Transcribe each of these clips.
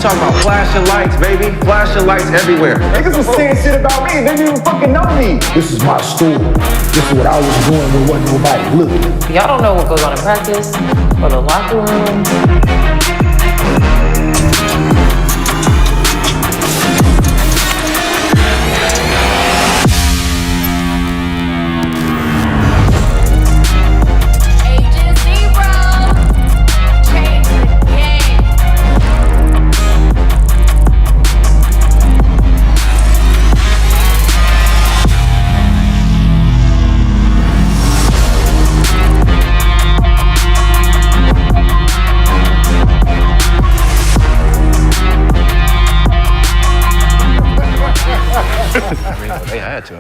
talking about flashing lights, baby. Flashing lights everywhere. Niggas was saying shit about me. They didn't even fucking know me. This is my story. This is what I was doing when wasn't nobody looking. Y'all don't know what goes on in practice or the locker room.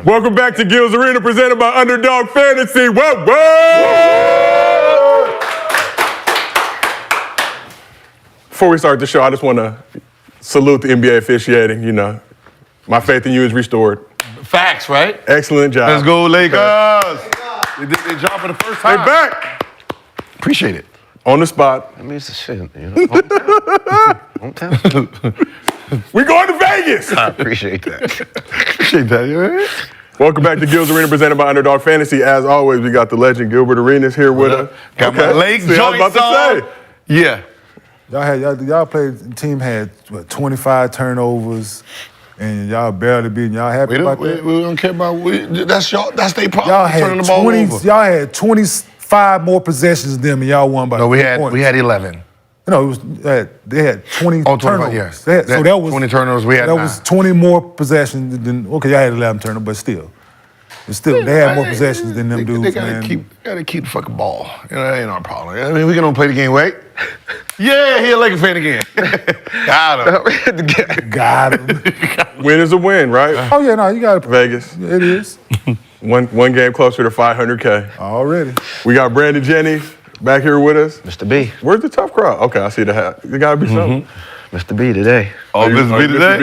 Welcome back to Gil's Arena, presented by Underdog Fantasy. Whoa, whoa! Before we start the show, I just want to salute the NBA officiating. You know, my faith in you is restored. Facts, right? Excellent job. Let's go, Lakers. They did their job for the first time. They're back. Appreciate it. On the spot. That means the shit, you know. Hometown. We going to Vegas. I appreciate that. Appreciate that, you know? Welcome back to Gil's Arena, presented by Underdog Fantasy. As always, we got the legend Gilbert Arenas here with us. Got my leg See, I was joints about to say. Yeah. Y'all played, the team had, 25 turnovers, and y'all barely beat. Y'all happy about that? We don't care about, that's their problem. Y'all had turning the ball 20, over. y'all had 25 more possessions than them, and y'all won by No, we 3 had points. 11. No, it was, they had 20 Oh, 25, turnovers. yes. So that was 20 turnovers, we had That 9. was 20 more possessions than, okay, y'all had 11 turnovers, but still. They had more possessions than them dudes, They gotta keep the fucking ball. You know, that ain't our problem. I mean, we can only play the game, right? Yeah, he a Lakers fan again. Got him. Got him. Win is a win, right? Oh, yeah, no, you got to. Vegas. It is. One game closer to 500K. Already. We got Brandon Jennings back here with us. Mr. B. Where's the tough crowd? Okay, I see the hat. There gotta be something. Mr. B today. Oh, Mr. B today?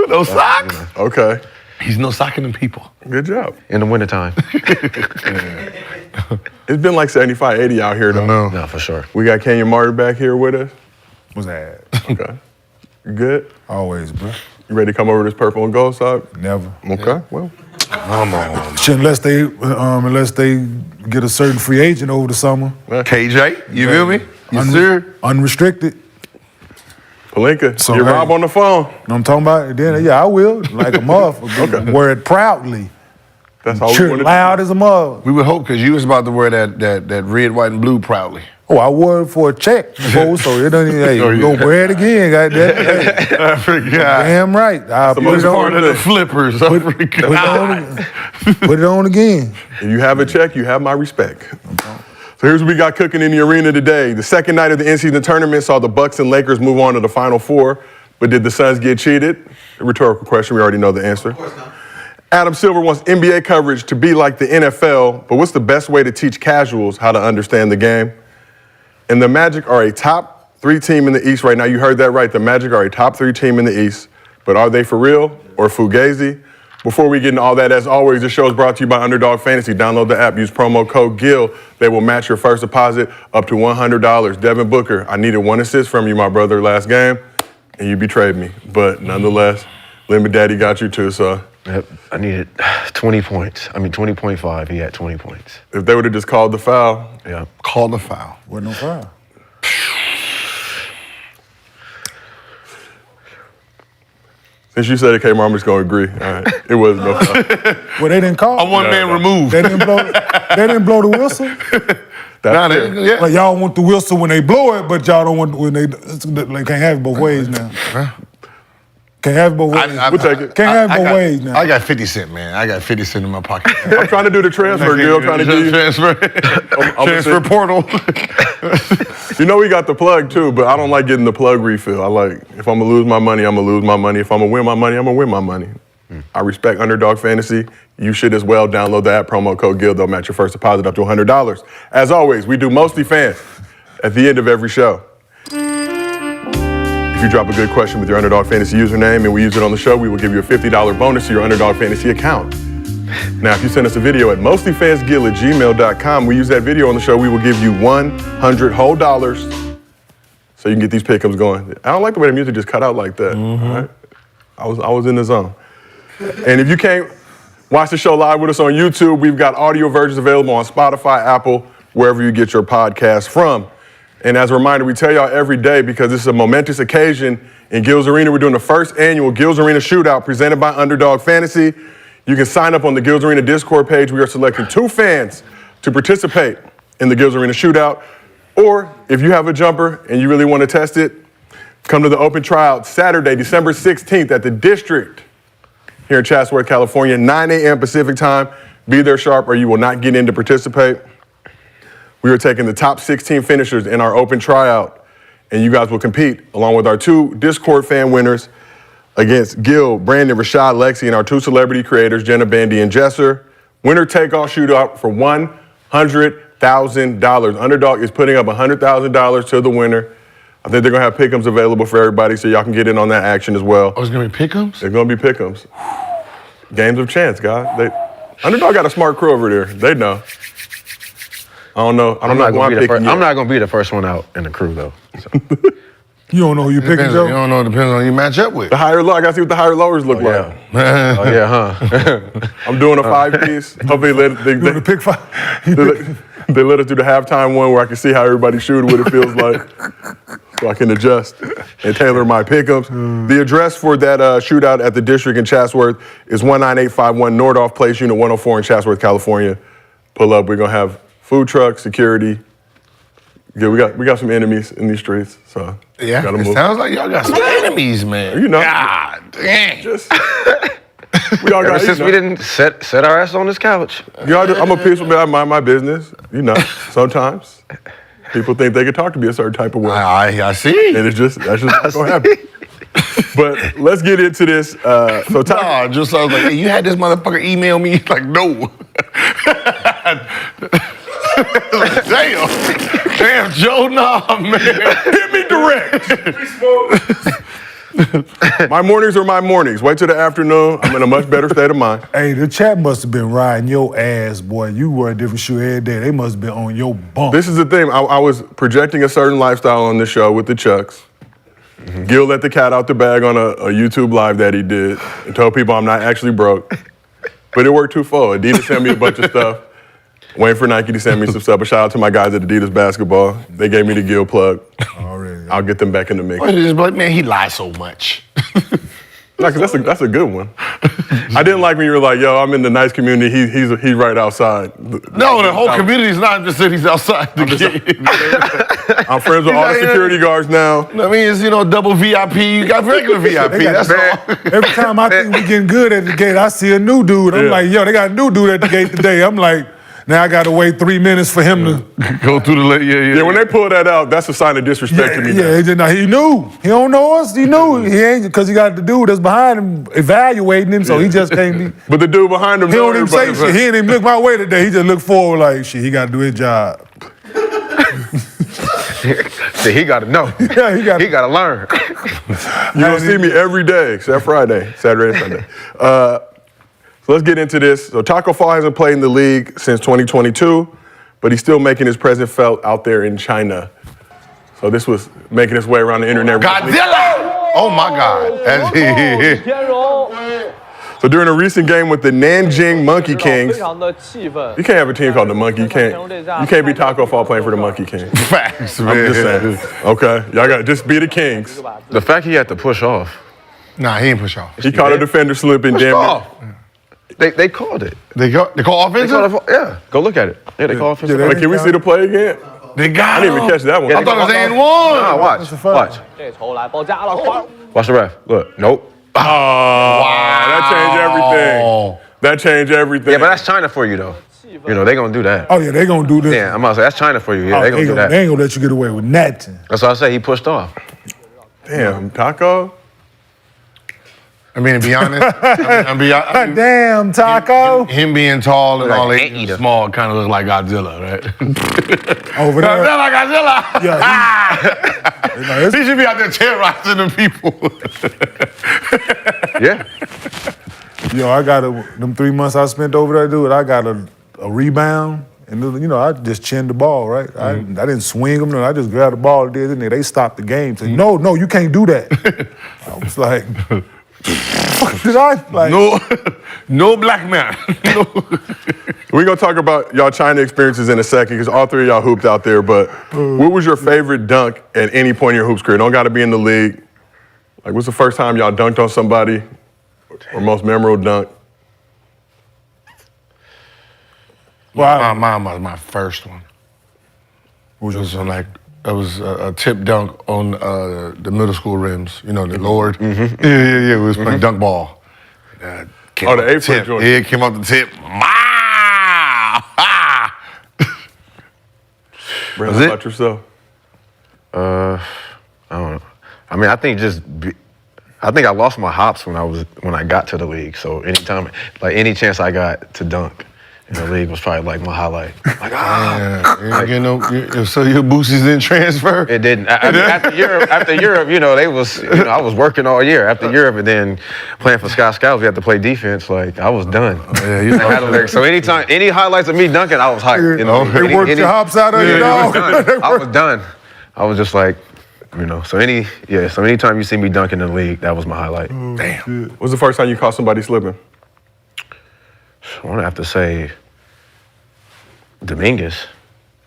No socks. Okay. He's no socking them people. Good job. In the wintertime. It's been like 75, 80 out here, though. No, for sure. We got Kenyon Martin back here with us. What's that? Okay. You good? Always, bro. You ready to come over to this purple and gold side? Never. Okay, well. Come on. Unless they get a certain free agent over the summer. KJ, you feel me? You serious? Unrestricted. Palinka, So, get hey. Rob on the phone. Know what I'm talking about? Then, yeah, I will. Like a motherfucker. Okay. Wear it proudly. That's all we Cheer wanted loud as a mother. We would hope, because you was about to wear that red, white, and blue proudly. Oh, I wore it for a check before, so it doesn't even, hey, Oh, yeah. go wear it again, goddamn. Hey, I forgot. damn right. I'll put it Part of on. the flippers. I forgot. Put it on again. If you have a check, you have my respect. So here's what we got cooking in the arena today. The second night of the in-season tournament saw the Bucks and Lakers move on to the Final Four, but did the Suns get cheated? A rhetorical question, we already know the answer. Of course not. Adam Silver wants NBA coverage to be like the NFL, but what's the best way to teach casuals how to understand the game? And the Magic are a top 3 team in the East right now. You heard that right. The Magic are a top 3 team in the East, but are they for real or Fugazi? Before we get into all that, as always, this show is brought to you by Underdog Fantasy. Download the app, use promo code GIL. They will match your first deposit up to $100. Devin Booker, I needed 1 assist from you, my brother, last game, and you betrayed me. But nonetheless, Limit Daddy got you too, so. Yep, I needed 20 points. 20.5, he had 20 points. If they would have just called the foul. Yeah. Call the foul. Wasn't no foul. Since you said it, K-Mar, I'm just going to agree. All right. It was no foul. Well, they didn't call. A one-man removed. They didn't blow the whistle. That's fair. Yeah. Like y'all want the whistle when they blow it, but y'all don't want when they can't have it both ways now. Can't have it both ways. We'll take it. Can't have it both ways now. I got 50 cents, man. I got 50 cents in my pocket. I'm trying to do the transfer, Gil. I'm trying to give you. Transfer portal. You know we got the plug too, but I don't like getting the plug refill. I like, if I'm gonna lose my money, I'm gonna lose my money. If I'm gonna win my money, I'm gonna win my money. I respect Underdog Fantasy. You should as well. Download the app, promo code GIL. They'll match your first deposit up to $100. As always, we do Mostly Fans at the end of every show. If you drop a good question with your Underdog Fantasy username and we use it on the show, we will give you a $50 bonus to your Underdog Fantasy account. Now, if you send us a video at mostlyfansgil@gmail.com, we use that video on the show, we will give you 100 whole dollars so you can get these pick'ems going. I don't like the way the music just cut out like that. All right? I was in the zone. And if you can't watch the show live with us on YouTube, we've got audio versions available on Spotify, Apple, wherever you get your podcasts from. And as a reminder, we tell y'all every day because this is a momentous occasion in Gil's Arena. We're doing the first annual Gil's Arena Shootout presented by Underdog Fantasy. You can sign up on the Gil's Arena Discord page. We are selecting 2 fans to participate in the Gil's Arena Shootout. Or if you have a jumper and you really want to test it, come to the open tryout Saturday, December 16th at the District here in Chatsworth, California, 9 a.m. Pacific time. Be there sharp or you will not get in to participate. We are taking the top 16 finishers in our open tryout, and you guys will compete along with our 2 Discord fan winners against Gil, Brandon, Rashad, Lexi, and our 2 celebrity creators, Jenna, Bandy, and Jesser. Winner take-all shootout for $100,000. Underdog is putting up $100,000 to the winner. I think they're gonna have pick'ems available for everybody, so y'all can get in on that action as well. Oh, it's gonna be pick'ems? They're gonna be pick'ems. Games of chance, guys. Underdog got a smart crew over there. They know. I don't know. I'm not gonna be the first one out in the crew though. So. You don't know who you picking, You Joe? don't know. It depends on who you match up with. The higher low, I gotta see what the higher lowers look like. Oh yeah, huh? I'm doing a 5-piece. Hopefully You want to pick 5? they let us do the halftime one where I can see how everybody's shooting, what it feels like, so I can adjust and tailor my pickups. The address for that shootout at the District in Chatsworth is 19851 Nordhoff Place, Unit 104 in Chatsworth, California. Pull up. We're gonna have food truck, security. Yeah, we got some enemies in these streets, so Yeah, gotta it move. sounds like y'all got some enemies, man. You know, God dang. just we all Ever got. since we didn't set our ass on this couch. I'm a peaceful man. I mind my business. You know, sometimes people think they can talk to me a certain type of way, I see. and that's just not gonna happen. But let's get into this. So, Nah, just I was like, hey, you had this motherfucker email me? He's like, no. Damn, Joe, nah, man. hit me direct. My mornings are my mornings. Wait till the afternoon. I'm in a much better state of mind. Hey, the chat must have been riding your ass, boy. You wear a different shoe every day. They must have been on your bump. This is the thing. I was projecting a certain lifestyle on this show with the Chucks. Gil let the cat out the bag on a YouTube live that he did and told people I'm not actually broke. But it worked twofold. Adidas sent me a bunch of stuff. Waiting for Nike to send me some stuff. But shout out to my guys at Adidas Basketball. They gave me the Gil plug. Already. I'll get them back in the mix. But man, he lies so much. No, cause that's a good one. I didn't like when you were like, "Yo, I'm in the nice community. He's right outside." No, the whole community's not just that he's outside the gate. I'm friends with all the security guards now. I mean, it's, double VIP. You got regular VIP. They got That's all. Every time I think we getting good at the gate, I see a new dude. I'm Yeah. like, yo, they got a new dude at the gate today. I'm like, now I got to wait 3 minutes for him to. Go through the Yeah, when they pull that out, that's a sign of disrespect to me. now. He knew. He don't know us. He knew. He ain't, because he got the dude that's behind him evaluating him, so he just can't be. But the dude behind him, He don't even say shit. He ain't even look my way today. He just look forward like, shit, he got to do his job. See, he got to know. Yeah, he got He got to learn. You don't see me every day except Friday, Saturday, and Sunday. So let's get into this. So Tacko Fall hasn't played in the league since 2022, but he's still making his presence felt out there in China. So this was making its way around the internet. Godzilla! Oh my God. So during a recent game with the Nanjing Monkey Kings, you can't have a team called the Monkey. You can't be Tacko Fall playing for the Monkey Kings. Facts, man. I'm just saying. Okay, y'all got to just be the Kings. The fact he had to push off. Nah, he ain't push off. He caught a defender slipping. Push Damn off. They called it. They call They offensive? called it. Yeah, go look at it. Yeah, they called offensive. Like, can we see the play again? They got I didn't even catch that one. I thought it was and one. Nah, watch. Watch the ref. Look, nope. Oh, that changed everything. That changed everything. Yeah, but that's China for you, though. They gonna do that. Oh, yeah, they going to do this. Yeah, I'm about to say, that's China for you. Yeah, Oh, they gonna do that. They ain't going to let you get away with nothing. That's why I say he pushed off. Damn, Tacko. I mean, to be honest, Damn, Tacko. him being tall and Like all an that anteater. small kind of look like Godzilla, right? Over there. Godzilla! Yeah, He should be out there terrorizing the people. Yeah. Yo, I got them 3 months I spent over there, dude. I got a rebound And you know, I just chinned the ball, right? I didn't swing them. No, I just grabbed the ball and did it. And they stopped the game. Said, no, you can't do that. I was like, fuck did I? Like, No black man. No. We're gonna talk about y'all China experiences in a second, because all three of y'all hooped out there. But what was your favorite dunk at any point in your hoops career? Don't gotta be in the league. Like, what's the first time y'all dunked on somebody, or most memorable dunk? Well, mine was my first one. Which was it was a tip dunk on the middle school rims. You know, the lowered. Yeah. It was playing dunk ball. The 8-foot joint. Yeah, it came off the tip. Brad, how about yourself? I don't know. I mean, I think I lost my hops when I got to the league. So anytime, like any chance I got to dunk in the league was probably like my highlight. Like, So your boosies didn't transfer? It didn't. After Europe, you know, I was working all year. After Europe, and then playing for Sky Scouts, we had to play defense. Like, I was done. So anytime, any highlights of me dunking, I was hyped. You know, they worked your hops out of you, dog. I was done. I was just like, you know. So anytime you see me dunking in the league, that was my highlight. Damn. What was the first time you caught somebody slipping? I'm gonna have to say Dominguez.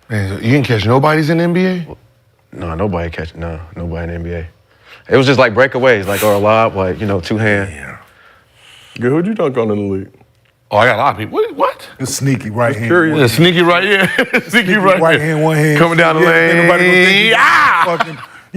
Man, you didn't catch nobody's in the NBA? No, nobody in the NBA. It was just like breakaways, like or a lob, like, you know, two-hand. Yeah. Good, who'd you dunk on in the league? Oh, I got a lot of people. What? It's sneaky right hand. curious. Yeah, sneaky right here. Sneaky right here. hand, one hand. Coming down the lane. Ain't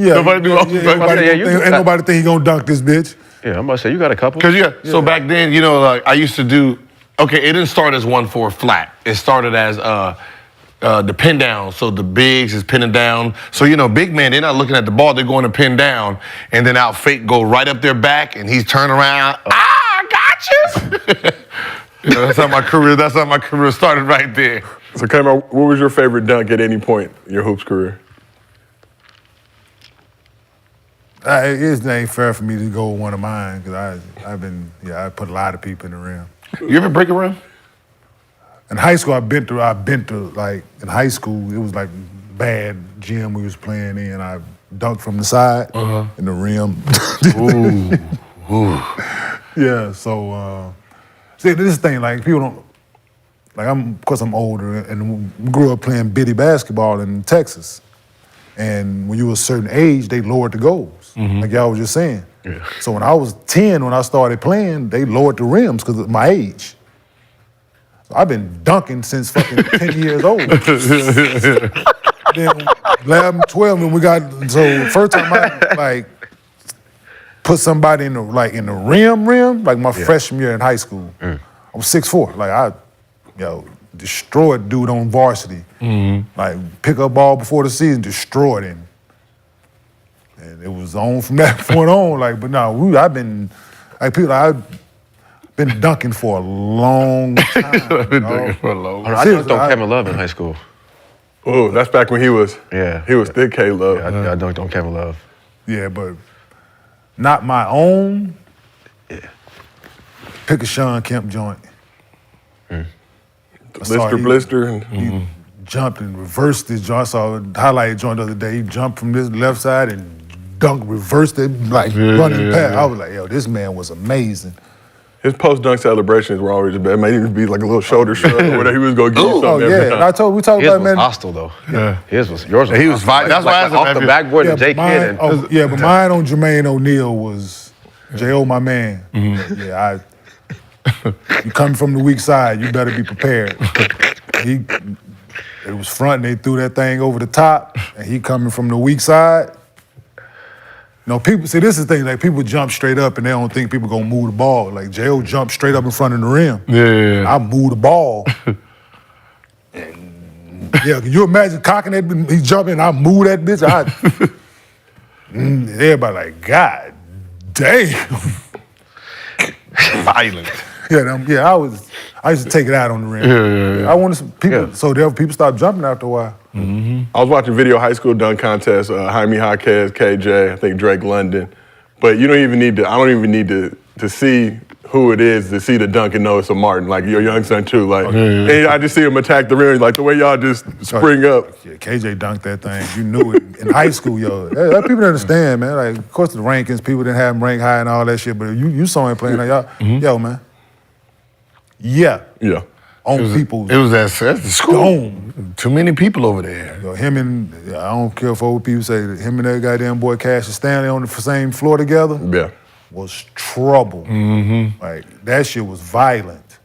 nobody gonna think Nobody ain't nobody think he gonna dunk this bitch. Yeah, I'm about to say, you got a couple? Because so back then, you know, like I used to do. Okay, it didn't start as 1-4 flat. It started as the pin down. So the bigs is pinning down. So, you know, big man, they're not looking at the ball, they're going to pin down. And then out fake go right up their back and he's turning around. Got you. You know, that's how my career started right there. So, Kamo, what was your favorite dunk at any point in your hoops career? It ain't fair for me to go with one of mine, because I put a lot of people in the rim. You ever break a rim? In high school, I've been to like, in high school, it was like bad gym we was playing in. I dunked from the side in the rim. Yeah, so, see, this is the thing, like, people don't, like, of course I'm older, and we grew up playing bitty basketball in Texas. And when you were a certain age, they lowered the goals, like y'all was just saying. Yeah. So when I was 10, when I started playing, they lowered the rims because of my age. So I've been dunking since fucking 10 years old. Then 11, 12, when we got, so first time I like put somebody in the rim, like my freshman year in high school. I was 6'4", like I destroyed dude on varsity. Like pick up ball before the season, destroyed him. And it was on from that point on. Like, but no, I've been dunking for a long time. I dunked on Kevin Love in high school. Oh, that's back when he was. Yeah. He was thick K Love. Yeah, I dunked on Kevin Love. Yeah, but not my own. Yeah. Pick a Sean Kemp joint. Blister. He jumped and reversed his joint. I saw a highlight joint the other day. He jumped from this left side and reversed it, like running past. I was like, yo, this man was amazing. His post-dunk celebrations were always bad. It might be like a little shoulder shrug or whatever. He was going to give you something every time. We talked about, man. His was hostile, though. Yeah. Yours was He was fighting. That's why I off the backboard to Jay Kidd. But mine on Jermaine O'Neal was J.O., my man. Yeah, you coming from the weak side, you better be prepared. It was front, and they threw that thing over the top, and he coming from the weak side. No, people, see, this is the thing, like, people jump straight up, and they don't think people gonna move the ball. Like, J.O. jumped straight up in front of the rim. Yeah. I moved the ball. And, can you imagine cocking that, he jumping, I move that bitch, everybody like, God damn. Violent. I used to take it out on the rim. I wanted some people, so people stopped jumping after a while. I was watching video high school dunk contest, Jaime Jaquez, KJ, I think Drake London. But you don't even need to, I don't even need to see who it is to see the dunk and know it's a Martin, like your young son too. Like, and I just see him attack the rim, like the way y'all just spring up. Yeah, KJ dunked that thing. You knew it in high school, yo. People didn't understand, man. Like, of course, the rankings, people didn't have him ranked high and all that shit, but you saw him playing like, y'all, yo, man. Yeah. Yeah. People's It was at the school. dome. Too many people over there. Yo, him and, I don't care for what people say, him and that goddamn boy Cassius Stanley on the same floor together Yeah. was trouble. Like, that shit was violent.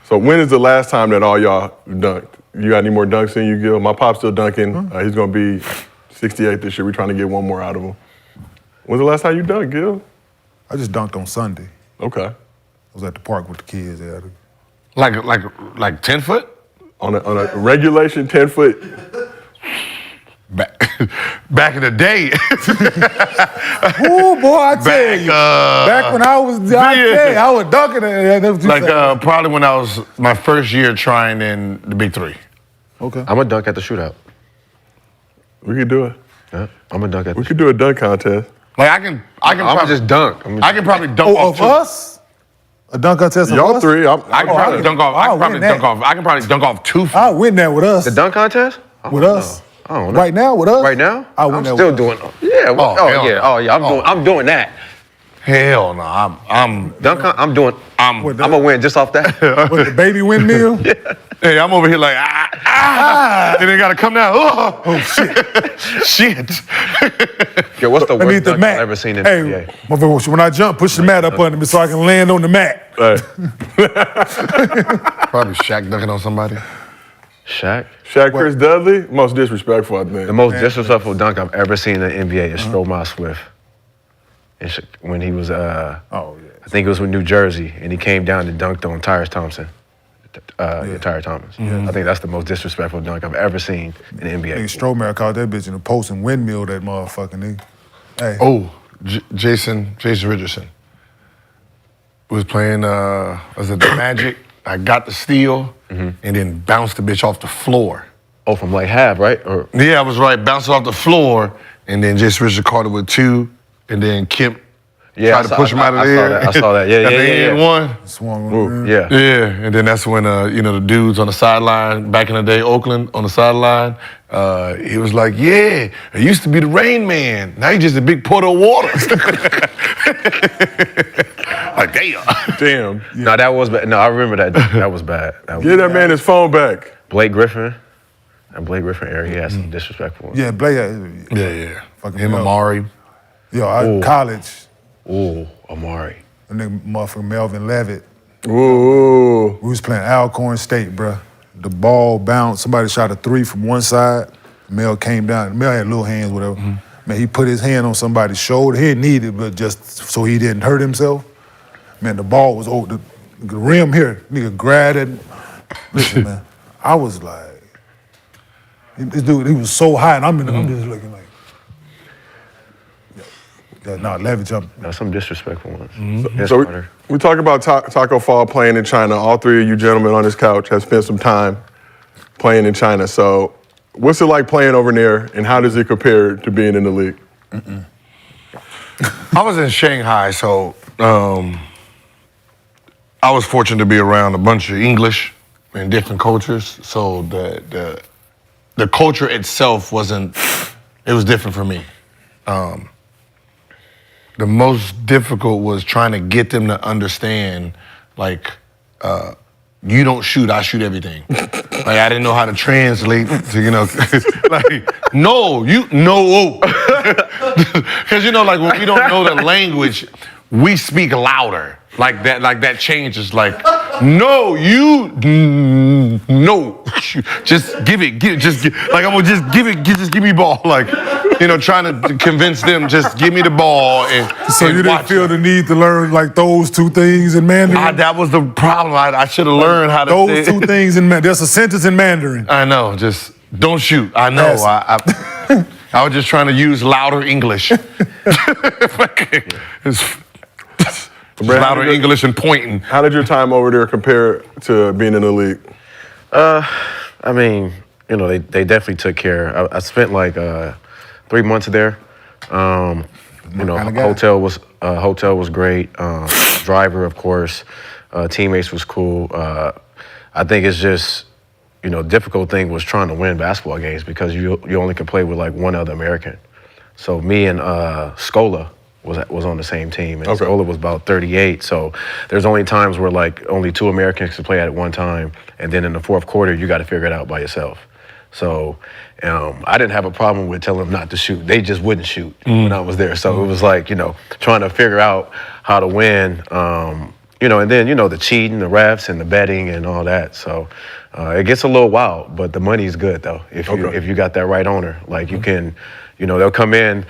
So when is the last time that all y'all dunked? You got any more dunks in you, Gil? My pop's still dunking. He's gonna be 68 this year. We're trying to get one more out of him. When's the last time you dunked, Gil? I just dunked on Sunday. Okay. I was at the park with the kids. There. Like 10 foot? On a regulation 10-foot. Back in the day. Ooh, boy, I tell you. Back when I was, I was dunking it. Like probably when I was my first year trying in the Big Three. Okay. I'm a dunk at the shootout. We could do it. Yeah, I'm a dunk at the We could do a dunk contest. Like I can I'm probably just dunk. I can probably dunk off Of two. us? A dunk contest of Y'all us? three. I can probably dunk off. I can probably dunk off 2 feet. I'll win that with us. The dunk contest? With us? I don't know. Right now with us? Right now? I'll win I'm that still with us. doing. Yeah. Well, hell no. I'm doing that. Hell no. I'm I'm doing. I'm gonna win just off that. With the baby windmill? Hey, I'm over here like and they gotta come down. Oh shit. Shit. Yo, what's the I need worst the dunk mat. I've ever seen in Hey, the NBA? motherfucker, when I jump, push the mat up under me so I can land on the mat. Probably Shaq dunking on somebody. Shaq. Chris Dudley, most disrespectful, I think. The most disrespectful dunk I've ever seen in the NBA is Stromile Swift. When he was, I think it was with New Jersey, and he came down and dunked on Tyrese Thompson. Tyre Thomas. I think that's the most disrespectful dunk I've ever seen in the NBA. Nigga Stromer caught that bitch in the post and windmill that motherfucker, nigga. Hey. Oh, Jason Richardson was playing, was it the Magic? I got the steal and then bounced the bitch off the floor. Oh, from like half, right? Or Yeah, I was right. Bounced it off the floor, and then Jason Richardson caught it with 2, and then Kemp tried to push him out of there. I saw that. Yeah, And one. Swung on the yeah. Yeah, and then that's when the dudes on the sideline back in the day, Oakland on the sideline, he was like, "Yeah, I used to be the Rain Man. Now you just a big pot of water." Like Damn. No, that was bad. No, I remember that. That was bad. Give that man his phone back. Blake Griffin. And Blake Griffin era, he had some disrespectful ones. Yeah, Blake. Yeah. Fucking Him, hell. Amari. Yo, college. Ooh, Amari. That nigga motherfucker Melvin Levitt. Ooh. We was playing Alcorn State, bruh. The ball bounced. Somebody shot a 3 from one side. Mel came down. Mel had little hands, whatever. Man, he put his hand on somebody's shoulder. He didn't need it, but just so he didn't hurt himself. Man, the ball was over the rim here. Nigga grabbed it. Listen, man, I was like, this dude, he was so high, and I'm just looking like, Levitt jumped. That's some disrespectful ones. So we talk about Tacko Fall playing in China. All three of you gentlemen on this couch have spent some time playing in China. So what's it like playing over there, and how does it compare to being in the league? I was in Shanghai, so I was fortunate to be around a bunch of English and different cultures. So the culture itself it was different for me. The most difficult was trying to get them to understand, like, you don't shoot, I shoot everything. Like, I didn't know how to translate to, like, no, you know. Because, like, when we don't know the language, we speak louder. Like that changes. Like, no, you, no. Just give it. Like, I'm gonna just give it, just give me ball. Like, trying to convince them, just give me the ball. So you didn't feel the need to learn, like, those two things in Mandarin? That was the problem. I should have learned how to Those two things in Mandarin. There's a sentence in Mandarin. I know, just don't shoot. I know. I was just trying to use louder English. Louder English and pointing. How did your time over there compare to being in the league? I mean, they definitely took care. I spent like 3 months there. You know, Kinda guy. hotel was great. Driver, of course. Teammates was cool. I think it's just, you know, difficult thing was trying to win basketball games because you only can play with like one other American. So me and Scola was on the same team, and Scola was about 38. So there's only times where like only 2 Americans can play at one time, and then in the fourth quarter you got to figure it out by yourself. So I didn't have a problem with telling them not to shoot. They just wouldn't shoot when I was there. So it was like, you know, trying to figure out how to win. You know, and then, you know, the cheating, the refs, and the betting and all that. So it gets a little wild, but the money's good, though, if you got that right owner. Like, you can, you know, they'll come in,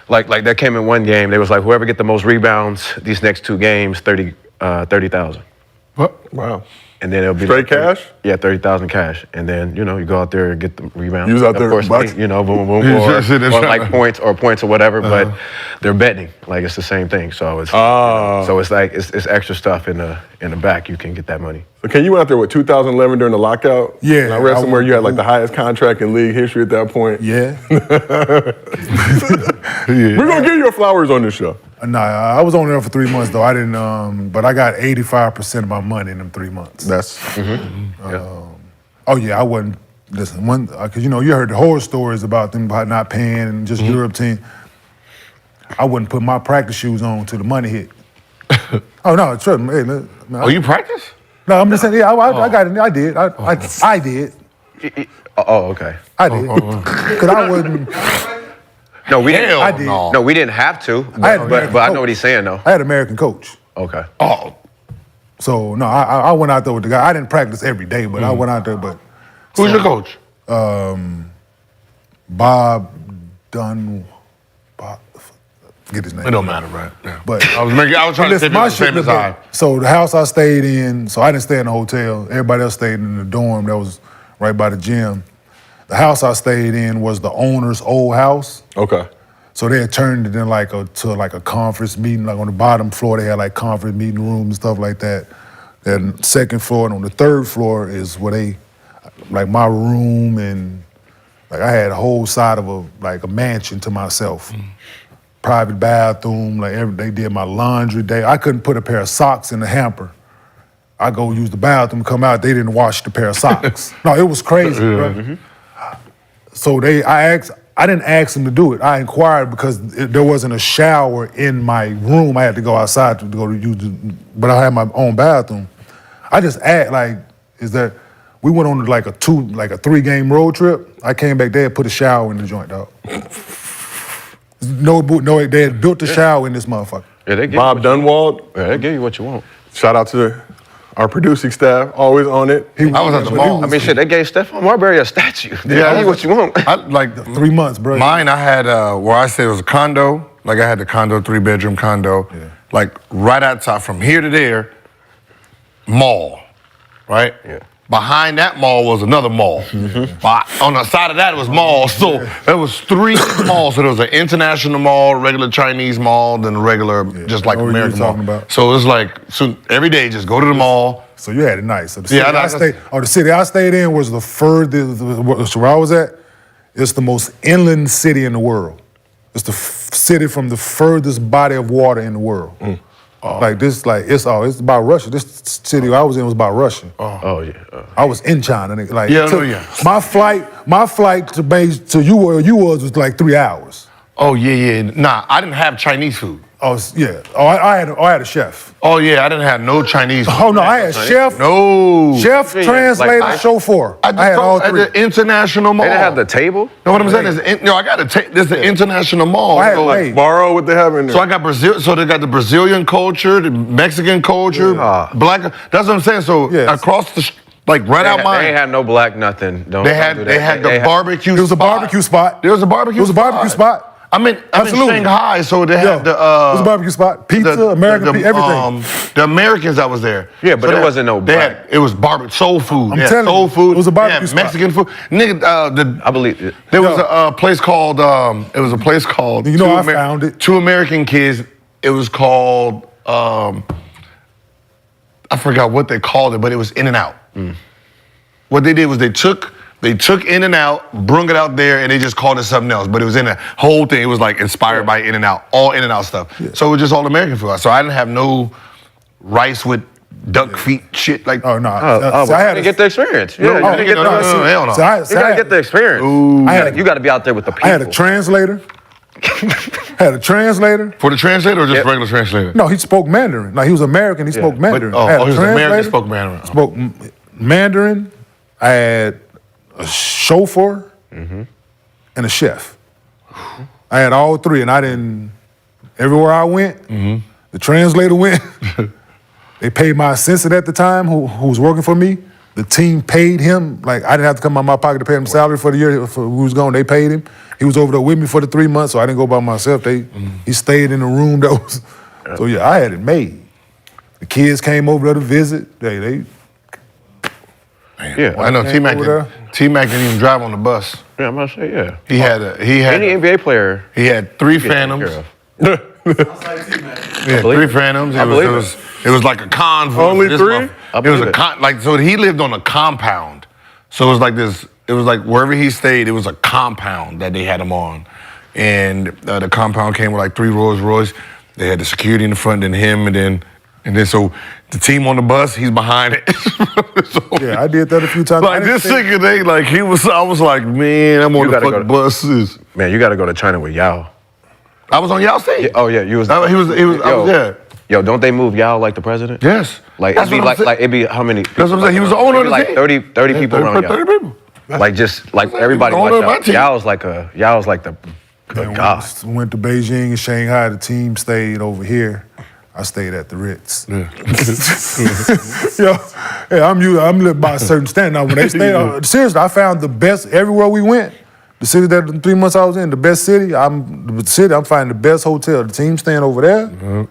like that came in one game. They was like, whoever get the most rebounds these next 2 games, 30,000. What? Wow. And then it'll be straight cash? Yeah, 30,000 cash. And then, you know, you go out there and get the rebound. You was out there, of course, bucks. you know, boom, boom, or like points or whatever. But they're betting, like it's the same thing. So it's so it's like it's extra stuff in the back. You can get that money. So Ken, you went out there with 2011 during the lockout? Yeah. And I read somewhere you had like the highest contract in league history at that point. Yeah. We're gonna give you your flowers on this show. Nah, I was only there for 3 months though. I didn't, but I got 85% of my money in them 3 months. That's Oh yeah, I wasn't. Listen, because you know you heard the horror stories about them about not paying and just Europe team. I wouldn't put my practice shoes on till the money hit. Oh no, trust me. Hey, man, You practice? No, I'm just saying. Yeah, I got it. I did. I did. Okay. I did. Because I wouldn't. No, we didn't. Hell I did. no. No, we didn't have to. But I know what he's saying, though. I had an American coach. Okay. Oh, So no, I went out there with the guy. I didn't practice every day, but I went out there. But who's your coach? Bob Dunn. Forget his name. It don't matter, right? Yeah. But I was trying to listen, say my the same shit as looked I. like- So the house I stayed in, so I didn't stay in the hotel. Everybody else stayed in the dorm that was right by the gym. The house I stayed in was the owner's old house. okay. So they had turned it in to a conference meeting. Like on the bottom floor, they had like conference meeting rooms and stuff like that. Then second floor, and on the third floor is where they, like my room, and like I had a whole side of a mansion to myself. Private bathroom, they did my laundry day. I couldn't put a pair of socks in the hamper. I go use the bathroom, come out, they didn't wash the pair of socks. No, it was crazy, bro. So I didn't ask them to do it. I inquired because there wasn't a shower in my room. I had to go outside to go to use but I had my own bathroom. I just asked, we went on like a 3-game road trip. I came back there and put a shower in the joint, dog. No, they had built the shower in this motherfucker. Yeah, they give Bob Dunwald. Yeah, they give you what you want. Shout out to our producing staff, always on it. I was at the mall. I mean, shit, they gave Stephon Marbury a statue. They give you what you want. I, like 3 months, bro. Mine, I had where I stayed was a condo. Like I had the condo, 3-bedroom condo. Yeah. Like right outside, from here to there, mall, right? Yeah. Behind that mall was another mall. On the side of that was malls. So there was 3 malls. So there was an international mall, regular Chinese mall, then a regular, just like I know what American you're mall. talking about. So it was like, so every day just go to the mall. So you had it nice. So the Yeah, city I stayed in was the furthest, where I was at, it's the most inland city in the world. It's the city from the furthest body of water in the world. It's about Russia. This city I was in was about Russia. Oh, yeah. I was in China. Like, Yeah, I know, yeah. My flight to base to you where you was like 3 hours. Oh, yeah. Nah, I didn't have Chinese food. Oh yeah. I had a chef. Oh, yeah, I didn't have no Chinese food. Oh no, I had chef. No. Chef, Yeah, translator, like, chauffeur. I I had all at 3. the international mall. They didn't have the table? No, what I'm saying is, I got to take this. The international mall. I had So, Hey. Borrow what they have in there. so I got Brazil. So they got the Brazilian culture, the Mexican culture, black. That's what I'm saying. So Yes. across the, right out They mine. ain't have no black nothing. They had the barbecue. It was a barbecue spot. There was a barbecue. It was a barbecue spot. I'm in Absolutely. Shanghai, so they had the. it was a barbecue spot. Pizza, American pizza, everything. The Americans that was there. Yeah, but there wasn't no They black. had, it was barbecue, soul food. I'm They had telling soul you, food. it was a barbecue They spot. had Mexican food. Nigga, I believe it. there was a place called. It was a place called. You know, I found it. 2 American kids. It was called. I forgot what they called it, but it was In and Out. What they did was they took They took In and Out, brung it out there, and they just called it something else. But it was in a whole thing. It was like inspired by In and Out, all In and Out stuff. So it was just all American food. So I didn't have no rice with duck feet shit like. Oh no! So I had to get the experience. Yeah, you didn't get the hell no. So I You gotta get the experience. You gotta be out there with the people. I had a translator. Had a translator. For the translator or just regular translator? No, he spoke Mandarin. Like he was American. He spoke Mandarin. Oh, I had he a was American. translator, Spoke Mandarin. Spoke Mandarin. I had a chauffeur and a chef. I had all three, and I didn't. Everywhere I went, the translator went. They paid my assistant at the time, who was working for me. The team paid him. Like I didn't have to come out of my pocket to pay him salary for the year who was gone. They paid him. He was over there with me for the 3 months, so I didn't go by myself. He stayed in the room that was. So yeah, I had it made. The kids came over there to visit. They Yeah, I know T-Mac over didn't even drive on the bus. Yeah, I'm about to say, yeah. He had Any NBA player. he had 3 get taken Phantoms. care of. Yeah, believe 3 it. Phantoms. I believe It was like a con for Only this 3? month. I It was believe a it. con, like so he lived on a compound. So it was like this. It was like wherever he stayed, it was a compound that they had him on, and the compound came with like 3 Rolls Royce. They had the security in the front, and him, and then so the team on the bus, he's behind it. So, yeah, I did that a few times. I like didn't this think- second day, like I was like, man, I'm on the gotta go fucking to- buses. Man, you gotta go to China with Yao. I was on y'all stage. Yeah, oh yeah, you was. I was there. Yo, don't they move Yao like the president? Yes. Like That's it'd be what I'm saying. like it'd be how many? That's what I'm saying. He was the owner of the like team. 30 people around 30 Yao. people. Like just like That's everybody the owner of my watch team. Yao. Yao's like the Then god. went to Beijing and Shanghai. The team stayed over here. I stayed at the Ritz. I'm living by a certain standard. Now, when they stayed, seriously, I found the best everywhere we went. The city that the 3 months I was in, the best city. I'm finding the best hotel. The team staying over there.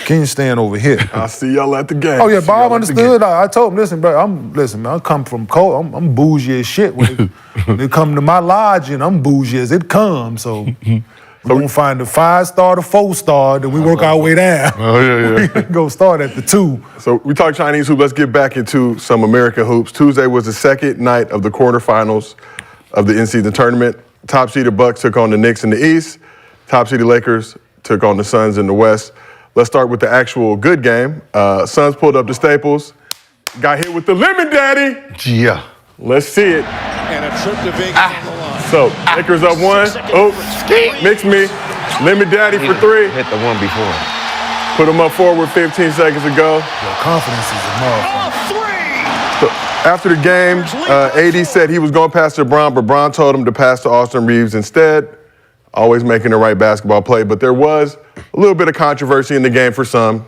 King's staying over here. I'll see y'all at the game. Oh yeah, Bob understood. I told him, listen, bro, man, I come from cold. I'm bougie as shit. When they come to my lodge, and I'm bougie as it comes. So we're gonna find the 5-star to 4-star, then we work our way down. Oh yeah. We go start at the 2. So we talk Chinese hoop. Let's get back into some American hoops. Tuesday was the second night of the quarterfinals of the in-season tournament. Top-seeded Bucks took on the Knicks in the East. Top-seeded Lakers took on the Suns in the West. Let's start with the actual good game. Suns pulled up the Staples, got hit with the lemon daddy. Yeah. Let's see it. And a trip to Vegas on the line. So Lakers up 1. Oh, mix me. Lemon daddy for 3. Hit the one before. Put them up 4 with 15 seconds to go. Confidence is a motherfucker. So after the game, AD said he was going to pass to LeBron, but LeBron told him to pass to Austin Reeves instead. Always making the right basketball play, but there was a little bit of controversy in the game for some.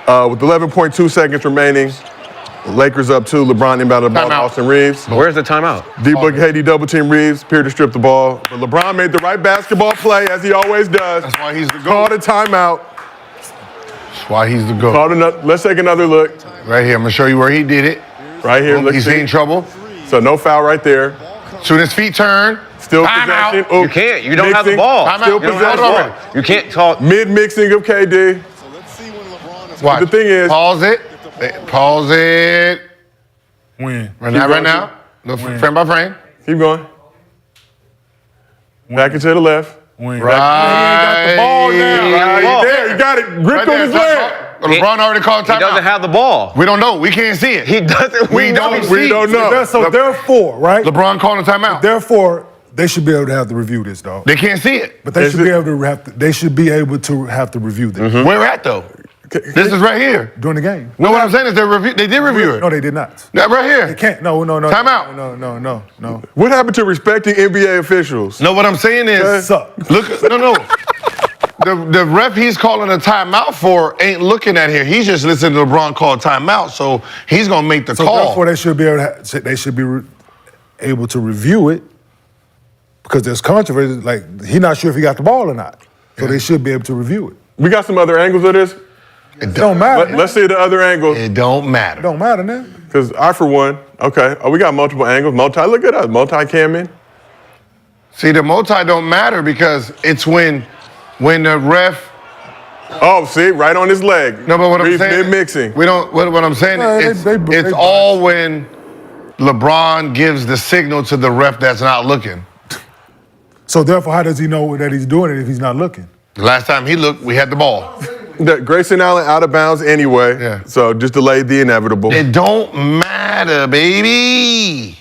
With 11.2 seconds remaining, Lakers up 2. LeBron inbounded the ball to Timeout. Austin Reeves. Where's the timeout? D-Book KD double team Reeves, appeared to strip the ball. But LeBron made the right basketball play, as he always does. That's why he's the Called GOAT. a timeout. That's why he's the GOAT. Called another. Let's take another look. Right here, I'm gonna show you where he did it. Right here, let's He's see. in trouble. So no foul right there. Soon as feet turn, Still timeout. possession. Oh, You can't. You don't have the mixing. ball. Timeout. Still You don't have the possession. ball. You can't talk. Mid-mixing of KD. Watch. The thing is- pause it. Pause it. Win. Right now. Look frame by frame. Keep going. Back into the left. Win. Right. The ball now. got the ball. There, you got it. Gripped on his leg. LeBron already called He doesn't timeout. have the ball. We don't know. We can't see it. He doesn't. We don't see. We don't know. So therefore, right? LeBron calling a timeout. Therefore, they should be able to have to review this, dog. They can't see it. But they Is should it- be able to have to. They should be able to have to review this Where we're at though? This is right here. during the game. No, what I'm saying is they did review it. No, they did not. That right here. They can't. No. Time out. No. What happened to respecting NBA officials? No, what I'm saying is, Suck. look, no. The ref he's calling a timeout for ain't looking at here. He's just listening to LeBron call timeout, so he's gonna make the So call. therefore, they should be able to. They should be able to review it because there's controversy. Like he's not sure if he got the ball or not. So they should be able to review it. We got some other angles of this. It don't matter. Let's see the other angles. It don't matter. It don't matter now. Because I, for one, okay. Oh, we got multiple angles. Look at us. Multi-camming. See, the multi don't matter because it's when the ref. Oh, see, right on his leg. No, but what I'm Reeves saying, mid-mixing. we don't. What I'm saying No, is, they it's bias. all when LeBron gives the signal to the ref that's not looking. So therefore, how does he know that he's doing it if he's not looking? The last time he looked, we had the ball. Grayson Allen out of bounds anyway. Yeah. So just delayed the inevitable. It don't matter, baby.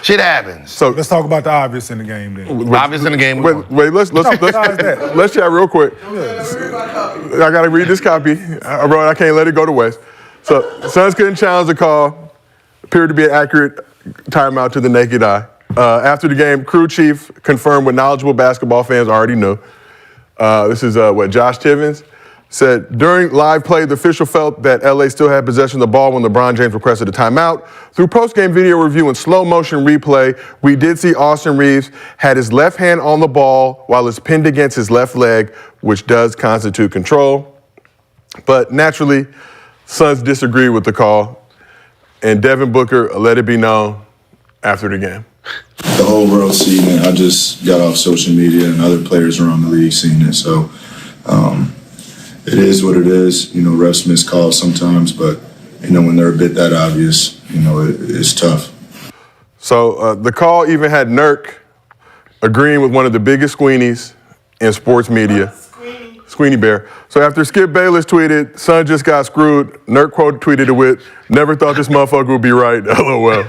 Shit happens. So Let's talk about the obvious in the game then. Obvious in the game. Wait, let's chat real quick. I gotta read this copy. I can't let it go to waste. So Suns couldn't challenge the call. Appeared to be an accurate timeout to the naked eye. After the game, crew chief confirmed what knowledgeable basketball fans already knew. This is what Josh Tivins said. During live play, the official felt that LA still had possession of the ball when LeBron James requested a timeout. Through post-game video review and slow motion replay, we did see Austin Reeves had his left hand on the ball while it's pinned against his left leg, which does constitute control. But naturally, Suns disagreed with the call, and Devin Booker let it be known after the game. The whole world seen it. I just got off social media and other players around the league seen it. So it is what it is. You know, refs miss calls sometimes, but, you know, when they're a bit that obvious, you know, it's tough. So the call even had Nurk agreeing with one of the biggest squeenies in sports media. Squeenie Bear. So after Skip Bayless tweeted, "Son just got screwed," Nurk quote tweeted it with, "Never thought this motherfucker would be right." LOL.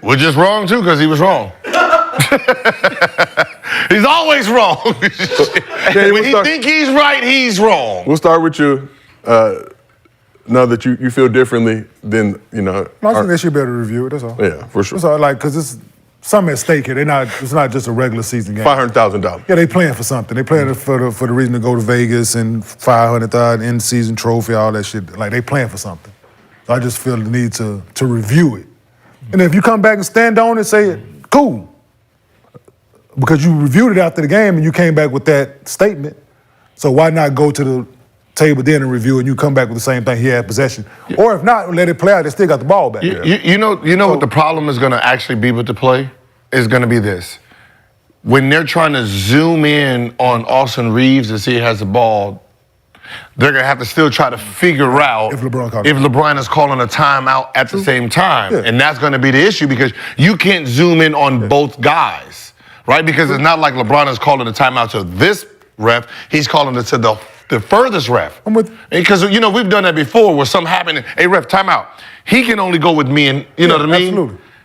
We're just wrong too, because he was wrong. He's always wrong. When he think he's right, he's wrong. We'll start with you. Know that you feel differently than, you know. I think they should better review it, that's all. Yeah, for sure. That's all, like, because it's something at stake here. It's not just a regular season game. $500,000. Yeah, they playing for something. They playing for the reason to go to Vegas and $500,000 in-season trophy, all that shit. Like, they playing for something. So I just feel the need to review it. And if you come back and stand on it, say it, cool. Because you reviewed it after the game and you came back with that statement. So why not go to the table then and review it and you come back with the same thing, he had possession. Yeah. Or if not, let it play out, they still got the ball back. You know what the problem is going to actually be with the play? Is going to be this. When they're trying to zoom in on Austin Reeves to see he has the ball, they're going to have to still try to figure out if LeBron is calling a timeout at the same time. Yeah. And that's going to be the issue because you can't zoom in on both guys, right? Because it's not like LeBron is calling a timeout to this ref, he's calling it to the furthest ref. Because, you know, we've done that before where something happened, hey, ref, timeout. He can only go with me and, you know what I mean?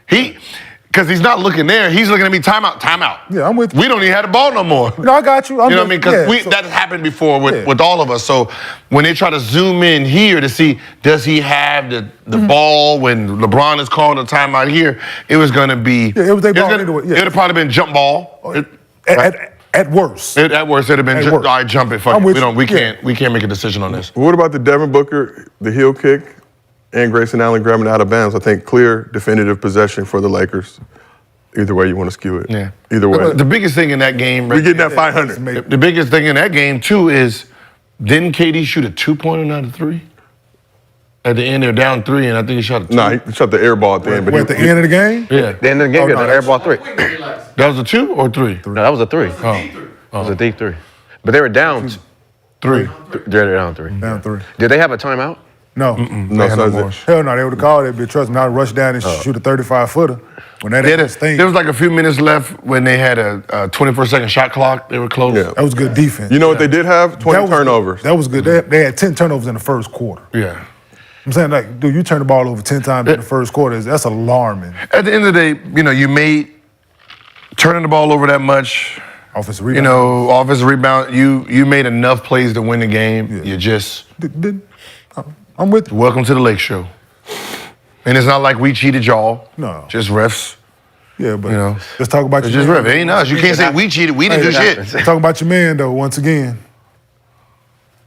Absolutely. Because he's not looking there, he's looking at me, timeout. Yeah, I'm with you. We don't even have the ball no more. No, I got you. You know what I mean? Because that has happened before with all of us. So when they try to zoom in here to see, does he have the ball when LeBron is calling a timeout here, it was going to be... Yeah, it was their ball anyway. It would have probably been jump ball. At worst. At worst, it'd have been all right, jump it. Fuck it. We can't make a decision on this. What about the Devin Booker, the heel kick, and Grayson Allen grabbing out of bounds? I think clear, definitive possession for the Lakers. Either way you want to skew it. Yeah. Either way. The biggest thing in that game... We getting that 500. The biggest thing in that game, too, is didn't KD shoot a two-pointer, not a three? At the end, they're down 3, and I think he shot a 2. No, he shot the air ball at the end. At the end of the game? Yeah. The end of the game, the air ball 3. That was a 2 or 3? No, that was a 3. Oh. It was a deep 3. But they were down 3. They're down 3. Down 3. Did they have a timeout? No. No, hell no, they would have called it, but trust me, I'd rush down and shoot a 35-footer. When that thing. There was like a few minutes left when they had a 24-second shot clock. They were close. Yeah. That was good defense. You know what they did have? 20 turnovers. That was good. They had 10 turnovers in the first quarter. Yeah. I'm saying, like, dude, you turn the ball over 10 times in the first quarter, that's alarming. At the end of the day, you know, you made turning the ball over that much. Offensive rebound. You know, offensive rebound. You made enough plays to win the game. Yeah. You just... I'm with you. Welcome to the Lake Show. And it's not like we cheated y'all. No. Just refs. Yeah, but you know, let's talk about it's your just man. refs. It ain't us. You can't say we cheated. We didn't do shit. Let's talk about your man, though, once again.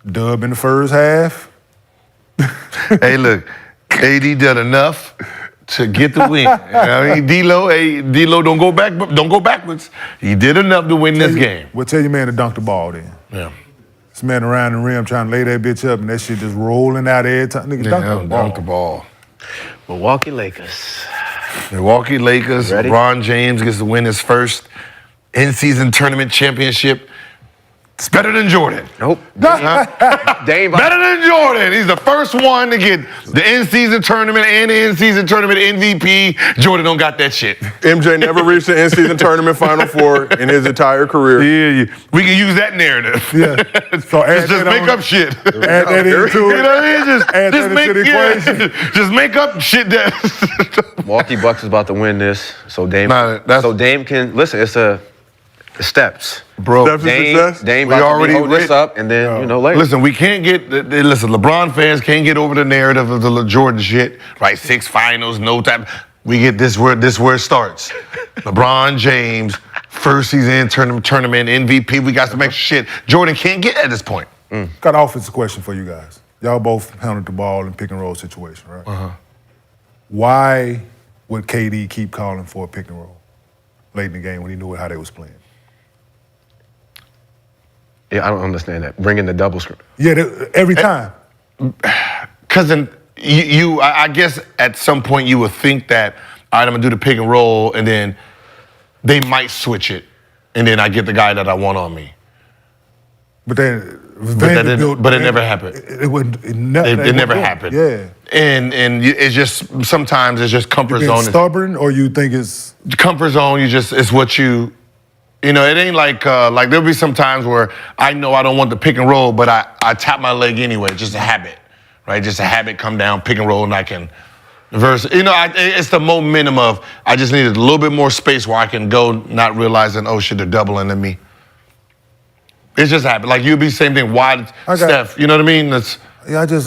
Dub in the first half. Hey, look. AD did enough to get the win. I mean, D-Lo, don't go backwards. He did enough to win this game. Well, tell your man to dunk the ball then. Yeah. This man around the rim trying to lay that bitch up and that shit just rolling out every time. Nigga, dunk the ball. Milwaukee Lakers. Milwaukee Lakers. Ready? LeBron James gets to win his first in-season tournament championship. It's better than Jordan. Nope. Dame. Better than Jordan. He's the first one to get the in-season tournament and the in-season tournament MVP. Jordan don't got that shit. MJ never reached the in-season tournament Final Four in his entire career. Yeah. We can use that narrative. Yeah. So just make up shit. Add that into You know what I mean? Add that into the equation. Just make up shit that. Milwaukee Bucks is about to win this, so Dame. Nah, so Dame can listen. It's steps, bro. Steps of success? Dame We about already to hold this read- up, and then later. Listen, we can't get. Listen, LeBron fans can't get over the narrative of the Jordan shit. Right, 6 finals, no time. We get this where it starts. LeBron James, first season tournament MVP. We got some extra shit Jordan can't get at this point. Got an offensive question for you guys. Y'all both handled the ball in pick and roll situation, right? Why would KD keep calling for a pick and roll late in the game when he knew how they was playing? Yeah, I don't understand that. Bringing the double screen. Yeah, every time. Because I guess at some point you would think that, all right, I'm gonna do the pick and roll, and then they might switch it, and then I get the guy that I want on me. But then, but it never happened. It never happened. Yeah. And it's just sometimes it's just comfort Being zone. stubborn, or you think it's Comfort zone. It's what you know. It ain't like there'll be some times where I know I don't want the pick and roll, but I tap my leg anyway. Just a habit, right? Just a habit. Come down, pick and roll, and I can verse. It's the momentum of I just needed a little bit more space where I can go, not realizing shit they're doubling at me. It's just happened. Like you'd be same thing. Wide Steph. You know what I mean?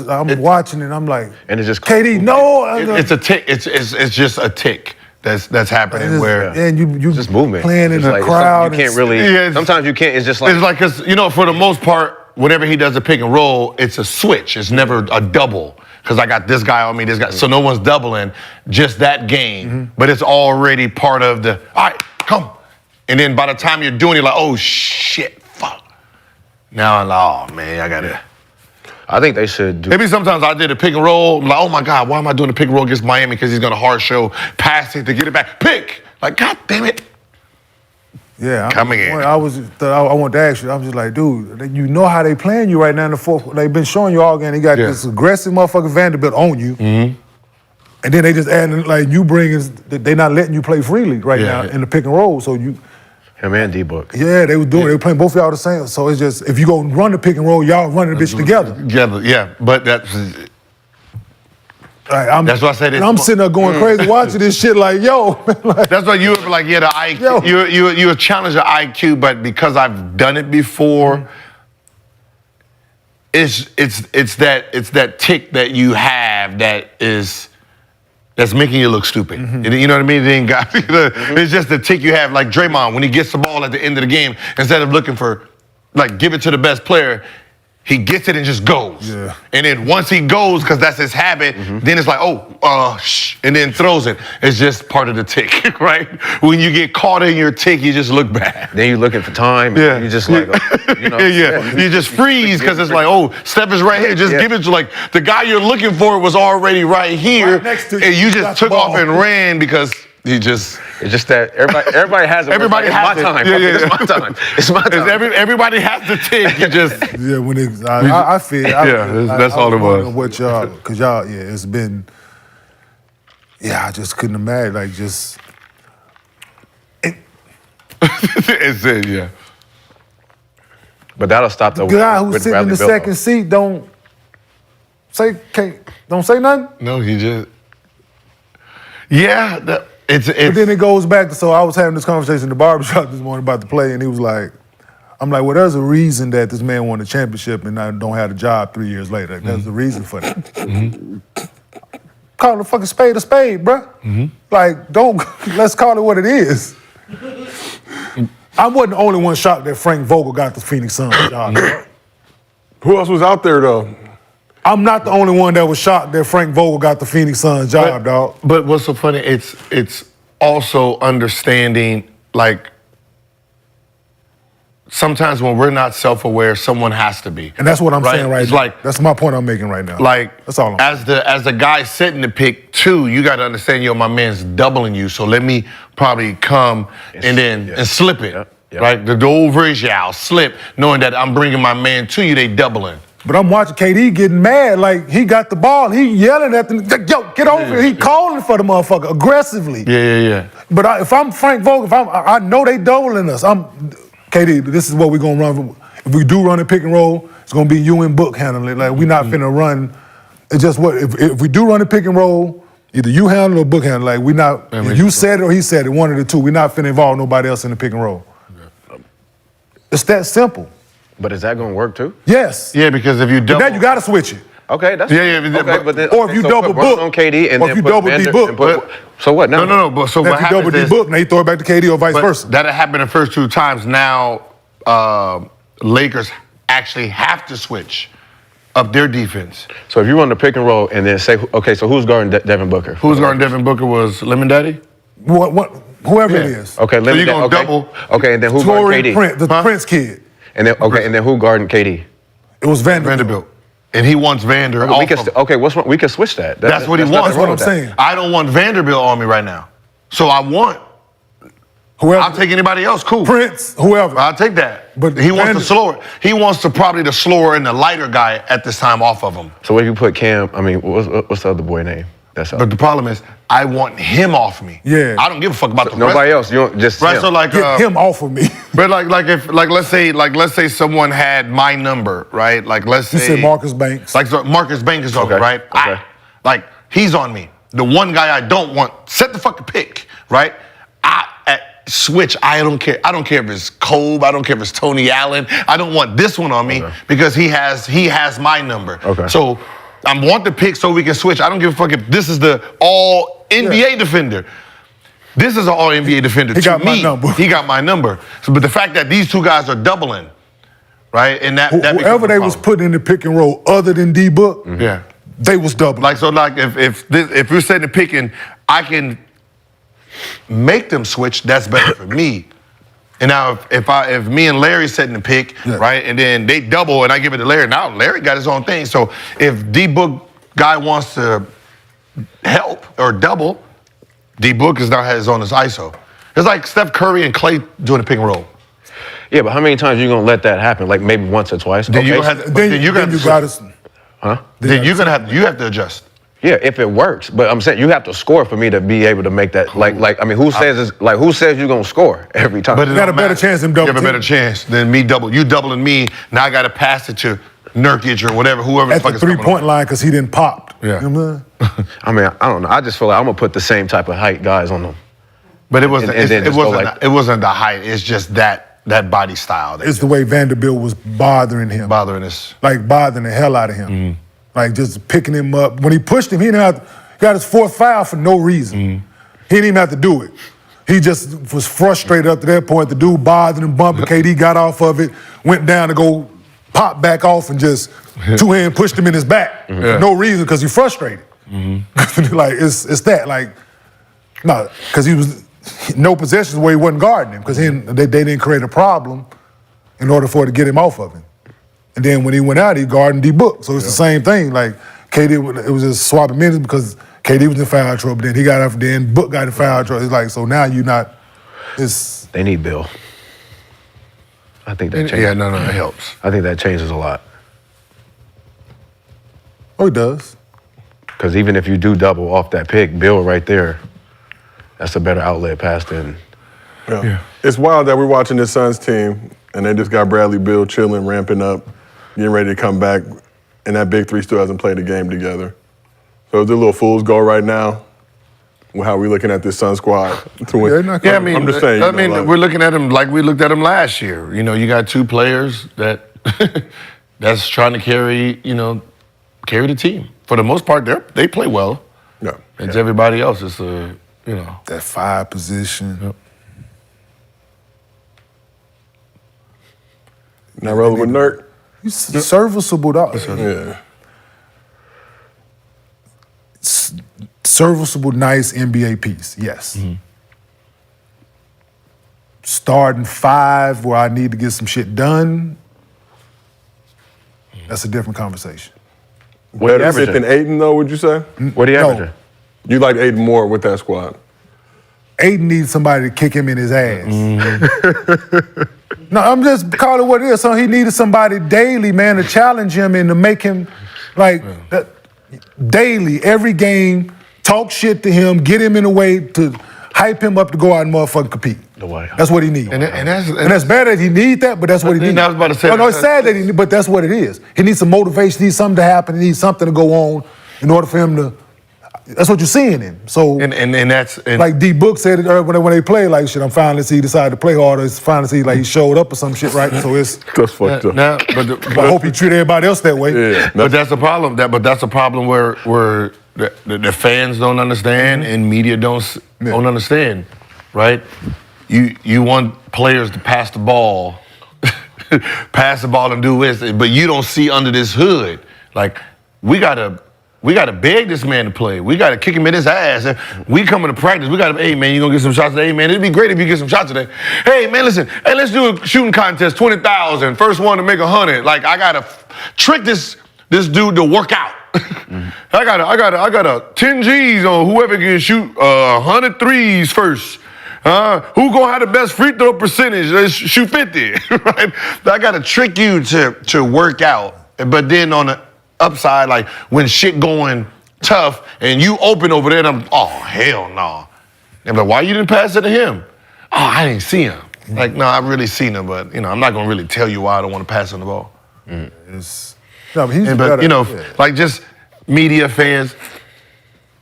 I'm watching it. I'm like, and it's just KD. No, it's a tick. It's just a tick that's happening where and you just movement playing in it's the like, crowd. You can't really. Sometimes you can't. It's just like it's like because for the most part, whenever he does a pick and roll, it's a switch. It's never a double. Because I got this guy on me, this guy. So no one's doubling just that game, but it's already part of the. All right, come. And then by the time you're doing it, like, oh shit, fuck. Now I'm like, oh man, I gotta. I think they should do. Maybe sometimes I did a pick and roll. I'm like, oh my God, why am I doing a pick and roll against Miami? Because he's gonna hard show, pass it to get it back. Pick! Like, God damn it. Yeah, Coming in. I wanted to ask you. I'm just like, dude, you know how they playing you right now in the fourth. They've been showing you all game. They got this aggressive motherfucking Vanderbilt on you, and then they just adding like you they not letting you play freely right now in the pick and roll. So you. Him and D-Book. Yeah, they were doing. They were playing both of y'all the same. So it's just if you go run the pick and roll, y'all running the bitch together. Together, yeah. But that's. That's why I said it. I'm sitting there going crazy watching this shit like, yo. That's why you were like, the IQ. You challenge your IQ, but because I've done it before, it's that tick that you have that's making you look stupid. You know what I mean? It ain't got, it's just the tick you have. Like Draymond, when he gets the ball at the end of the game, instead of looking for, give it to the best player, he gets it and just goes. Yeah. And then once he goes, because that's his habit, then it's like, and then throws it. It's just part of the tick, right? When you get caught in your tick, you just look bad. Then you're looking for time. Yeah. You just like, You just freeze because it's like, Steph is right here. Just give it to the guy you're looking for was already right here. Right next to you. And you just took off and ran because he just. It's just that everybody has it. Everybody has it's my time. it. It's my time. It's my time. Everybody has the tick. You just. Yeah, when I feel. That's all it was. What y'all, because y'all, it's been. Yeah, I just couldn't imagine, just. It's it, yeah. But that'll stop the guy who's sitting in the second seat don't say nothing. No, he just. Yeah, it's. But then it goes back to, so I was having this conversation in the barbershop this morning about the play, and he was like, I'm like, well, there's a reason that this man won the championship and I don't have a job 3 years later. There's a reason for that. Call a fucking spade a spade, bruh. Let's call it what it is. I wasn't the only one shocked that Frank Vogel got the Phoenix Suns job. Who else was out there, though? I'm not the only one that was shocked that Frank Vogel got the Phoenix Suns job, dog. But what's so funny, it's also understanding, sometimes when we're not self-aware, someone has to be. And that's what I'm saying right it's now. That's my point I'm making right now. That's all I'm saying. As the guy setting the pick, too, you got to understand, my man's doubling you, so let me probably come and slip it. right? The overreaction, slip, knowing that I'm bringing my man to you, they doubling. But I'm watching KD getting mad. Like, he got the ball. He yelling at them. Yo, get over here. He calling for the motherfucker aggressively. Yeah. But if I'm Frank Vogel, I know they doubling us. KD, this is what we're going to run. If we do run a pick and roll, it's going to be you and Book handling it. Like, we're not finna run. It's just what, if we do run a pick and roll, either you handle it or Book handle it. Like, we not, if you said it or he said it, one of the two. We're not finna involve nobody else in the pick and roll. It's that simple. But is that going to work too? Yes. Yeah, because if you double... But now you got to switch it. Okay, that's but then, or if you so double put Bron Book, on KD and or then if you put double Vander, D-Book. and put, so what now? No. But so Now, what if you double happens is... D-Book, now you throw it back to KD or vice versa. That happened the first 2 times. Now, Lakers actually have to switch up their defense. So if you run the pick and roll and then say, okay, so who's guarding Devin Booker? Who's guarding Devin Booker was Lemon Daddy? Whoever it is. Okay, So you're going to double. Okay, and then who guarding KD? The Prince kid. And then and then who guarding KD? It was Vanderbilt. And he wants Vander Okay, what's wrong? We can switch that. That's what he wants. That's what I'm saying. I don't want Vanderbilt on me right now. So I want whoever. I'll take anybody else. Cool. Prince, whoever. I'll take that. But he wants the slower. He wants probably the slower and the lighter guy at this time off of him. So if you put Cam, I mean, what's the other boy name? That's But the problem is, I want him off me. Yeah. I don't give a fuck about the nobody rest. else. You don't just Right. So like Get him off of me. But let's say someone had my number, right? Like let's say You said Marcus Banks. Like so Marcus Banks is on me, right? Okay. He's on me. The one guy I don't want, set the fucking pick, right? Switch. I don't care. I don't care if it's Kobe. I don't care if it's Tony Allen. I don't want this one on me because he has my number. Okay. So I want the pick so we can switch. I don't give a fuck if this is the all NBA defender. This is an all NBA defender. He got my number. He got my number. So, but the fact that these 2 guys are doubling, right? And that whoever they was putting in the pick and roll other than D-Book, yeah, they was doubling. like so. Like if you're setting the pick and I can make them switch, that's better for me. And now if me and Larry setting the pick, right, and then they double and I give it to Larry, now Larry got his own thing. So if D-Book guy wants to help or double, D-Book is now has on his ISO. It's like Steph Curry and Clay doing a pick and roll. Yeah, but how many times are you gonna let that happen? Like maybe once or twice? Then you have to adjust. Yeah, if it works. But I'm saying you have to score for me to be able to make that. Like I mean, who says you're gonna score every time? But You got a better chance than double. You have a better chance than me double. You doubling me, now I gotta pass it to Nurkic or whoever at the 3-point line because he didn't pop. Yeah. You know what I mean? I mean, I don't know. I just feel like I'm gonna put the same type of height guys on them. But it wasn't. And then It just go wasn't. like- It wasn't the height. It's just that body style. It's the way Vanderbilt was bothering him. bothering us. Like bothering the hell out of him. Like just picking him up. When he pushed him, he got his 4th foul for no reason. He didn't even have to do it. He just was frustrated up to that point. The dude bothered him, bumping. KD got off of it, went down to go pop back off and just 2-hand pushed him in his back for no reason because he's frustrated. Like it's that like no, because he was no possessions where he wasn't guarding him because they didn't create a problem in order for it to get him off of him. And then when he went out, he guarded D-Book. So it's the same thing. Like KD, it was just swapping minutes because KD was in foul trouble. Then he got up. Then Book got in foul trouble. It's like so now you're not. It's They need Bill. I think that changes. Yeah, no, it helps. I think that changes a lot. oh, it does. Because even if you do double off that pick, Bill right there, that's a better outlet pass than. Yeah. It's wild that we're watching this Suns team and they just got Bradley Beal chilling, ramping up, getting ready to come back, and that big 3 still hasn't played a game together. So it's a little fool's goal right now. How we looking at this Sun squad to win? Yeah, I mean, I'm just saying. We're looking at them like we looked at them last year. You know, you got 2 players that's trying to carry the team. For the most part, they play well. Yeah. It's everybody else. It's That 5 position. Yep. Not rolling with Nurk. He's serviceable, dog. Yeah. Serviceable, nice NBA piece, yes. Starting 5 where I need to get some shit done, that's a different conversation. What Better fit than Aiden, though, would you say? What are you No. averaging? You like Aiden more with that squad? Aiden needs somebody to kick him in his ass. No, I'm just calling it what it is. So he needed somebody daily, man, to challenge him and to make him daily, every game, talk shit to him, get him in a way to hype him up to go out and motherfucking compete. That's what he needs. And that's bad that he needs that, but that's what he needs. I was about to say. No, it's sad that he needs, but that's what it is. He needs some motivation, he needs something to happen, he needs something to go on in order for him to. That's what you're seeing him. So and that's like D Book said it when they play like shit. I'm finally see he decided to play harder. It's finally see like he showed up or some shit, right? So it's That's fucked up. now, I hope he treat everybody else that way. Yeah. But that's a problem. That's a problem where the fans don't understand and media don't understand, right? You want players to pass the ball, and do this, but you don't see under this hood. Like we gotta beg this man to play. We gotta kick him in his ass. We coming to practice. We gotta, hey man, you gonna get some shots today? Hey man, it'd be great if you get some shots today. Hey man, listen, hey, let's do a shooting contest, 20,000. First one to make 100. Like I gotta trick this dude to work out. I got 10 G's on whoever can shoot 100 threes first. Who gonna have the best free throw percentage? Let's shoot 50, right? I gotta trick you to work out. But then on the upside, like when shit going tough and you open over there, and I'm, oh hell no. And like, why you didn't pass it to him? Oh, I didn't see him. Like, no, I really seen him, but I'm not gonna really tell you why I don't want to pass on the ball. No, but he's But like just media fans,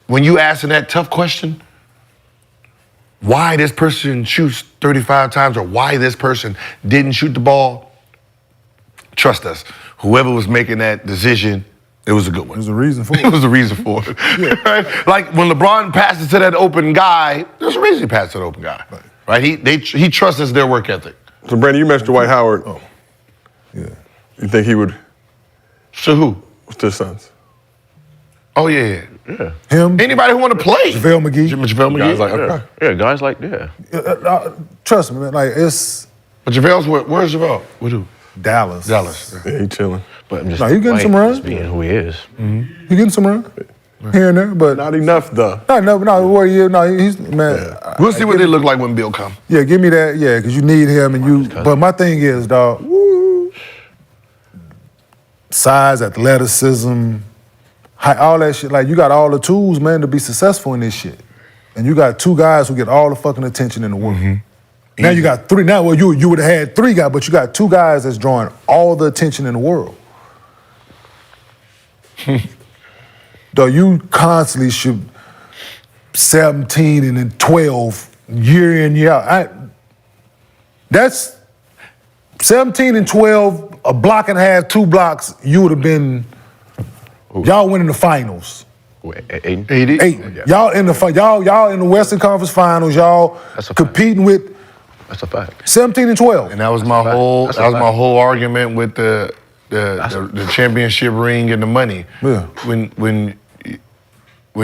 when you asking that tough question, why this person shoots 35 times or why this person didn't shoot the ball, trust us, whoever was making that decision, it was a good one. There's a reason for it. It was a reason for it. Right? Like when LeBron passes to that open guy, there's a reason he passed to the open guy. Right? He trusts their work ethic. So Brandon, you mentioned Dwight Howard. Oh, yeah. You think he would? So who? To the Suns. Oh yeah. Him. Anybody who want to play? JaVale McGee. JaVale McGee. Guys like, okay. Guys like Trust me, man. Like it's But JaVale's where's JaVale? With who? Dallas. Yeah, he chilling. but I'm just No, he getting some runs. just being who he is. He getting some run here and there, but Not enough though. he's man. We'll see what they look like when Bill comes. Yeah, give me that. Yeah, because you need him and you. But my thing is, dog. Size, athleticism, all that shit. Like you got all the tools, man, to be successful in this shit. And you got two guys who get all the fucking attention in the world. Now you got three. Now, well, you would have had three guys, but you got two guys that's drawing all the attention in the world. Though you constantly shoot 17 and then 12 year in, year out. That's 17 and 12, a block and a half, 2 blocks, you would have been, y'all winning the finals. Aiden? 8. Y'all in the Western Conference Finals, y'all That's a fact. competing with That's a fact. 17 and 12. And that was my whole That's a fact. argument with the championship ring and the money. Yeah. When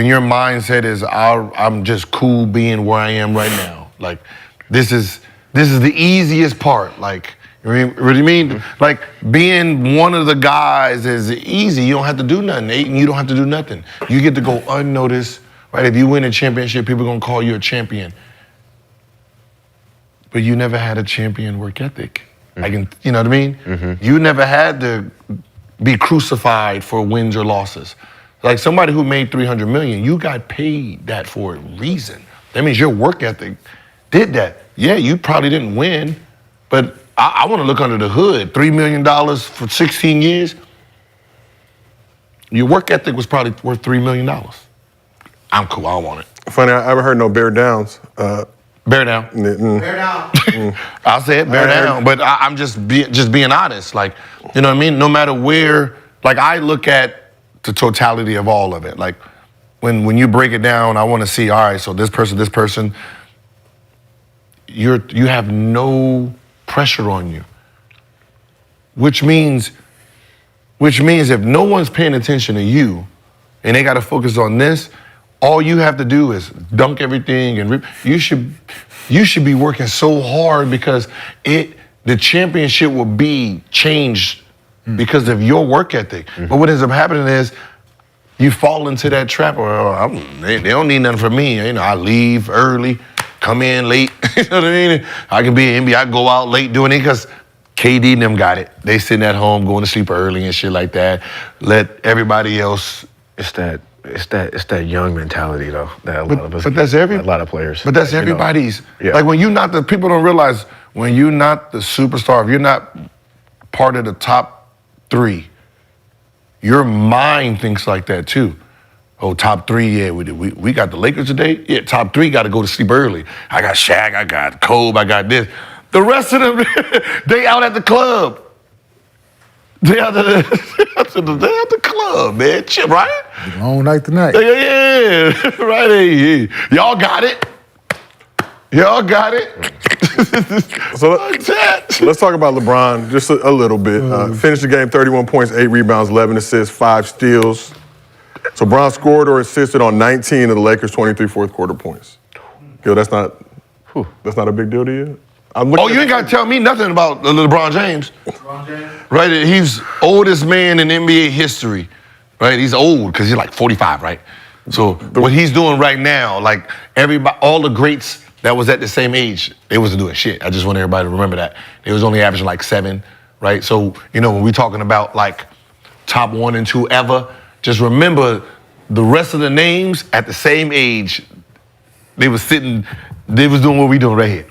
your mindset is I'm just cool being where I am right now. Like this is the easiest part. Like you know what I mean? Like being one of the guys is easy. You don't have to do nothing. Aiden, you don't have to do nothing. You get to go unnoticed. Right? If you win a championship, people are gonna call you a champion. But you never had a champion work ethic. You know what I mean? You never had to be crucified for wins or losses. Like somebody who made $300 million, you got paid that for a reason. That means your work ethic did that. Yeah, you probably didn't win, but I want to look under the hood. $3 million for 16 years. Your work ethic was probably worth $3 million. I'm cool. I don't want it. Funny, I haven't heard no bear downs. Bear down. Bear down. I'll say it, bear down. But I'm just being honest. Like, you know what I mean? No matter where, like I look at the totality of all of it. Like when you break it down, I want to see, all right, so this person, you have no pressure on you. Which means if no one's paying attention to you and they got to focus on this, all you have to do is dunk everything and rip. You should be working so hard because the championship will be changed because of your work ethic. But what ends up happening is you fall into that trap. Or they don't need nothing from me. You know, I leave early. come in late. You know what I mean? I can be an NBA. I go out late doing it because KD and them got it. They sitting at home going to sleep early and shit like that. Let everybody else. It's that young mentality though that a lot of us. But that's a lot of players. But that's everybody's. Yeah. Like when you're not the people don't realize when you're not the superstar, if you're not part of the top 3, your mind thinks like that too. Oh, top 3, yeah, we got the Lakers today. Yeah, top 3 got to go to sleep early. I got Shaq, I got Kobe, I got this. The rest of them, they out at the club. They out at the club, man. Shit, right? Long night tonight. Yeah, right. Hey. Y'all got it. Y'all got it. So let's talk about LeBron just a little bit. Finished the game 31 points, 8 rebounds, 11 assists, 5 steals. So Bron scored or assisted on 19 of the Lakers' 23 fourth quarter points. Yo, that's not a big deal to you? Oh, you ain't got to tell me nothing about LeBron James. Right? He's oldest man in NBA history. Right? He's old because he's like 45, right? So what he's doing right now, like everybody, all the greats that was at the same age, they wasn't doing shit. I just want everybody to remember that. They was only averaging like 7, right? So, you know, when we talking about like top 1 and 2 ever, just remember the rest of the names at the same age, they was doing what we doing right here.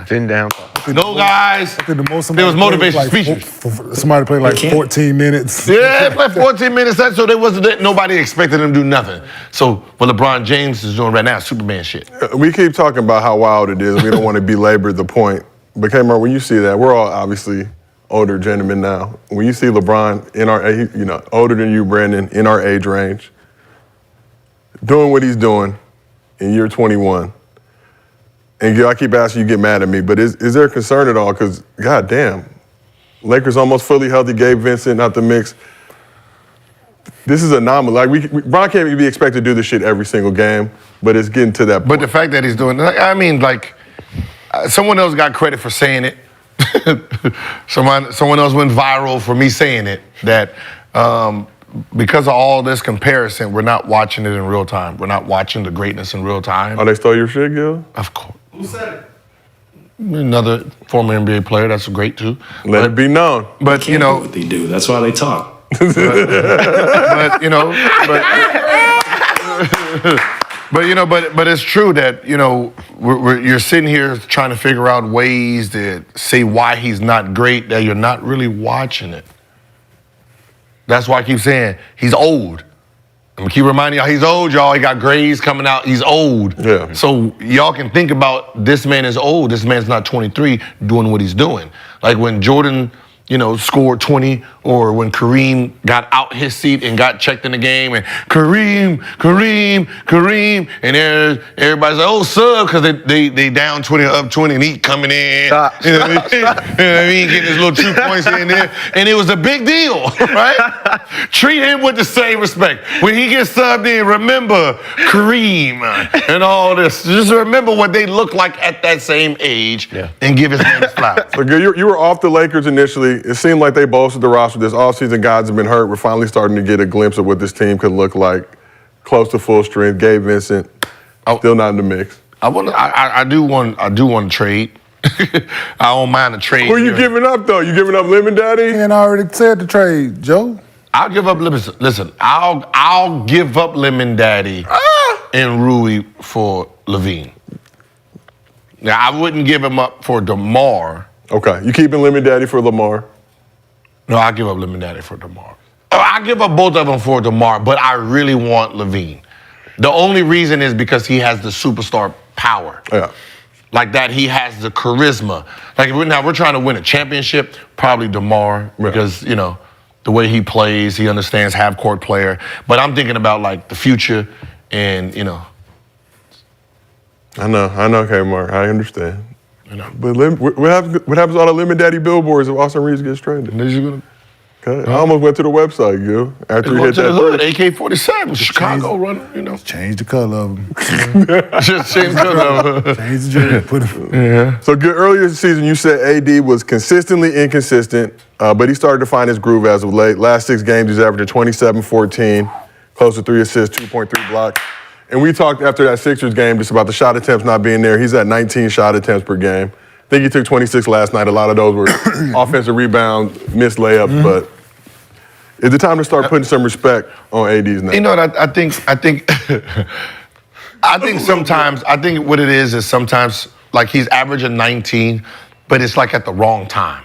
Sitting down. No, guys. I think the most there was motivation speeches. Somebody played like 14 minutes. Yeah, they played 14 minutes, so there wasn't nobody expected them to do nothing. So what LeBron James is doing right now is Superman shit. We keep talking about how wild it is. We don't want to belabor the point. But Kmart, when you see that, we're all obviously older gentlemen now. When you see LeBron in our, older than you, Brandon, in our age range, doing what he's doing in year 21. And I keep asking you, get mad at me, but is there a concern at all? Because, goddamn, Lakers almost fully healthy, Gabe Vincent out the mix. This is anomaly. Like, Bron can't even be expected to do this shit every single game, but it's getting to that point. But the fact that he's doing, I mean, like, someone else got credit for saying it. Someone else went viral for me saying it, that because of all this comparison, we're not watching it in real time. We're not watching the greatness in real time. Oh, they stole your shit, Gil? Of course. Who said it? Another former NBA player. That's great too. Let it be known. But you know what they do. That's why they talk. but you know, but it's true that you're sitting here trying to figure out ways to say why he's not great. That you're not really watching it. That's why I keep saying he's old. I'm gonna keep reminding y'all he's old, y'all. He got grays coming out. He's old. Yeah. So y'all can think about this man is old. This man's not 23 doing what he's doing. Like when Jordan, scored 20, or when Kareem got out his seat and got checked in the game, and Kareem, and everybody's like, oh, sub, because they down 20 or up 20, and he coming in. Stop. You know what I mean? Getting his little 2 points in there, and it was a big deal, right? Treat him with the same respect. When he gets subbed in, remember Kareem and all this. Just remember what they look like at that same age, and give his man his flowers. So you were off the Lakers initially. It seemed like they bolstered the roster this offseason. Guys have been hurt. We're finally starting to get a glimpse of what this team could look like. Close to full strength. Gabe Vincent, still not in the mix. I do want to trade. I don't mind a trade. Who are you giving up though? You giving up Lemon Daddy? And I already said the trade, Joe. I'll give up listen. I'll give up Lemon Daddy and Rui for Levine. Now I wouldn't give him up for DeMar. Okay, you keeping Lemon Daddy for Lamar? No, I'll give up Lemon Daddy for DeMar. I'll give up both of them for DeMar, but I really want Levine. The only reason is because he has the superstar power. Yeah. Like that, he has the charisma. Like we're trying to win a championship, probably DeMar, because, the way he plays, he understands half-court player. But I'm thinking about, like, the future and, I know, Kmart. I understand. But what happens to all the Lemon Daddy billboards if Austin Reeves gets traded? Okay. I almost went to the website, Gil. After he hit that hood, AK-47, Chicago running, Change the color of them. Just change the color of them. Change the jersey. Put them. So good. Earlier this season, you said AD was consistently inconsistent, but he started to find his groove as of late. Last 6 games, he's averaging 27, 14, close to 3 assists, 2.3 blocks. And we talked after that Sixers game just about the shot attempts not being there. He's at 19 shot attempts per game. I think he took 26 last night. A lot of those were offensive rebounds, missed layups, but is it time to start putting some respect on AD's name? You know what? I think sometimes what it is sometimes like he's averaging 19, but it's like at the wrong time.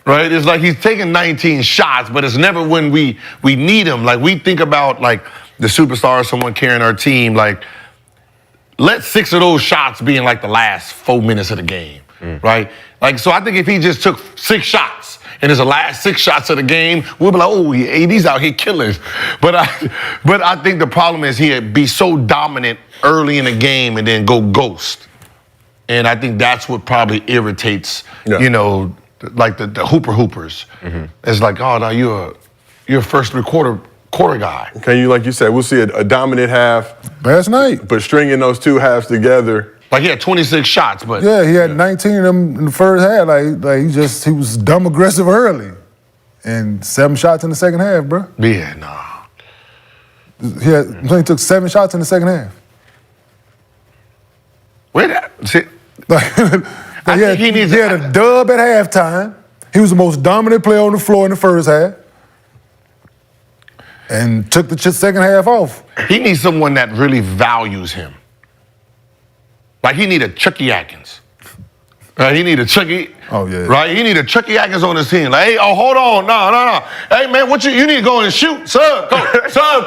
Right? It's like he's taking 19 shots, but it's never when we need him. Like we think about like the superstar, someone carrying our team, like let 6 of those shots be in like the last 4 minutes of the game, right? Like, so I think if he just took 6 shots and it's the last 6 shots of the game, we'll be like, oh, AD's out here killing. But I think the problem is he'd be so dominant early in the game and then go ghost. And I think that's what probably irritates, you know, like the hoopers. It's like, oh, no, you're a first quarter guy. Okay, like you said, we'll see a dominant half. Last night. But stringing those 2 halves together. Like he had 26 shots, but Yeah, he had 19 of them in the first half. Like he was dumb aggressive early. And 7 shots in the second half, bro. Yeah, nah. He took 7 shots in the second half. Where that? See, He had a dub at halftime. He was the most dominant player on the floor in the first half. And took the second half off. he needs someone that really values him. Like he need a Chucky Atkins. Right? He need a Chucky. Oh, yeah. Right? He need a Chucky Atkins on his team. Like, hey, oh, hold on. No. Hey, man, you need to go and shoot. Sub,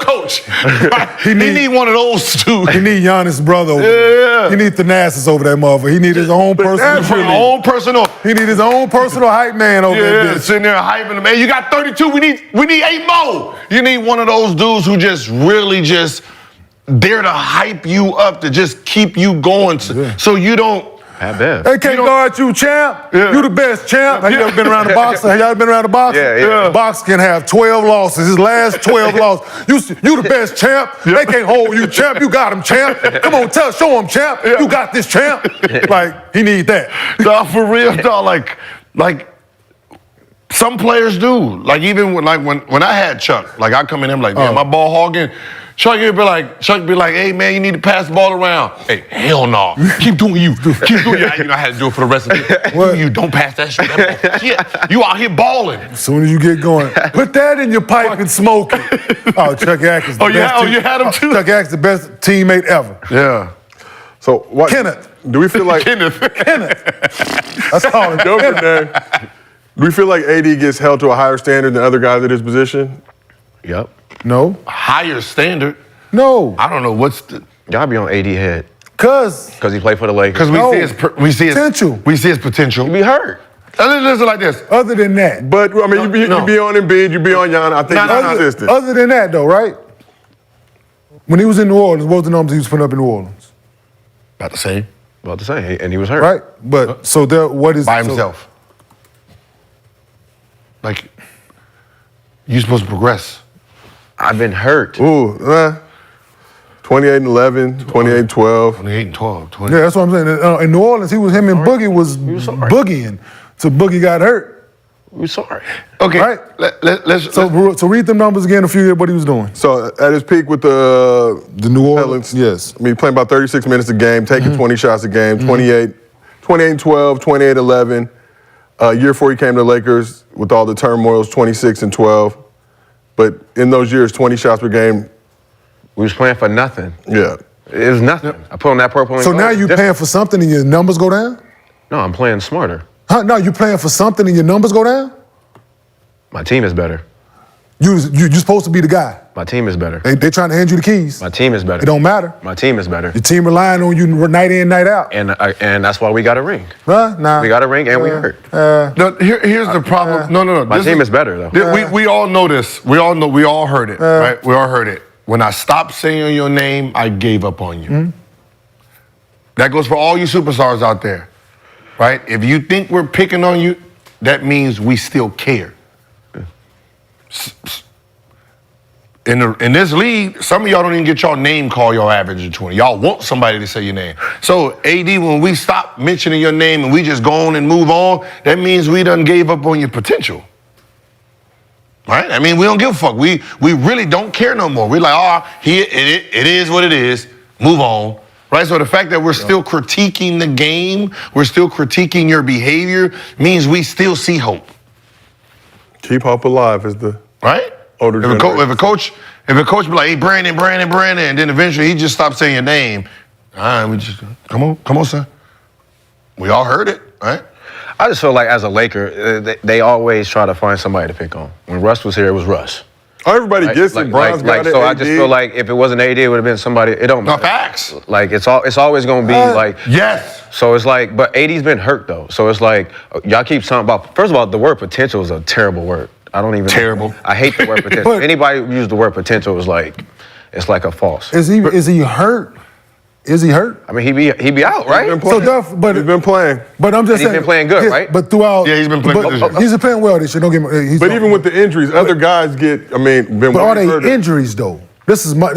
coach. Right? He need one of those two. He need Giannis' brother over there. He need Thanasis over that motherfucker. He need his own personal. He need his own personal hype man over there. Yeah, sitting there hyping him. Man, you got 32. We need 8 more. You need one of those dudes who just really just there to hype you up, to just keep you going so you don't. At best. They can't guard you, champ. Yeah. You the best, champ. Have you ever been around the box? Have y'all been around the box? Yeah. Box can have 12 losses. His last 12 losses. You the best, champ. They can't hold you, champ. You got him, champ. Come on, show him, champ. You got this, champ. Like, he need that. No, for real, dog. Like some players do. Like even when I had Chuck, like I come in, I'm like, man, my ball hogging. Chuck be like, hey man, you need to pass the ball around. Hey, hell no. Keep doing you. Keep doing you. You know, I had to do it for the rest of the You don't pass that shit. Shit. You out here balling. As soon as you get going, put that in your pipe and smoke it. Oh, Chuck Atkins. You had him too? Chuck Atkins, the best teammate ever. Yeah. So what? Kenneth. Do we feel like Kenneth? That's all it Go for that. Do we feel like AD gets held to a higher standard than other guys at his position? Yep. No. Higher standard. No. I don't know what's the. Y'all be on AD head. Because Because he played for the Lakers. Because we see his potential. We see his potential. He be hurt. Listen like this. other than that. But I mean, you be on Embiid, you be on Giannis. I think he's consistent. Other than that, though, right? When he was in New Orleans, what was the numbers he was putting up in New Orleans? About the same. About to say, and he was hurt. Right? But so there, what is By so- himself. Like, you're supposed to progress. I've been hurt. Ooh, 28-11, 28-12. 28-12. Yeah, that's what I'm saying. In New Orleans, him and Boogie was boogieing. So Boogie got hurt. We're sorry. Okay. Right? Let's So read them numbers again, a few years, what he was doing. So at his peak with the New Orleans, yes. I mean, playing about 36 minutes a game, taking 20 shots a game, 28-12, 28-11. Year 4 he came to the Lakers with all the turmoils, 26-12. But in those years, 20 shots per game. We was playing for nothing. Yeah. It was nothing. I put on that purple and So gold. now you paying for something and your numbers go down? No, I'm playing smarter. Huh? No, you playing for something and your numbers go down? My team is better. You supposed to be the guy. My team is better. They trying to hand you the keys. My team is better. It don't matter. My team is better. Your team relying on you night in, night out. And that's why we got a ring. Huh? Nah. We got a ring and we hurt. No, here's the problem. No. My team is better, though. We all know this. We all heard it, right? We all heard it. When I stopped saying your name, I gave up on you. That goes for all you superstars out there, right? If you think we're picking on you, that means we still care. In this league, some of y'all don't even get y'all name called y'all average of 20. Y'all want somebody to say your name. So, AD, when we stop mentioning your name and we just go on and move on, that means we done gave up on your potential. Right? I mean, we don't give a fuck. We really don't care no more. We're like, it is what it is. Move on. Right? So the fact that we're still critiquing the game, we're still critiquing your behavior, means we still see hope. Keep hope alive is the right. older generation. If a coach be like, hey, Brandon, and then eventually he just stops saying your name. All right, we just come on, son. We all heard it, right? I just feel like as a Laker, they always try to find somebody to pick on. When Russ was here, it was Russ. Oh, everybody gets it. Bron's got it. So AD. I just feel like if it wasn't AD, it would have been somebody. It don't matter. No, facts. Like it's always gonna be like yes. So it's like, but AD's been hurt though. So it's like y'all keep talking about. First of all, the word potential is a terrible word. I don't even. Terrible. I hate the word potential. Anybody who uses the word potential is like, it's like a false. Is he hurt? Is he hurt? I mean, he be out, right? He's been playing. But I'm just He's saying. been playing good, right? But throughout. Yeah, he's been playing good this year. He's been playing well this year. Don't get me. But even with the injuries, other guys get. Been. But are they injuries though? This is my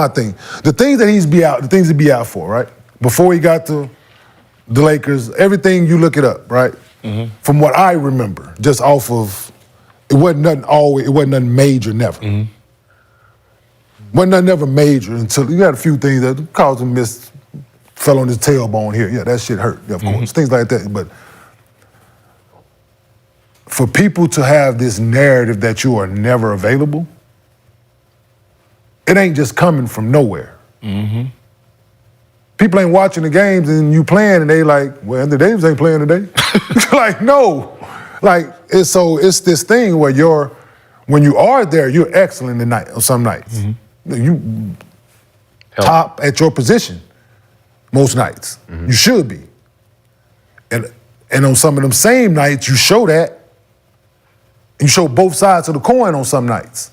thing. The things that the things he'd be out for, right? Before he got to the Lakers, everything you look it up, right? Mm-hmm. From what I remember, just off of, it wasn't nothing major, never. Mm-hmm. Wasn't nothing ever major until you had a few things that caused him fell on his tailbone here. Yeah, that shit hurt, of course. Things like that. But for people to have this narrative that you are never available, it ain't just coming from nowhere. Mm-hmm. People ain't watching the games and you playing and they like, well, Anthony Davis ain't playing today. Like, no. Like, it's this thing where when you are there, you're excellent tonight on some nights. Mm-hmm. You top at your position most nights. Mm-hmm. You should be. And on some of them same nights, you show that. You show both sides of the coin on some nights.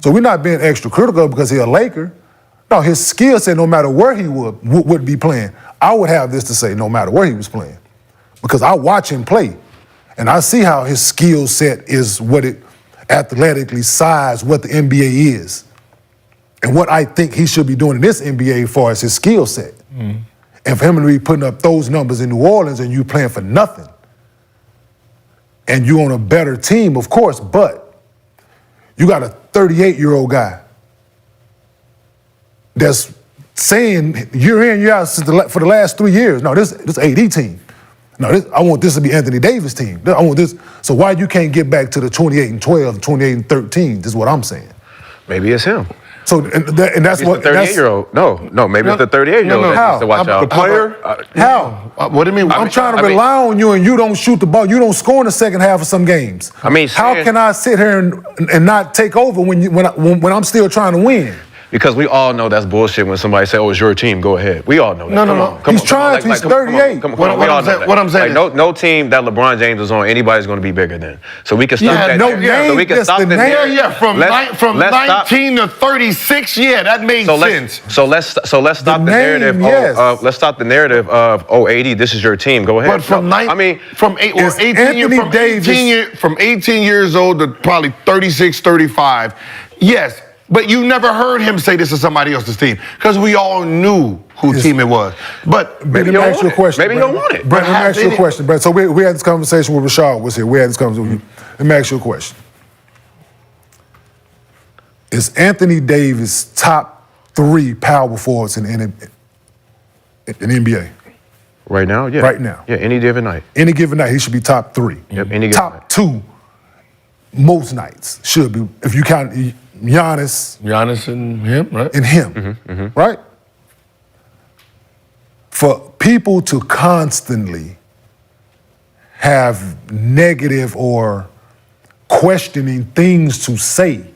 So we're not being extra critical because he's a Laker. No, his skill set, no matter where he would be playing, I would have this to say, no matter where he was playing. Because I watch him play, and I see how his skill set is what it athletically size what the NBA is. And what I think he should be doing in this NBA as far as his skill set. Mm. And for him to be putting up those numbers in New Orleans and you playing for nothing. And you on a better team, of course, but you got a 38-year-old guy that's saying year in, year out for the last 3 years, no, this AD team. No, I want this to be Anthony Davis' team. I want this. So why you can't get back to the 28-12, 28-13? This is what I'm saying. Maybe it's him. So and that's maybe what it's the 38-year-old. No, maybe it's the 38-year-old that needs to watch out. The player? How? What do you mean? I'm trying to rely on you, and you don't shoot the ball. You don't score in the second half of some games. I mean, how can I sit here and not take over when I'm still trying to win? Because we all know that's bullshit when somebody say, "Oh, it's your team. Go ahead." We all know that. No. He's trying to. He's 38. What I'm saying, no team that LeBron James is on, anybody's going to be bigger than. So we can stop that. So we can stop the name. Yeah. From 19 to 36. Yeah, that made sense. So let's stop the narrative. Let's stop the narrative of AD. This is your team. Go ahead. But from 18 years old to probably 36, 35. Yes. But you never heard him say this to somebody else's team because we all knew whose team it was. But maybe you don't want it. Maybe you don't want it. Brent, let me ask you a question, Brent. So we had this conversation with Rashad was here. We had this conversation. Let me ask you a question. Is Anthony Davis top 3 power forwards in NBA? Right now, yeah. Right now. Yeah, any given night. Any given night, he should be top 3. Yep, any given top night. 2 most nights should be, if you count Giannis and him, right? And him, right? For people to constantly have negative or questioning things to say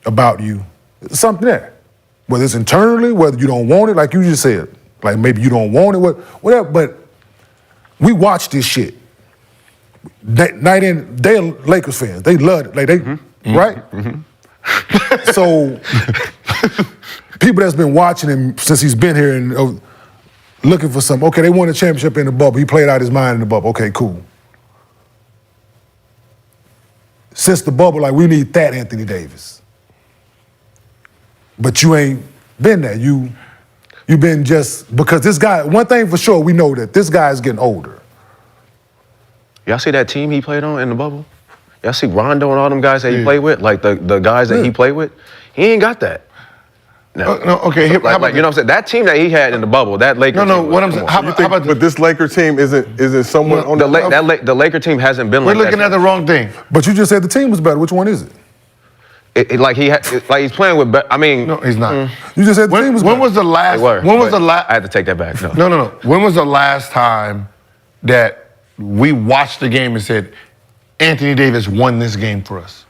about you, there's something there. Whether it's internally, whether you don't want it, like you just said, like maybe you don't want it, whatever, but we watch this shit. Night in, they're Lakers fans. They love it. Like they, right? So people that's been watching him since he's been here and looking for something. Okay, they won a championship in the bubble. He played out his mind in the bubble. Okay, cool. Since the bubble, like we need that Anthony Davis. But you ain't been there. You've been just because this guy. One thing for sure, we know that this guy is getting older. Y'all see that team he played on in the bubble? Y'all see Rondo and all them guys that he played with, like the guys that he played with. He ain't got that. No, No, okay. So, like, you know what I'm saying? That team that he had in the bubble, that Lakers. No, team what I'm come saying. on. How about But this Laker team isn't someone on the Laker team hasn't been We're like looking that. at the wrong thing. But you just said the team was better. Which one is it? Like he's playing with. I mean, No, he's not. You just said the team was When better. was the last? they were, When was but the last? I had to take that back. No. When was the last time that we watched the game and said, Anthony Davis won this game for us?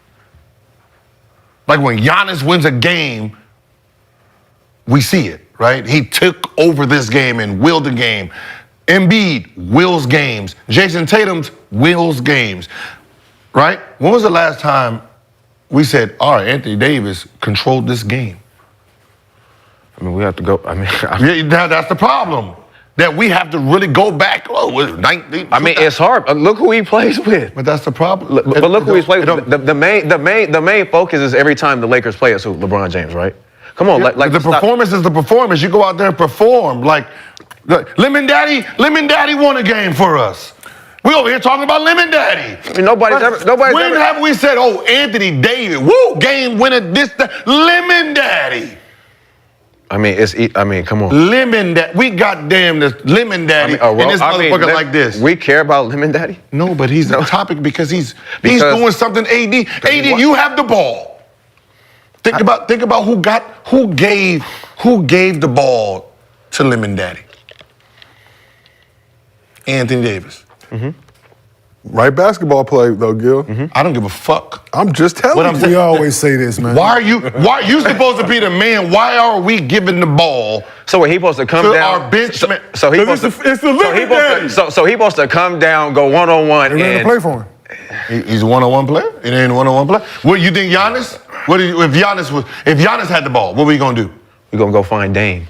Like when Giannis wins a game, we see it, right? He took over this game and willed the game. Embiid wills games. Jason Tatum's wills games, right? When was the last time we said, all right, Anthony Davis controlled this game? I mean, we have to go. I mean, Yeah, that's the problem. That we have to really go back. Oh, was it 19? I mean, it's hard. Look who he plays with. But that's the problem. But look who he's playing with. The main focus is every time the Lakers play it's LeBron James, right? Come on, like the performance is the performance. You go out there and perform. Like Lemon Daddy won a game for us. We over here talking about Lemon Daddy. I mean, nobody's When have we said, oh, Anthony Davis, woo, game winner, that. Lemon Daddy. I mean, come on. Lemon Daddy. We goddamn this Lemon Daddy and this motherfucker like this. We care about Lemon Daddy? No, but he's the topic because he's doing something. AD, you have the ball. Think about who gave the ball to Lemon Daddy. Anthony Davis. Mm-hmm. Right basketball play though, Gil. Mm-hmm. I don't give a fuck. I'm just telling you. We always say this, man. Why are you supposed to be the man? Why are we giving the ball? So when he supposed to come to down, our bench man? So he supposed to. It's the Lemon Daddy. So he supposed to come down, go 1-on-1, They ran and to play for him. He's a one-on-one player. It ain't a one-on-one player. What you think, Giannis? If Giannis had the ball, what we gonna do? we gonna go find Dame.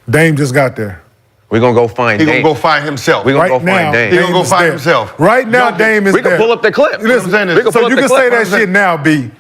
Dame just got there. We gonna go find He Dame. gonna go find himself. We gonna Right go now, find Dame. He gonna go is find there. himself. Right now, Dame is We there. can pull up the clip. Listen, saying is- We can so pull you up can the say clip. that shit now, B.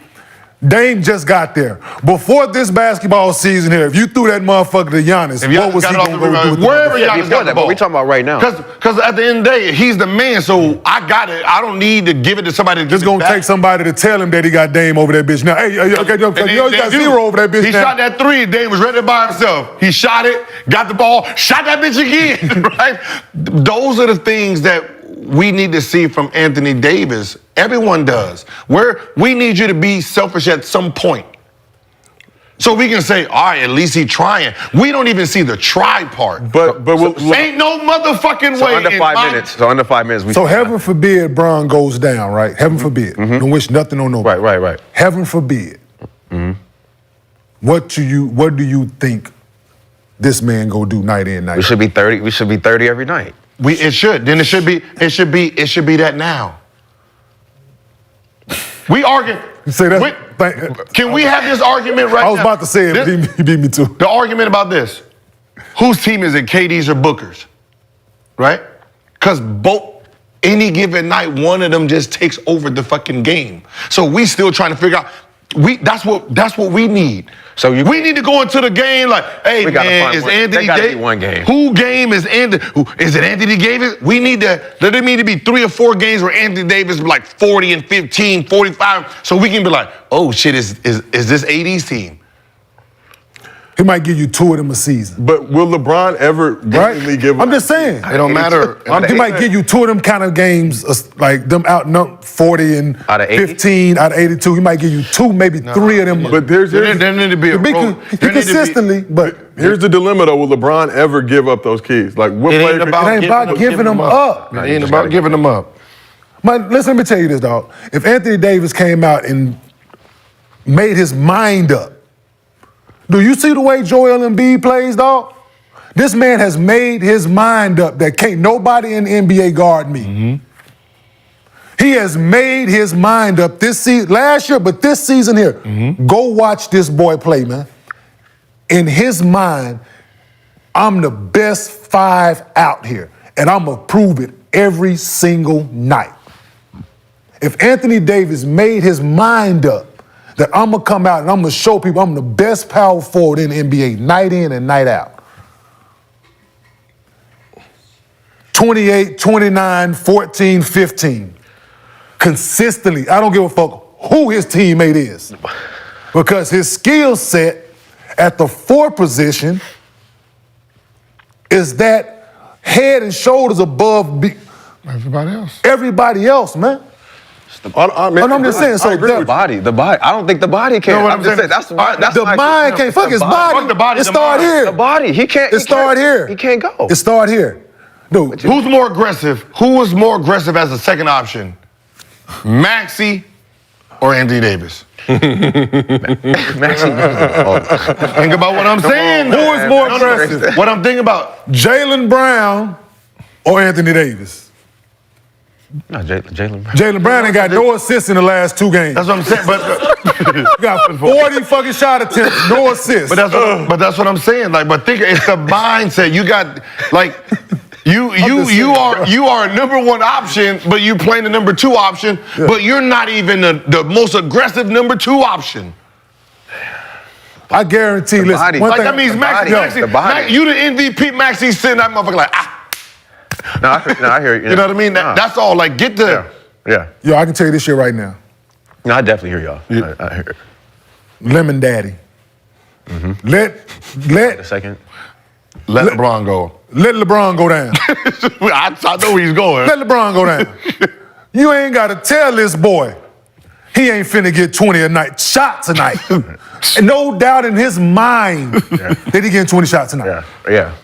Dame just got there. Before this basketball season here, if you threw that motherfucker to Giannis, If what was he got going it to off go do with the wherever motherfucker? Giannis Before got the that, ball. but we talking about right now. Because at the end of the day, he's the man, so I got it. I don't need to give it to somebody to Just give it going to back. take somebody to tell him that he got Dame over that bitch. Now, hey, okay, And you got do. zero over that bitch He now. shot that three, Dame was ready by himself. He shot it, got the ball, shot that bitch again, right? Those are the things that we need to see from Anthony Davis. Everyone does. We need you to be selfish at some point. So we can say, all right, at least he trying. We don't even see the try part. But Ain't no motherfucking So way. under in 5 my- minutes. So under 5 minutes. So heaven forbid Bron goes down, right? Heaven forbid. Don't wish nothing on nobody. Right. Heaven forbid. What do you think this man go do night in, night We out? should be 30. We should be 30 every night. It should be that now. We argue. Say that. Can we have this argument right now? I was about to say it, but he beat me too. The argument about this. Whose team is it, KD's or Booker's? Right? Because any given night, one of them just takes over the fucking game. So we still trying to figure out, that's what we need. So we need to go into the game like, hey We gotta man, find is one. Anthony There gotta Davis? be one game. Who game is Anthony? Is it Anthony Davis? There need to be 3 or 4 games where Anthony Davis is like 40 and 15, 45, so we can be like, oh shit, is this AD's team? He might give you 2 of them a season. But will LeBron ever genuinely give? I'm just saying. It don't matter. He might give you 2 of them kind of games, like them out 40 and Out of 80? 15 out of 82. He might give you 2, maybe 3 of them. But There need to be a role. Consistently, but here's the dilemma though: will LeBron ever give up those keys? Like what It player? ain't about, It ain't about giving them up. It ain't about giving them up. Listen, let me tell you this, dog. If Anthony Davis came out and made his mind up, do you see the way Joel Embiid plays, dog? This man has made his mind up that can't nobody in the NBA guard me. He has made his mind up this season, last year, but this season here. Go watch this boy play, man. In his mind, I'm the best 5 out here, and I'm gonna prove it every single night. If Anthony Davis made his mind up that I'm gonna come out and I'm gonna show people I'm the best power forward in the NBA, night in and night out. 28, 29, 14, 15. consistently. I don't give a fuck who his teammate is. Because his skill set at the 4 position is that head and shoulders above everybody else, man. I'm just saying. So the body. I don't think the body can. No, I'm just saying that's the mind can't. Fuck his body. Fuck the body, It the start mind. here. the body. He can't. It start here. He can't go. It start here. Dude, Who's more aggressive? Who was more aggressive as a second option? Maxey or Anthony Davis? Maxey. Think about what I'm saying. who is more aggressive? What I'm thinking about. Jaylen Brown or Anthony Davis? No, Jaylen Brown. Jaylen Brown ain't got no assists in the last 2 games. That's what I'm saying. But He got 40 fucking shot attempts, no assists. But that's what I'm saying. Like, but think it's the mindset. You got like you are a number 1 option, but you playing the number 2 option, but you're not even the most aggressive number 2 option. I guarantee. Listen, body. one Like thing, that means Maxey, the body. you the MVP. Maxey sitting that motherfucker like No, I hear you. You know what I mean? That's all. Like get the. Yeah. Yo, I can tell you this shit right now. No, I definitely hear y'all. I hear it. Lemon Daddy. A Let second. Let LeBron go. Let LeBron go down. I know where he's going. Let LeBron go down. You ain't got to tell this boy he ain't finna get 20 a night shots tonight. And no doubt in his mind that he getting 20 shots tonight. Yeah.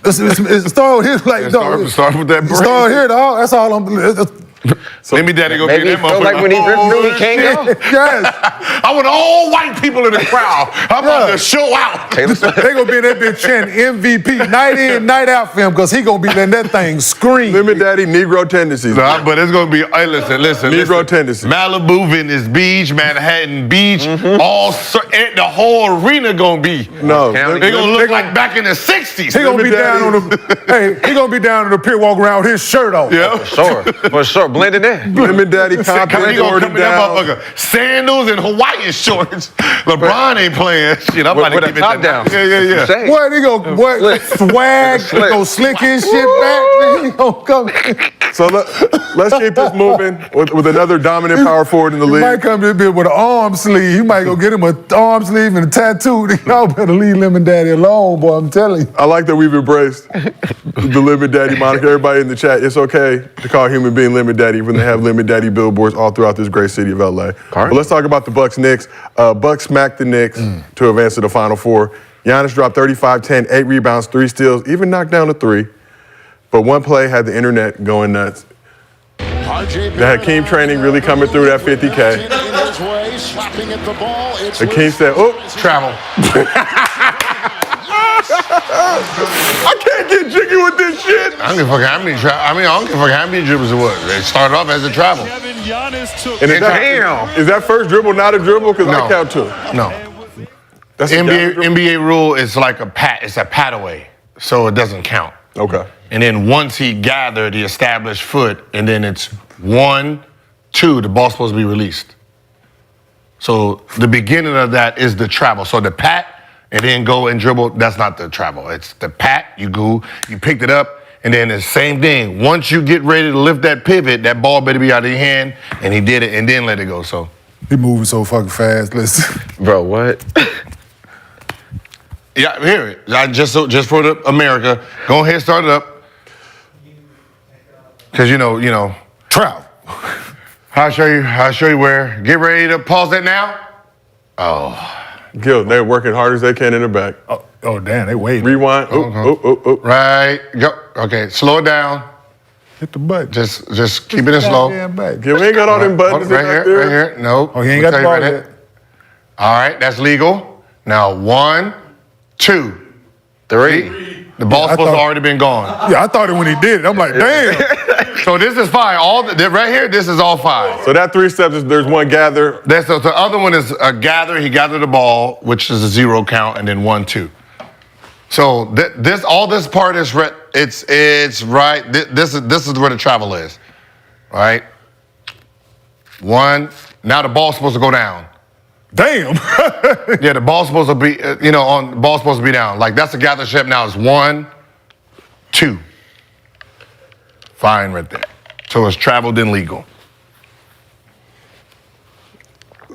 It's start with his like Start with that break. Start here, dog. That's all I'm. So maybe daddy go Maybe get he that feel motherfucker. like when he ripped through, he can't go. Yes. I want all white people in the crowd. I'm about to show out. Taylor Swift. They gonna be in that bitch chanting MVP night in, night out for him because he gonna be letting that thing scream. Lemon Daddy, Negro tendencies. Nah, but it's gonna be. Hey, listen. Negro tendencies. Malibu, Venice Beach, Manhattan Beach, the whole arena gonna be. No. They gonna look like back in the '60s. He gonna be down on the he gonna be down on the pit walking around with his shirt off. Yeah. For sure. Blended in. Lemon Daddy, confident, He gonna come in that down. motherfucker. Sandals and Hawaiian shorts. LeBron ain't playing. Shit, I'm about to With keep a it top down. Yeah. Shake. What he go? What swag? He go slick his shit back. He gonna come. So let's keep this moving with another dominant power forward in the He might league. come to this bit with an arm sleeve. He might go get him an arm sleeve and a tattoo. Y'all better leave Lemon Daddy alone, boy. I'm telling you. I like that we've embraced the Lemon Daddy moniker. Everybody in the chat, it's okay to call a human being Lemon Daddy when they have Lemon Daddy billboards all throughout this great city of LA. But let's talk about the Bucks-Knicks. Bucks smacked the Knicks to advance to the Final Four. Giannis dropped 35, 10, 8 rebounds, 3 steals, even knocked down a 3. But one play had the internet going nuts. They had Hakeem training really coming through that 50K. Hakeem said, oh, Travel. I can't get jiggy with this shit. I don't give a fuck how many. I don't give a fuck how many dribbles it was. They started off as a travel. And is that first dribble not a dribble? Because I count 2. No. That's a NBA rule is like a pat. It's a pat away, so it doesn't count. Okay. And then once he gathered the established foot, and then it's 1, 2, the ball's supposed to be released. So the beginning of that is the travel. So the pat and then go and dribble, that's not the travel. It's the pat, you picked it up, and then the same thing. Once you get ready to lift that pivot, that ball better be out of your hand, and he did it, and then let it go. So He moving so fucking fast. Listen. Bro, what? yeah, here, just for the America, go ahead, start it up. Cause you know, Travel. I'll show you where. Get ready to pause that now. Oh. Gil, they're working hard as they can in the back. Oh damn, they waiting. Rewind. Right. Go. Okay. Slow it down. Hit the button. Just keep it in slow. Gil, we ain't got all them buttons. Right here. No. Oh, he ain't got the ball yet. All right. That's legal. Now 1, 2, 3. The ball's supposed to already been gone. Yeah, I thought it when he did it. I'm like, damn. So this is 5. Right here, this is all 5. So that 3 steps is there's one gather. The other one is a gather. He gathered the ball, which is a 0 count, and then 1, 2. So this part is it's right. This is where the travel is, right? 1. Now the ball's supposed to go down. Damn. Yeah, the ball's supposed to be the ball's supposed to be down. Like that's a gather step. Now it's 1, 2. Fine right there. So it's traveled and legal.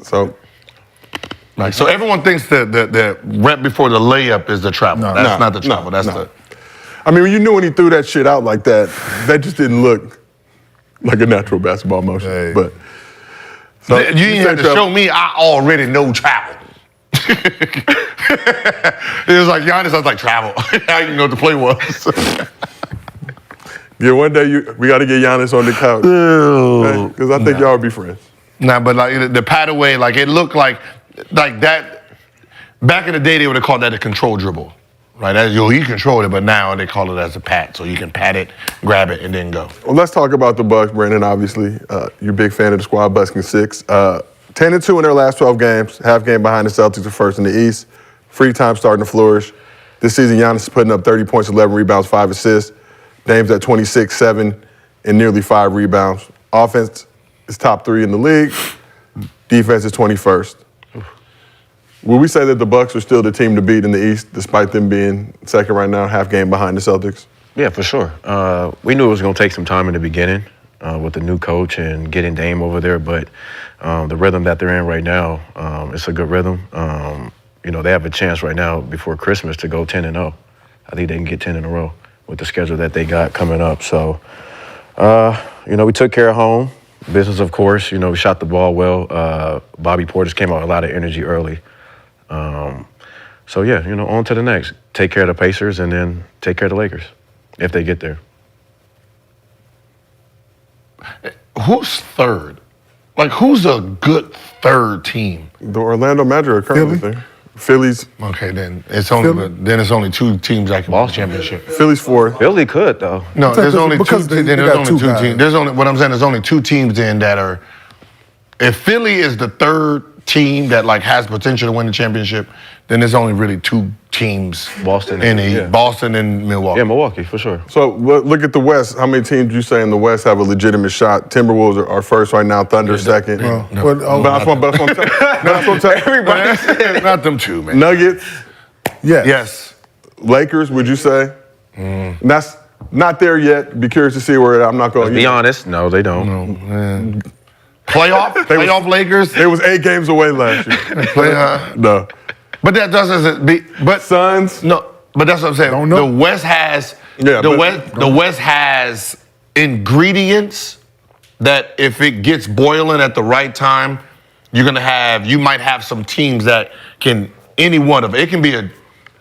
So, Like, so everyone thinks that the rep before the layup is the travel. No. That's No, not the travel. no, That's no. the. I mean, when you knew when he threw that shit out like that, that just didn't look like a natural basketball motion. Hey. But so, You didn't have to travel. show me. I already know travel. It was like Giannis. I was like travel. I didn't know what the play was. Yeah, one day we got to get Giannis on the couch because I think y'all would be friends. Nah, but like the pat away, like it looked like that. Back in the day, they would have called that a control dribble, right? As you controlled it, but now they call it as a pat, so you can pat it, grab it, and then go. Well, let's talk about the Bucks, Brandon. Obviously, you're a big fan of the squad, busking 6. 10-2 in their last 12 games, half game behind the Celtics, are first in the East. Free time starting to flourish. This season, Giannis is putting up 30 points, 11 rebounds, 5 assists. Dame's at 26, 7, and nearly 5 rebounds. Offense is top 3 in the league. Defense is 21st. Will we say that the Bucks are still the team to beat in the East, despite them being second right now, half game behind the Celtics? Yeah, for sure. We knew it was going to take some time in the beginning with the new coach and getting Dame over there, but the rhythm that they're in right now, it's a good rhythm. They have a chance right now before Christmas to go 10-0. I think they can get 10 in a row with the schedule that they got coming up. So, we took care of home business, of course. We shot the ball well. Bobby Portis came out with a lot of energy early. On to the next. Take care of the Pacers and then take care of the Lakers if they get there. Who's third? Like, who's a good third team? The Orlando Magic are currently Philly? there. Philly's Okay, then it's only 2 teams that can win the championship. Philly's 4th. Philly could, though. No, there's only because two. they Then there's got only two 2 guys. teams. What I'm saying is only 2 teams then that are. If Philly is the third team that like has potential to win the championship, then there's only really 2 teams. Boston in and- the yeah. Boston and Milwaukee. Yeah, Milwaukee, for sure. So look at the West. How many teams do you say in the West have a legitimate shot? Timberwolves are first right now. Thunder second. No. But that's what I'm telling Everybody said not them 2, man. Nuggets, Yeah. Yes. Lakers, would you say? That's not there yet. Be curious to see where I'm not going. Be honest, no, they don't. Playoff Lakers. It was 8 games away last year. No. But that doesn't be. But Suns. no. But that's what I'm saying. Don't know. The West has. Yeah, The West has ingredients that if it gets boiling at the right time, you might have some teams that can any one of it can be a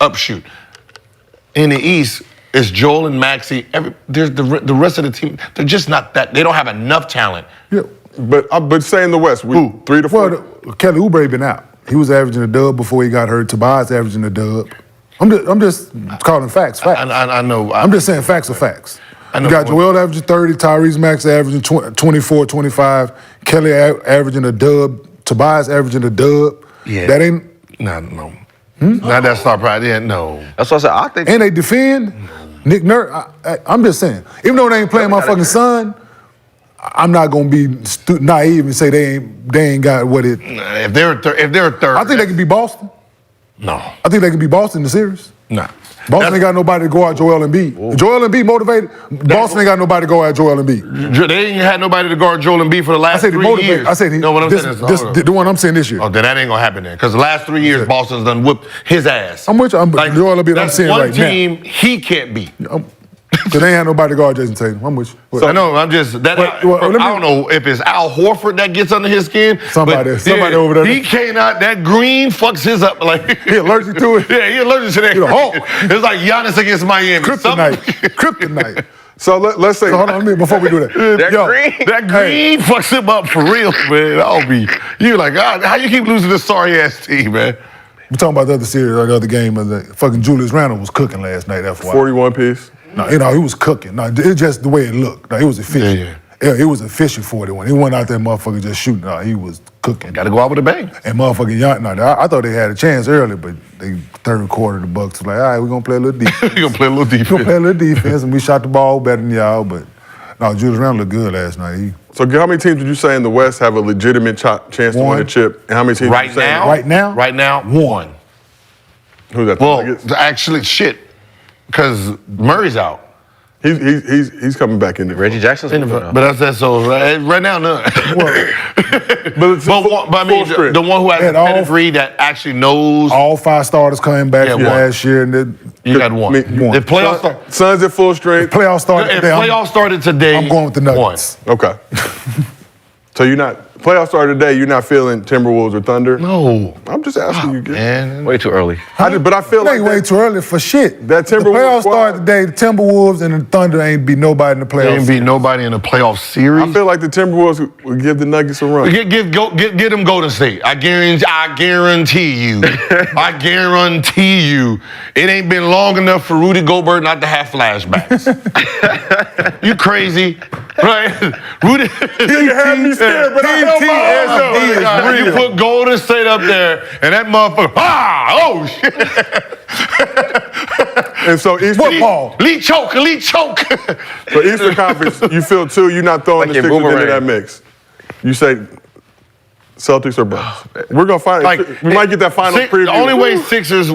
upshoot. In the East, it's Joel and Maxey. There's the rest of the team. They're just not that. They don't have enough talent. Yeah. But say in the West, 3 to 4. Well, Kelly Oubre been out. He was averaging a dub before he got hurt. Tobias averaging a dub. I'm just calling facts. I know. I'm just saying facts are facts. I know. You got Joel averaging 30, Tyrese Maxey averaging 24, 25, Kelly averaging a dub, Tobias averaging a dub. Yeah. That ain't. No. Not that star pride. Yeah, no. That's what I said. I think And they defend. Nick Nurse. I'm just saying. Even though they ain't playing my fucking son, I'm not gonna be naive and say they ain't got what it. If they're third, I think they can beat Boston. No. I think they can beat Boston in the series. No. Boston ain't got nobody to go out Joel Embiid. Joel Embiid motivated. Boston ain't got nobody to go out Joel Embiid. They ain't had nobody to guard Joel Embiid for the I last said he 3 motivated. years. I said he. No, what I'm this, saying is this, the one I'm saying this year. Oh, then that ain't gonna happen then. Because the last 3 years, Boston's done whipped his ass. I'm with you. Joel Embiid. I'm that's saying one right now. team he can't beat. Because they ain't had nobody to guard Jason Tatum. I'm with you. I know. I'm just that. I don't know if it's Al Horford that gets under his skin. Somebody over there. He cannot. That green fucks his up. Like He allergic to it. Yeah, he allergic to that. He the Hulk. It's like Giannis against Miami. Kryptonite. So let's say. So hold on, before we do that. That green fucks him up for real, man. I'll be. You like, God, how you keep losing this sorry ass team, man? We're talking about the other series or the other game. The fucking Julius Randle was cooking last night. That's why. 41 piece. No, he was cooking. No, it's just the way it looked. No, it was efficient. Yeah, it was efficient 41. He wasn't out there motherfucker just shooting. No, he was cooking. Got to go out with a bang. And motherfucking Giannis. I thought they had a chance early, but they third quarter the Bucks was like, all right, we're gonna play a little defense. We're gonna play a little defense. We're gonna play a little defense, and we shot the ball better than y'all. But no, Julius Randle looked good last night. So how many teams would you say in the West have a legitimate chance to win a chip? And how many teams? Right now? Right now, one. Who's that? Well, actually, shit, because Murray's out. He's coming back in there. Reggie Jackson's moving But on. I said so. Right now, none. But I mean, the one who has And a all- pedigree that actually knows. All 5 starters coming back from one. last year, and You got one. If playoffs start, Suns at full strength. playoffs started if today. playoffs started today, I'm going with the Nuggets. Okay. So you're not playoffs started today. You're not feeling Timberwolves or Thunder. No, I'm just asking you. man. Way too early. But I feel It like ain't way too early for shit. that The Timberwolves playoffs squad- started today. The Timberwolves and the Thunder ain't beat nobody in the There playoffs. ain't be nobody in the playoff series. I feel like the Timberwolves would give the Nuggets a run. Get them Golden State. I guarantee you. I guarantee you. It ain't been long enough for Rudy Gobert not to have flashbacks. You crazy, right? Rudy. You had me scared, but I held my hands up. You put Golden State up there, and that motherfucker. Oh shit! And so Eastern, Elite choke. so Eastern Conference, you feel too. You're not throwing Like the your Sixers into boomerang. that mix. You say Celtics or Bucks. We're gonna find. We might get that final preview. The only way Sixers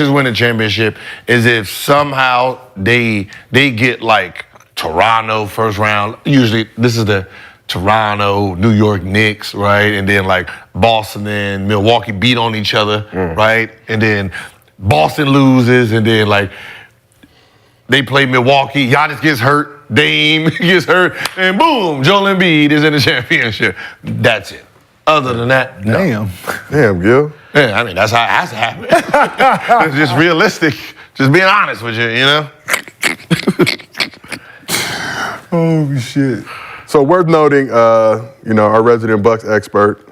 win the championship is if somehow they get like Toronto first round. Usually this is the Toronto, New York Knicks, right? And then like Boston and Milwaukee beat on each other, right? And then Boston loses, and then like they play Milwaukee. Giannis gets hurt. Dame gets hurt, and boom, Joel Embiid is in the championship. That's it. Other than that, no. Damn, Gil. Yeah, I mean, that's how it has to happen. It's just realistic. Just being honest with you, you know? Oh shit. So worth noting, our resident Bucks expert,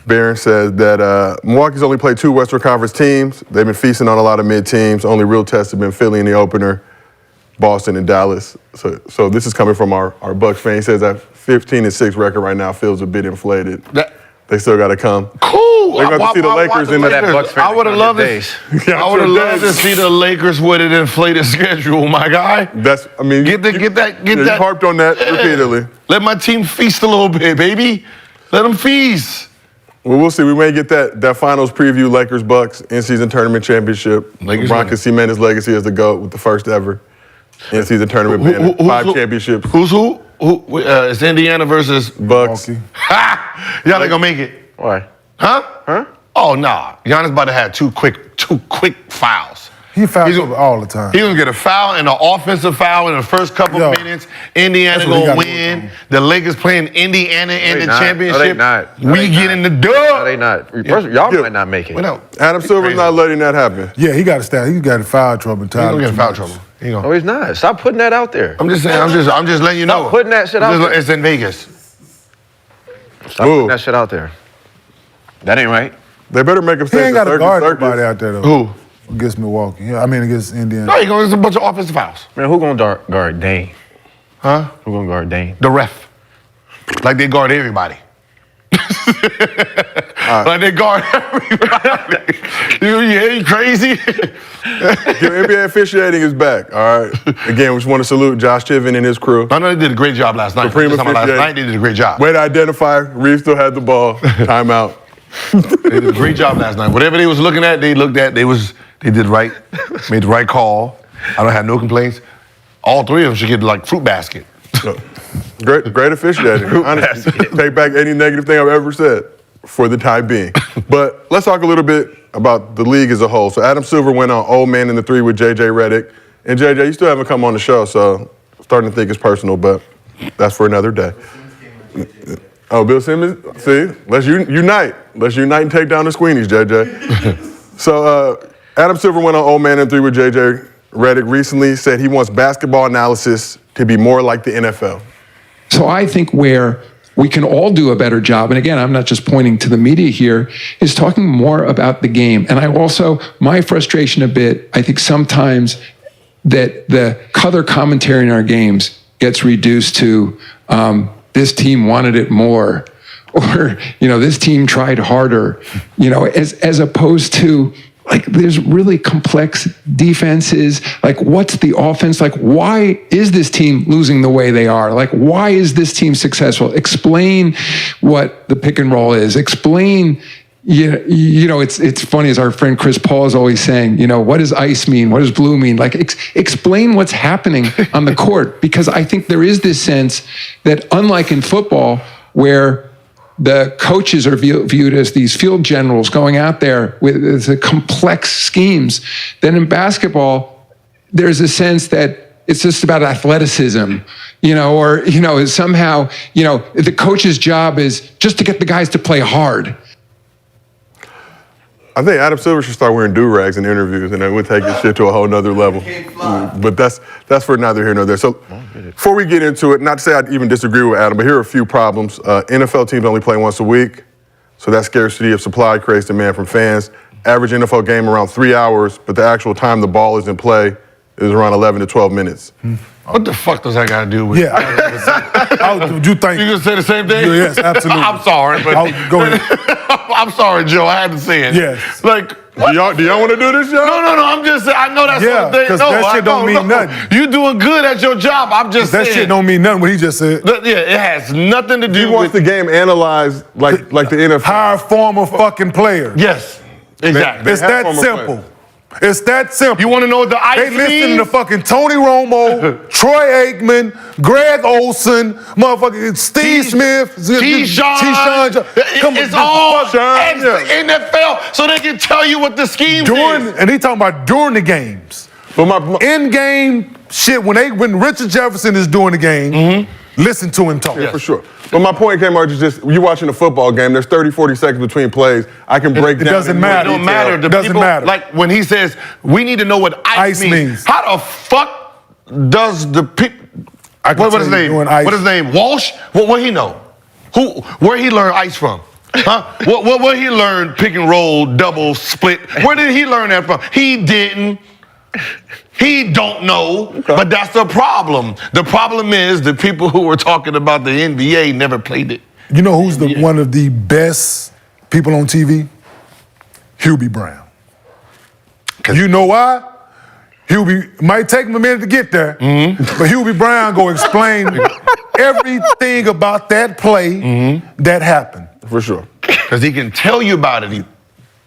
Barron, says that Milwaukee's only played 2 Western Conference teams. They've been feasting on a lot of mid teams. Only real tests have been Philly in the opener, Boston and Dallas. So this is coming from our Bucks fan. He says that 15-6 record right now feels a bit inflated. They still got to come. Cool. They're going to see the Lakers in that Bucks fan I would have loved days. I would have loved to see the Lakers with an inflated schedule, my guy. You harped on that repeatedly. Let my team feast a little bit, baby. Let them feast. Well, we'll see. We may get that finals preview, Lakers-Bucks in-season tournament championship. LeBron can cement his legacy as the GOAT with the first ever in-season tournament being 5 championships. Who's who? It's Indiana versus Bucks. Ha! Y'all ain't gonna make it. Why? Huh? Oh, nah. Giannis about to have two quick fouls. He fouls all the time. He's gonna get a foul and an offensive foul in the first couple of minutes. Indiana That's what he gonna gotta win. The Lakers playing Indiana in the not. championship. No, they not. No, We they get not. in the dub. No, they not. First, y'all might not make it. Well, no. Adam Silver's not letting that happen. Yeah, he got to stop. He got in foul trouble. He's gonna get in foul trouble. No, he's not. Stop putting that out there. I'm just saying. I'm just letting you know. Stop putting that shit out there. It's in Vegas. Stop putting that shit out there. That ain't right. They better make him He stay ain't the got to guard circus. nobody out there, though. Who? Against Milwaukee. Yeah, I mean, against Indiana. No, he gonna get a bunch of offensive fouls. Man, who gonna guard Dane? Huh? Who gonna guard Dane? The ref. Like they guard everybody. Like they guard everybody. You crazy? NBA officiating is back, all right? Again, we just want to salute Josh Tiven and his crew. I know they did a great job last night. Supreme Last officiating. night they did a great job. Way to identify. Reeves still had the ball. Timeout. They did a great job last night. Whatever they was looking at, they looked at. They did right, made the right call. I don't have no complaints. All 3 of them should get like fruit basket. Great officiating. Honestly, take back any negative thing I've ever said for the time being. But let's talk a little bit about the league as a whole. So Adam Silver went on Old Man in the 3 with JJ Redick. And JJ, you still haven't come on the show, so I'm starting to think it's personal, but that's for another day. Oh, Bill Simmons? See, let's unite. Let's unite and take down the Squeenies, JJ. So Adam Silver went on Old Man in 3 with JJ Redick recently, said he wants basketball analysis to be more like the NFL. So I think where we can all do a better job, and again, I'm not just pointing to the media here, is talking more about the game. And I also, my frustration a bit, I think sometimes that the color commentary in our games gets reduced to this team wanted it more, or, this team tried harder, as opposed to, like, there's really complex defenses. Like, what's the offense? Like, why is this team losing the way they are? Like, why is this team successful? Explain what the pick and roll is. Explain, it's funny, as our friend Chris Paul is always saying, what does ice mean? What does blue mean? Like, explain what's happening on the court, because I think there is this sense that, unlike in football, where the coaches are viewed as these field generals going out there with the complex schemes, then in basketball, there's a sense that it's just about athleticism, or somehow, the coach's job is just to get the guys to play hard. I think Adam Silver should start wearing do-rags in interviews, and then we'll take his shit to a whole nother level. But that's for neither here nor there. So before we get into it, not to say I even disagree with Adam, but here are a few problems. NFL teams only play once a week, so that scarcity of supply creates demand from fans. Average NFL game around 3 hours, but the actual time the ball is in play is around 11 to 12 minutes. What the fuck does that got to do with? Yeah, you think? You gonna say the same thing? Yes, absolutely. I'm sorry, but go ahead. I'm sorry, Joe. I had to say it. Yes. Like, do y'all want to do this, y'all? No. I'm just saying. I know that's Yeah, because that shit don't mean nothing. You doing good at your job. I'm just saying. That shit don't mean nothing. What he just said. Yeah, it has nothing to do He wants with the game analyzed like the NFL. Hire former fucking players. Yes, exactly. It's that simple. It's that simple. You want to know what the ice They listen means? to fucking Tony Romo, Troy Aikman, Greg Olson, motherfucking Steve Smith, T-Sean. It's all NFL, so they can tell you what the scheme is. And he talking about during the games. But in-game shit, when Richard Jefferson is doing the game, listen to him talk. Yeah, for sure. But my point, Kmart, is just, you watching a football game, there's 30, 40 seconds between plays. I can break down. It doesn't matter. It don't matter. It doesn't matter. Like when he says, we need to know what ice means. How the fuck does the what his name? What his name? Walsh? What he know? Where he learn ice from? Huh? Where he learn pick and roll, double, split? Where did he learn that from? He didn't. He don't know, but that's the problem. The problem is the people who were talking about the NBA never played it. You know who's one of the best people on TV? Hubie Brown. You know why? Hubie might take him a minute to get there, but Hubie Brown go explain everything about that play that happened. For sure. Because he can tell you about it.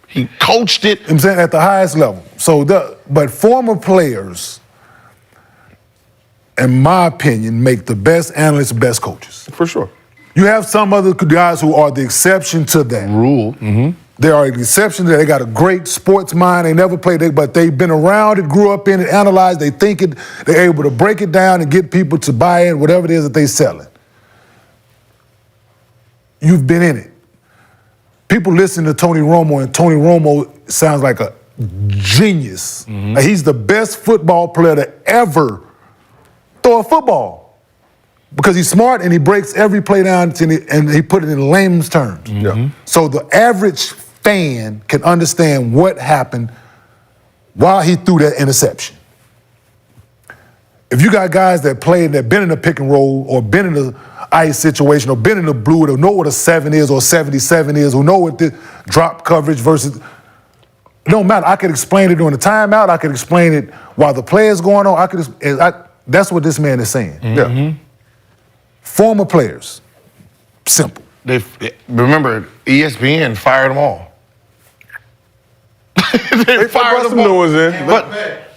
He coached it. I'm saying at the highest level. But former players, in my opinion, make the best analysts, best coaches. For sure. You have some other guys who are the exception to that rule. They are the exception to that. They got a great sports mind. They never played it, but they've been around it, grew up in it, analyzed. They think it. They're able to break it down and get people to buy in, whatever it is that they're selling. You've been in it. People listen to Tony Romo, and Tony Romo sounds like a genius. He's the best football player to ever throw a football because he's smart and he breaks every play down and he put it in layman's terms. So the average fan can understand what happened while he threw that interception. If you got guys that played, that been in a pick and roll or been in a ice situation or been in the blue, that know what a 7 is or 77 is, who know what the drop coverage versus, it don't matter. I could explain it during the timeout. I could explain it while the play is going on. That's what this man is saying. Yeah. Former players, simple. Remember, ESPN fired them all. they fired them all. New ones in.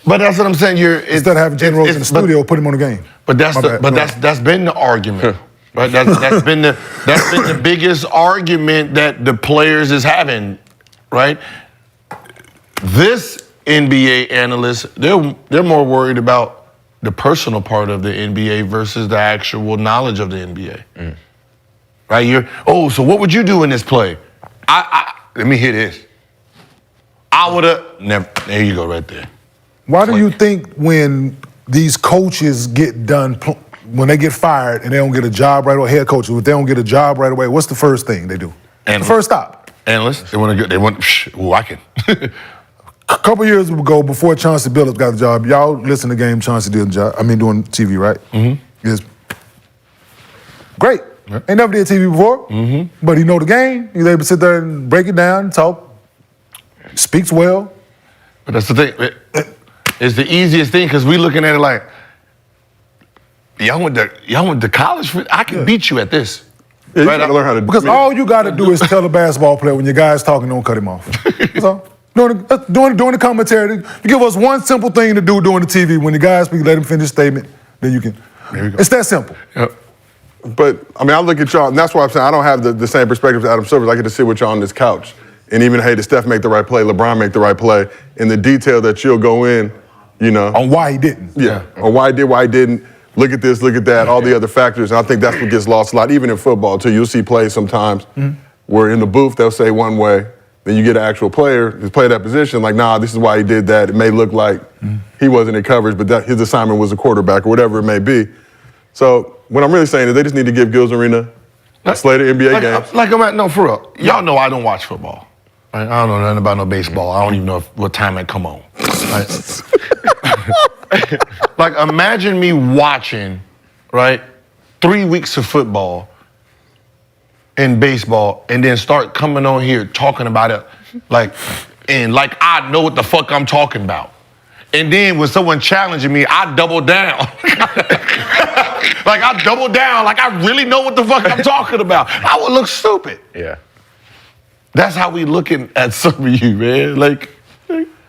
But that's what I'm saying. Instead of having Jim Rose in the studio, put him on the game. But that's been the argument. Right? That's been the biggest argument that the players is having, right? This NBA analyst, they're more worried about the personal part of the NBA versus the actual knowledge of the NBA. Right? So what would you do in this play? Let me hear this. I would have never. There you go, right there. Why do you think when these coaches get done, when they get fired and they don't get a job right away, head coaches, if they don't get a job right away, what's the first thing they do? Analysts. The first stop. Analysts. I can. A couple years ago, before Chauncey Billups got the job, y'all listen to the game Chauncey did the job. Doing TV, right? It's great. Ain't never did TV before, but he know the game. He's able to sit there and break it down, talk, speaks well. But that's the thing. It's the easiest thing because we looking at it like, y'all went to college for. I can beat you at this. Yeah, you Right, gotta learn how to do Because all you got to do is tell a basketball player when your guy's talking, don't cut him off. That's all. During the commentary, you give us one simple thing to do during the TV. When the guys speak, let him finish statement, then you can. There you go. It's that simple. Yep. But, I mean, I look at y'all, and that's why I'm saying I don't have the same perspective as Adam Silver. I get to sit with y'all on this couch. And even, hey, did Steph make the right play? LeBron make the right play? In the detail that you'll go in, you know. On why he didn't. Yeah, on why he did, why he didn't. Look at this, look at that, all the other factors. And I think that's what gets lost a lot, even in football, too. You'll see plays sometimes where in the booth they'll say one way, then you get an actual player who's played that position, like, nah, this is why he did that. It may look like he wasn't in coverage, but that his assignment was a quarterback or whatever it may be. So what I'm really saying is they just need to give Gills Arena a slate of NBA games. No, for real. Y'all know I don't watch football. Right? I don't know nothing about no baseball. I don't even know what time it come on. Right? Like, imagine me watching, right, 3 weeks of football and baseball, and then start coming on here talking about it like I know what the fuck I'm talking about. And then when someone challenging me, I double down. Like, I double down, like I really know what the fuck I'm talking about. I would look stupid. Yeah. That's how we looking at some of you, man. Like,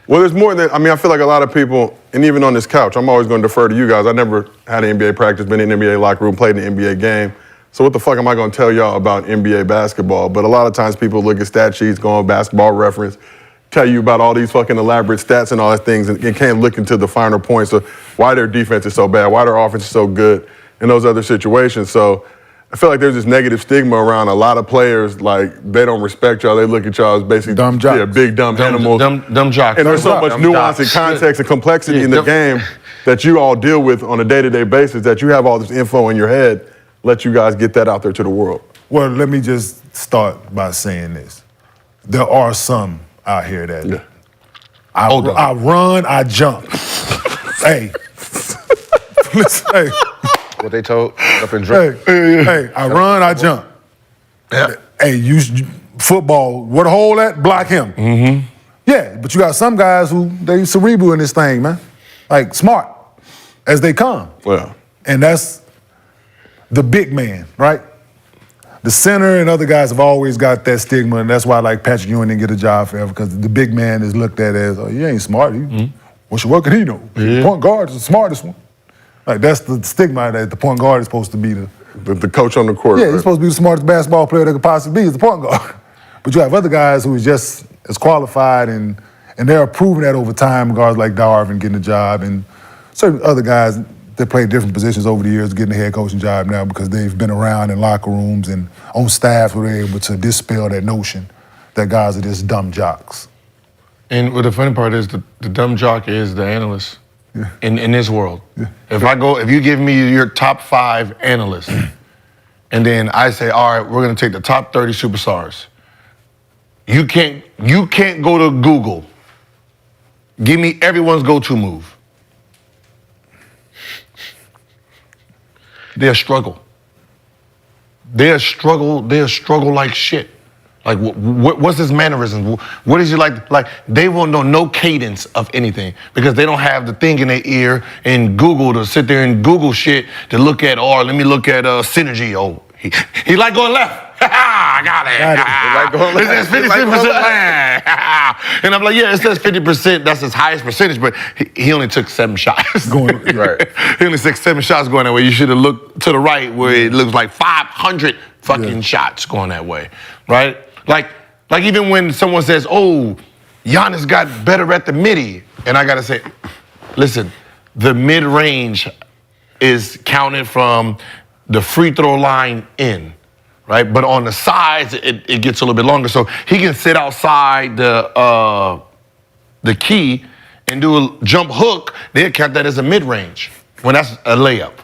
Well, there's more than, I mean, I feel like a lot of people, and even on this couch, I'm always going to defer to you guys. I never had an NBA practice, been in an NBA locker room, played an NBA game. So what the fuck am I going to tell y'all about NBA basketball? But a lot of times people look at stat sheets, go on Basketball Reference, tell you about all these fucking elaborate stats and all those things, and can't look into the finer points of why their defense is so bad, why their offense is so good in those other situations. So I feel like there's this negative stigma around a lot of players, like they don't respect y'all. They look at y'all as basically Dumb jocks. Yeah, big dumb animals. Dumb jocks. And there's so much Dumb nuance and jocks. context and complexity in the game that you all deal with on a day-to-day basis that you have all this info in your head. Let you guys get that out there to the world. Well, let me just start by saying this. There are some out here that I run, I jump. Hey. Listen, hey. What they told up in drunk. Hey, I run, I jump. Yeah. Hey, football, what hole at? Block him. Mm-hmm. Yeah, but you got some guys who, they cerebral in this thing, man. Like, smart as they come. Well. And that's the big man, right? The center and other guys have always got that stigma, and that's why, like, Patrick Ewing didn't get a job forever, because the big man is looked at as, oh, he ain't smart. What can he know? The point guard is the smartest one. Like, that's the stigma that the point guard is supposed to be the coach on the court. Yeah, he's supposed to be the smartest basketball player that could possibly be, is the point guard. But you have other guys who is just as qualified, and they're proving that over time, guys like Darvin getting a job, and certain other guys that played different positions over the years getting a head coaching job now because they've been around in locker rooms and on staff where they're able to dispel that notion that guys are just dumb jocks. And what the funny part is, the dumb jock is the analyst in this world. Yeah. If you give me your top 5 analysts, and then I say, all right, we're gonna take the top 30 superstars. You can't go to Google. Give me everyone's go-to move. They'll struggle. They'll struggle like shit. Like, what's his mannerisms? What is he like? Like, they won't know no cadence of anything because they don't have the thing in their ear and Google to sit there and Google shit to look at, or let me look at synergy. Oh, he like going left. I got it. It says 50% land. And I'm like, yeah, it says 50%. That's his highest percentage, but he only took 7 shots. Right. He only took 7 shots going that way. You should have looked to the right where it looks like 500 fucking shots going that way, right? Like even when someone says, oh, Giannis got better at the midi, and I gotta say, listen, the mid-range is counted from the free throw line in. Right, but on the sides, it gets a little bit longer. So he can sit outside the key and do a jump hook. They'll count that as a mid-range when that's a layup.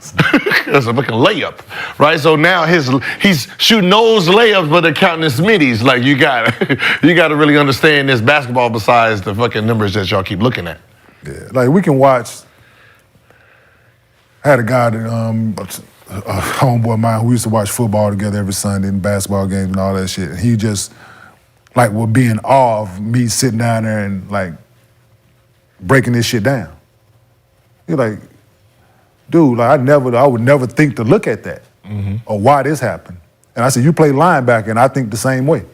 That's a fucking layup, right? So now he's shooting those layups, but they're counting his middies. Like, you gotta really understand this basketball besides the fucking numbers that y'all keep looking at. Yeah, like we can watch. I had a guy that a homeboy of mine who used to watch football together every Sunday and basketball games and all that shit. And he just, like, would be in awe of me sitting down there and, like, breaking this shit down. He's like, dude, like, I would never think to look at that or why this happened. And I said, you play linebacker, and I think the same way.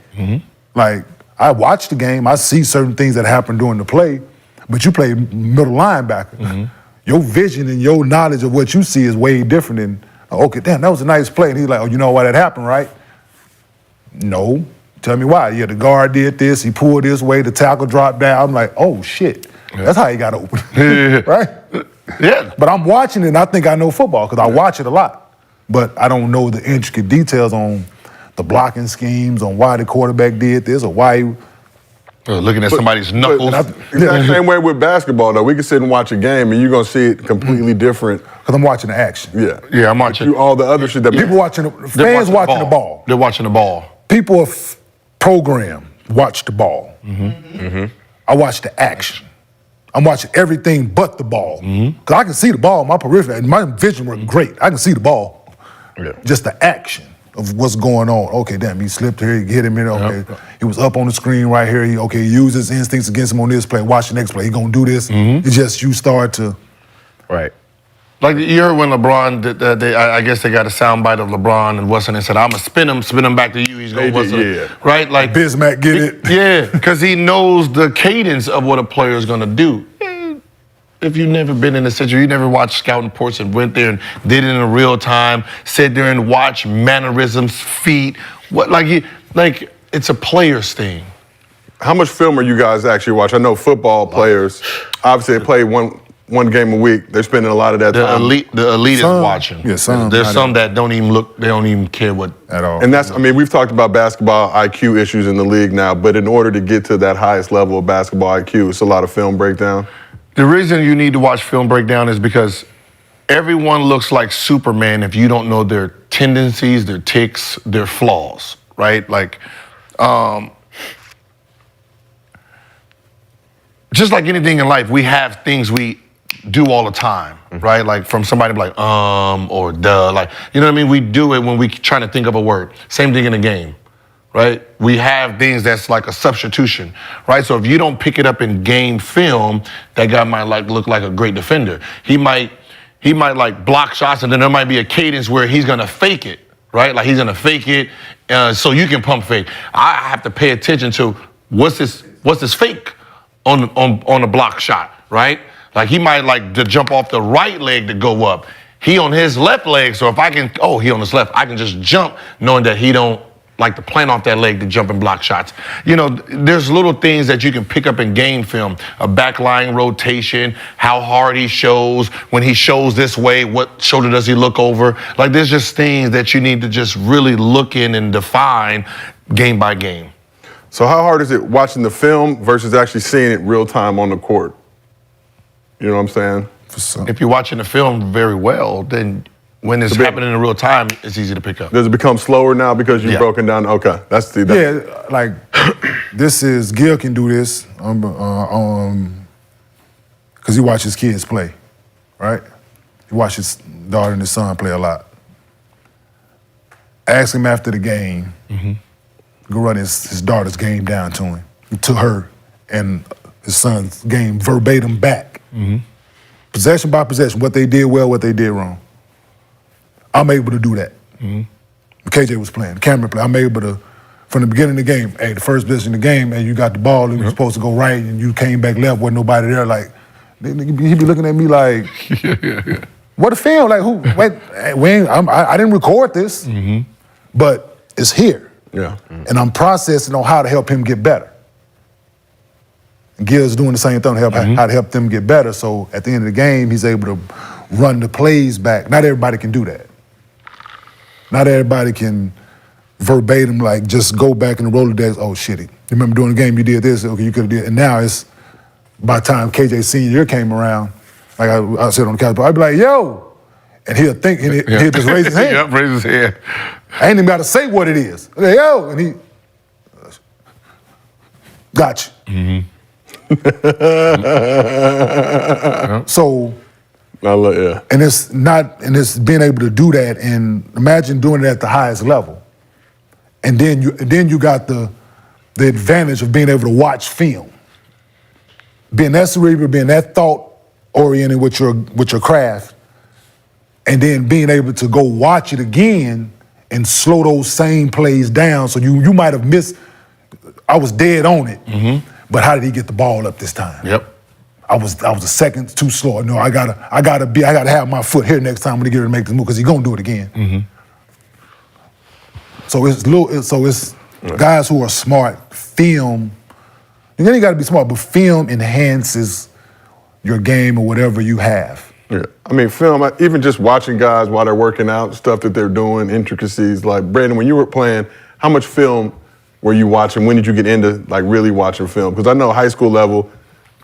Like, I watch the game, I see certain things that happen during the play, but you play middle linebacker. Your vision and your knowledge of what you see is way different than, okay, damn, that was a nice play. And he's like, oh, you know why that happened, right? No. Tell me why. Yeah, the guard did this, he pulled this way, the tackle dropped down. I'm like, oh, shit. That's how he got open, right? Yeah. But I'm watching it and I think I know football because I watch it a lot. But I don't know the intricate details on the blocking schemes, on why the quarterback did this or why he... Looking at somebody's knuckles. Exact same way with basketball, though. We can sit and watch a game, and you're gonna see it completely different. Because I'm watching the action. Yeah, Yeah, I'm watching. all the other shit that People watching, fans watching the ball. They're watching the ball. People are programmed watch the ball. I watch the action. I'm watching everything but the ball. Because I can see the ball, my periphery, my vision works great. I can see the ball. Just the action of what's going on. Okay, damn, he slipped here, he hit him here, okay. He was up on the screen right here, he used his instincts against him on this play, watch the next play, he gonna do this. It's just you start to... Right. Like you heard when LeBron, I guess they got a soundbite of LeBron and Wesson and said, I'm gonna spin him back to you. He's gonna Wesson. Right? Like Bismack get it. Yeah, because he knows the cadence of what a player is gonna do. If you've never been in a situation, you never watched scouting reports and went there and did it in real time, sit there and watch mannerisms, feet, like it's a player's thing. How much film are you guys actually watch? I know football players, obviously they play one game a week. They're spending a lot of that time. The elite is watching. Yeah, some. There's some that don't even look, they don't even care what. At all. And that's, I mean, we've talked about basketball IQ issues in the league now, but in order to get to that highest level of basketball IQ, it's a lot of film breakdown. The reason you need to watch film breakdown is because everyone looks like Superman if you don't know their tendencies, their tics, their flaws, right? Like, just like anything in life, we have things we do all the time, right? Like from somebody like, or duh, like, you know what I mean? We do it when we trying to think of a word. Same thing in a game, right? We have things that's like a substitution, right? So if you don't pick it up in game film, that guy might like look like a great defender. He might like block shots, and then there might be a cadence where he's gonna fake it, right? Like he's gonna fake it, so you can pump fake. I have to pay attention to what's this fake on a block shot, right? Like he might like to jump off the right leg to go up. He on his left leg, so if I can, he on his left, I can just jump knowing that he don't like to plant off that leg to jump and block shots. You know, there's little things that you can pick up in game film. A backline rotation, how hard he shows, when he shows this way, what shoulder does he look over? Like there's just things that you need to just really look in and define game by game. So how hard is it watching the film versus actually seeing it real time on the court? You know what I'm saying? If you're watching the film very well, then when it's happening in real time, it's easy to pick up. Does it become slower now because you've broken down? Okay, that's the... Yeah, like this is, Gil can do this because he watches kids play, right? He watches his daughter and his son play a lot. Ask him after the game, go run his daughter's game down to him, to her, and his son's game verbatim back. Possession by possession, what they did well, what they did wrong. I'm able to do that. KJ was playing, Cameron played. I'm able to, from the beginning of the game, hey, the first position in the game, and you got the ball, and you were supposed to go right, and you came back left, wasn't nobody there. Like, he'd be looking at me like, what a film? Like, who? Wait, I didn't record this, but it's here. Yeah. And I'm processing on how to help him get better. And Gil's doing the same thing to help how to help them get better. So at the end of the game, he's able to run the plays back. Not everybody can do that. Not everybody can verbatim, like, just go back in the Rolodex, oh, shit, you remember during the game you did this, okay, you could have did it. And now it's, by the time KJ senior year came around, like I said on the couch, I'd be like, yo, and he'll think, and he'll just raise his hand. Yep, raise his hand. I ain't even got to say what it is. Like, yo, and he, got you. So, and it's being able to do that, and imagine doing it at the highest level. And then you got the advantage of being able to watch film. Being that cerebral, being that thought-oriented with your craft, and then being able to go watch it again and slow those same plays down. So you might have missed. I was dead on it, but how did he get the ball up this time? Yep. I was a second too slow. No, I gotta have my foot here next time when he get ready to make this move because he's gonna do it again. So it's guys who are smart. Film. You ain't got to be smart, but film enhances your game or whatever you have. Yeah, I mean, film. Even just watching guys while they're working out, stuff that they're doing, intricacies. Like Brandon, when you were playing, how much film were you watching? When did you get into like really watching film? Because I know high school level.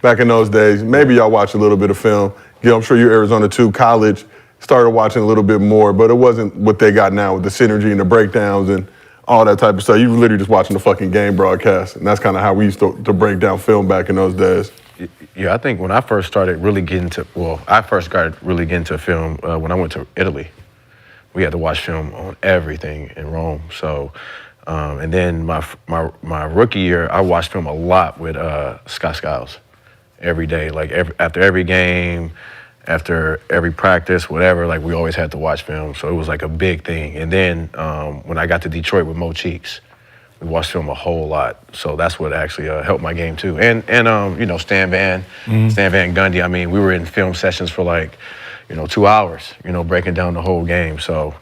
Back in those days, maybe y'all watched a little bit of film. I'm sure you're Arizona too. College, started watching a little bit more, but it wasn't what they got now with the synergy and the breakdowns and all that type of stuff. You were literally just watching the fucking game broadcast, and that's kind of how we used to break down film back in those days. Yeah, I think when I first started really getting to, I first started really getting to film when I went to Italy. We had to watch film on everything in Rome. So, and then my rookie year, I watched film a lot with Scott Skiles. Every day, like after every game, after every practice, whatever, like we always had to watch film. So it was like a big thing. And then when I got to Detroit with Mo Cheeks, we watched film a whole lot. So that's what actually helped my game too. And you know, Stan Van Gundy. I mean, we were in film sessions for like, 2 hours, breaking down the whole game. So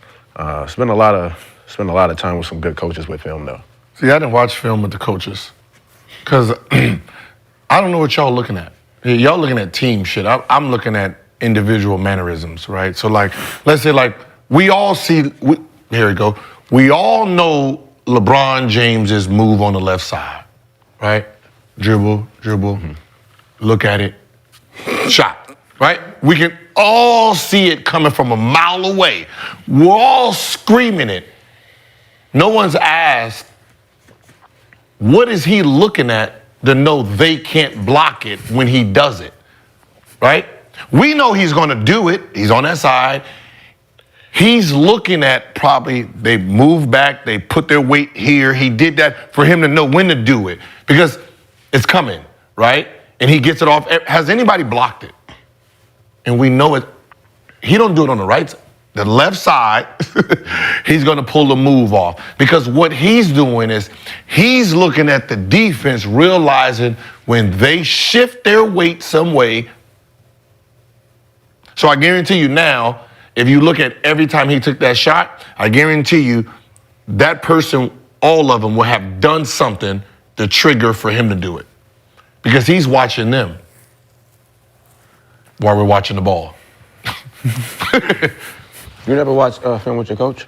spent a lot of time with some good coaches with film though. See, I didn't watch film with the coaches because I don't know what y'all looking at. Y'all looking at team shit. I'm looking at individual mannerisms, right? So like, let's say like we all see, here we go. We all know LeBron James's move on the left side, right? Dribble, look at it, shot, right? We can all see it coming from a mile away. We're all screaming it. No one's asked, what is he looking at to know they can't block it when he does it, right? We know he's gonna do it. He's on that side. He's looking at probably, they move back, they put their weight here. He did that for him to know when to do it because it's coming, right? And he gets it off. Has anybody blocked it? And we know it. He don't do it on the right side. The left side, he's gonna pull the move off. Because what he's doing is he's looking at the defense, realizing when they shift their weight some way. So I guarantee you now, if you look at every time he took that shot, I guarantee you that person, all of them will have done something to trigger for him to do it. Because he's watching them while we're watching the ball. You never watched film with your coach?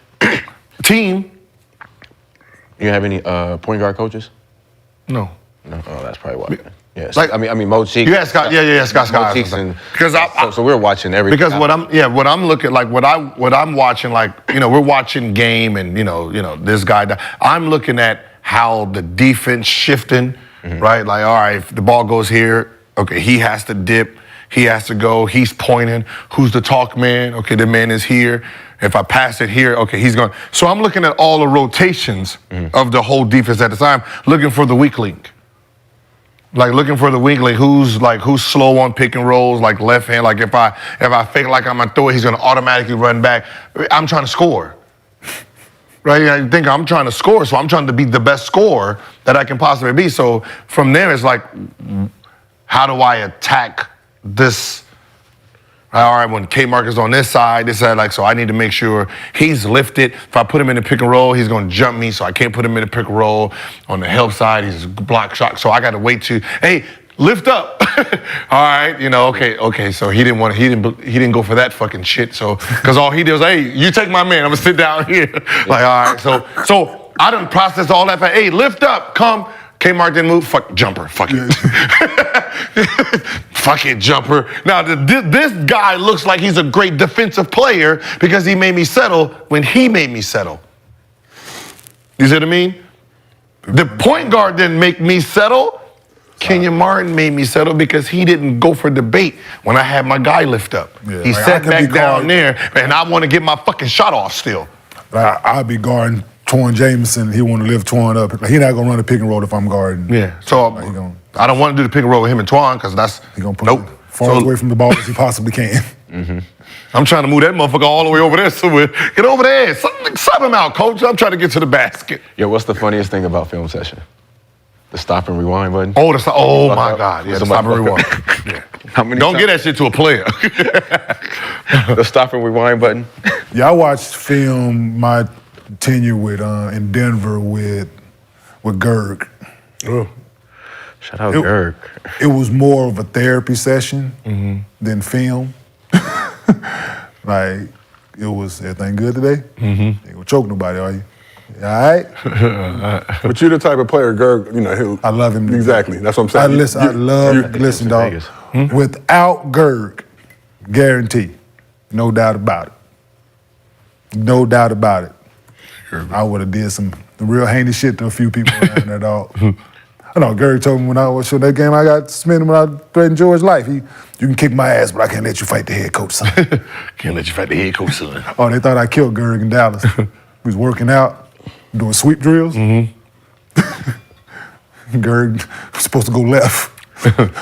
Team. You have any point guard coaches? No. No. Oh, that's probably why. Yes. Like- I mean, Mo Cheeks. Yeah, Scott. Yeah, Scott. Mo Cheeks and Because so we're watching every. Because what I'm looking like what I'm watching, like, we're watching game and this guy. I'm looking at how the defense shifting, right? Like, all right, if the ball goes here, okay, he has to dip. He has to go. He's pointing. Who's the talk man? Okay, the man is here. If I pass it here, okay, he's going. So I'm looking at all the rotations of the whole defense at the time, looking for the weak link. Like looking for the weak link, who's slow on pick and rolls, like left hand. Like if I fake like I'm gonna throw it, he's gonna automatically run back. I'm trying to score. Right? I think I'm trying to score, so I'm trying to be the best scorer that I can possibly be. So from there, it's like, how do I attack this? All right, when K-Mark is on this side, so I need to make sure he's lifted. If I put him in the pick and roll, he's going to jump me, so I can't put him in the pick and roll. On the help side, he's block shot, so I got to wait to, hey, lift up. All right, okay. So he didn't go for that fucking shit. So because all he did was, hey, you take my man, I'm gonna sit down here. Like, all right, so I done processed all that. Hey, lift up, come. Kmart didn't move. Fuck jumper. Fuck it. Fuck it, jumper. Now this guy looks like he's a great defensive player because he made me settle when he made me settle. You see what I mean? The point guard didn't make me settle. Kenyon Martin made me settle because he didn't go for debate when I had my guy lift up. Yeah, he like, sat back down there, and I want to get my fucking shot off still. Like, I'll be guarding Torn Jameson. He want to lift Torn up. Like, he not gonna run a pick and roll if I'm guarding. Yeah. So I don't want to do the pick and roll with him and Twan because that's He gonna put nope. it far away from the ball as he possibly can. I'm trying to move that motherfucker all the way over there somewhere. Get over there. Sub him out, coach. I'm trying to get to the basket. Yo, what's the funniest thing about film session? The stop and rewind button? Oh, my God. Yeah, the stop and rewind. Yeah. Don't get that shit to a player. The stop and rewind button? Yeah, I watched film my tenure with in Denver with Gerg. Oh. Shout out Gerg. It was more of a therapy session than film. Like, it was, everything good today? You ain't gonna choke nobody, are you? All right? But you're the type of player, Gerg, you know, I love him. Exactly, that's what I'm saying. Listen, dog. Without Gerg, guarantee, no doubt about it. No doubt about it. I would have did some real heinous shit to a few people around there, dog. I know Gerg told me when I was showing that game I got suspended when I threatened George's life. You can kick my ass, but I can't let you fight the head coach, son. Can't let you fight the head coach, son. Oh, they thought I killed Gerg in Dallas. He was working out, doing sweep drills. Gerg was supposed to go left.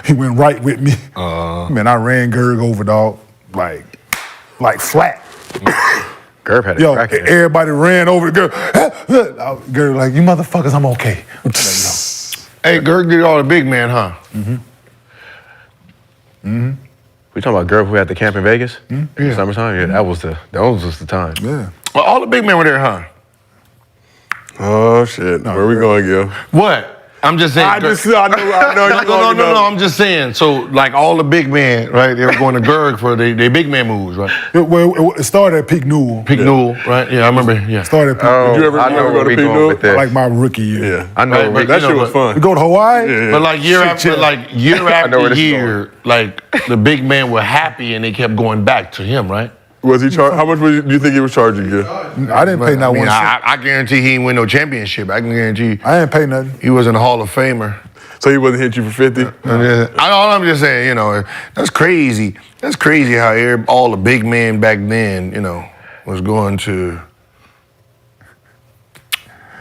He went right with me. Man, I ran Gerg over, dog, like flat. Gerb had a Yo, crack in it. everybody ran over to Gerg. Gerg like, you motherfuckers, I'm okay. Hey, Gerg did all the big man, huh? We talking about Gerb who had the camp in Vegas? In the summertime? Yeah, that was the time. Yeah. Well, all the big men were there, huh? Oh, shit. Where we going, Gil? What? I'm just saying. I know you're going No, I'm just saying. So, like, all the big men, right, they were going to Gerg for their big man moves, right? It started at Peak Newell. Peak Newell, right? Yeah, I remember, yeah. Started at Peak Oh, Did you ever I know go where to we Pete going Newell? with this. like my rookie year. Yeah. I know. Right, but That you shit know, was fun. We go to Hawaii? Yeah. But like year after chill. where this is year, like the big men were happy and they kept going back to him, right? Was he how much do you think he was charging you? I didn't pay not one cent. I guarantee he didn't win no championship. I can guarantee I didn't pay nothing. he wasn't a Hall of Famer. So he wasn't hit you for 50? All I'm just saying, you know, that's crazy. That's crazy how all the big men back then, you know, was going to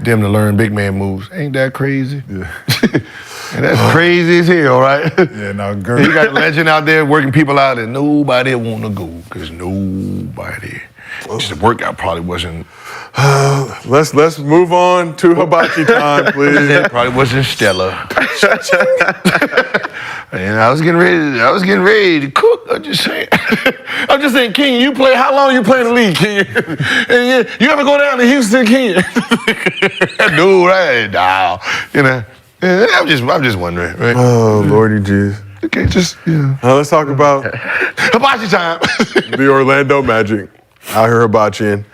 them to learn big man moves. Ain't that crazy? Yeah. And that's crazy as hell, right? Yeah, no, Gerg. You got a legend out there working people out that nobody want to go because nobody. The workout probably wasn't. Let's move on to hibachi time, please. It probably wasn't stellar. And I was getting ready to cook. I'm just saying, King, you play. How long you play in the league, King? And you ever go down to Houston, King? Dude, nah, you know. I'm just wondering, right? Oh, Lordy jeez. Okay, just Let's talk about hibachi time. the Orlando Magic. Out here hibachiing.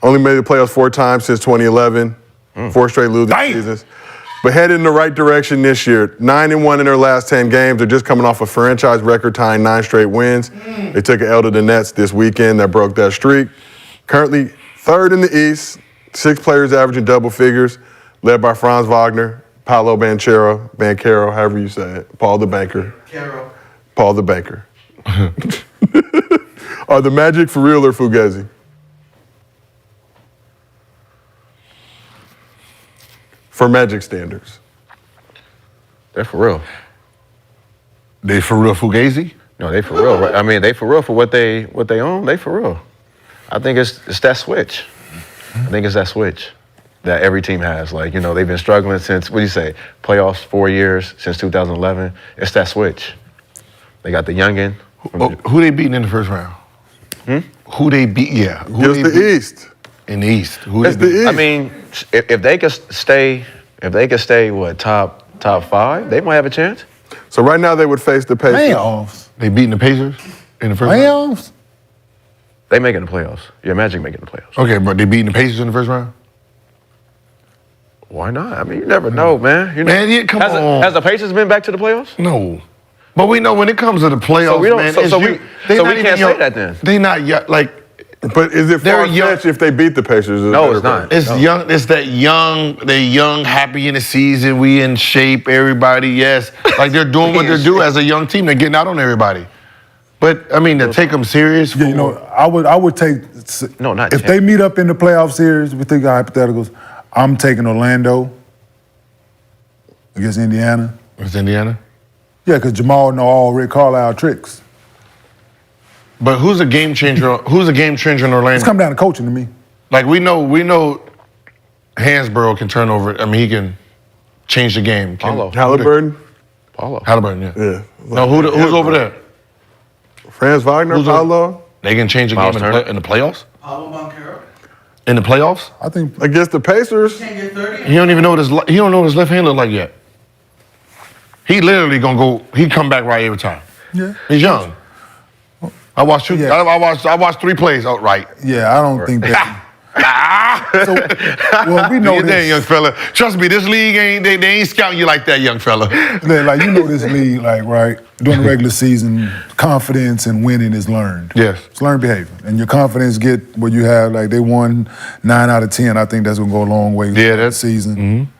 Only made the playoffs 4 times since 2011. 4 straight losing seasons. But headed in the right direction this year. 9-1 in their last 10 games. They're just coming off a franchise record-tying 9 straight wins. They took an L to the Nets this weekend that broke that streak. Currently 3rd in the East. 6 players averaging double figures, led by Franz Wagner, Paolo Banchero, however you say it, Paul the Banker. Paul the Banker. Are the Magic for real or Fugazi? For Magic standards. They're for real. They for real Fugazi? No, they for real. I mean, they for real for what they own. They for real. I think it's that switch. I think it's that switch that every team has. Like, you know, they've been struggling since, what do you say, playoffs 4 years, since 2011. It's that switch. They got the youngin. Who they beating in the first round? Who they beat? Yeah. Just the East. In the East. Who It's they the beat? East. I mean, if they could stay, what, top 5, they might have a chance. So right now they would face the Pacers. Playoffs. They beating the Pacers in the first round? Playoffs? They making the playoffs. Yeah, Magic making the playoffs. Okay, but they beating the Pacers in the first round? Why not? I mean, you never know, man. Man, yeah, come on. Has the Pacers been back to the playoffs? No. But we know when it comes to the playoffs, we don't- man, so- it's so you- we- they so not we even can't say young- that then. They not young, like, But is it They're far-fetched young. if they beat the Pacers? No, it's not. it's young, it's that young, they're young, happy in the season, we in shape, everybody, yes. Like they're doing what they do as a young team, they're getting out on everybody. But, I mean, to take them serious, Yeah, you know, I would take. No, not if yet. they meet up in the playoff series. We think of hypotheticals. I'm taking Orlando against Indiana. it's Indiana. Yeah, because Jamal know all Rick Carlisle tricks. But who's a game changer? Who's a game changer in Orlando? It's come down to coaching to me. Like we know Hansborough can turn over. I mean, he can change the game. Halliburton? Halliburton, yeah. Yeah. No, who's over there? Franz Wagner, Paolo? They can change the game in the playoffs? In the playoffs? I think against the Pacers. He don't even know what his left hand look like yet. He literally gonna go. He come back right every time. Yeah. He's young. I watched two. Yeah. I watched 3 plays outright. Yeah, I don't think that. Well, we know Do your thing, this. young fella. Trust me, this league they ain't scouting you like that, young fella. Like, you know this league, like, right, during the regular season, confidence and winning is learned. Yes. It's learned behavior. And your confidence get what you have, like, they won 9 out of 10. I think that's going to go a long way this season. Mm-hmm.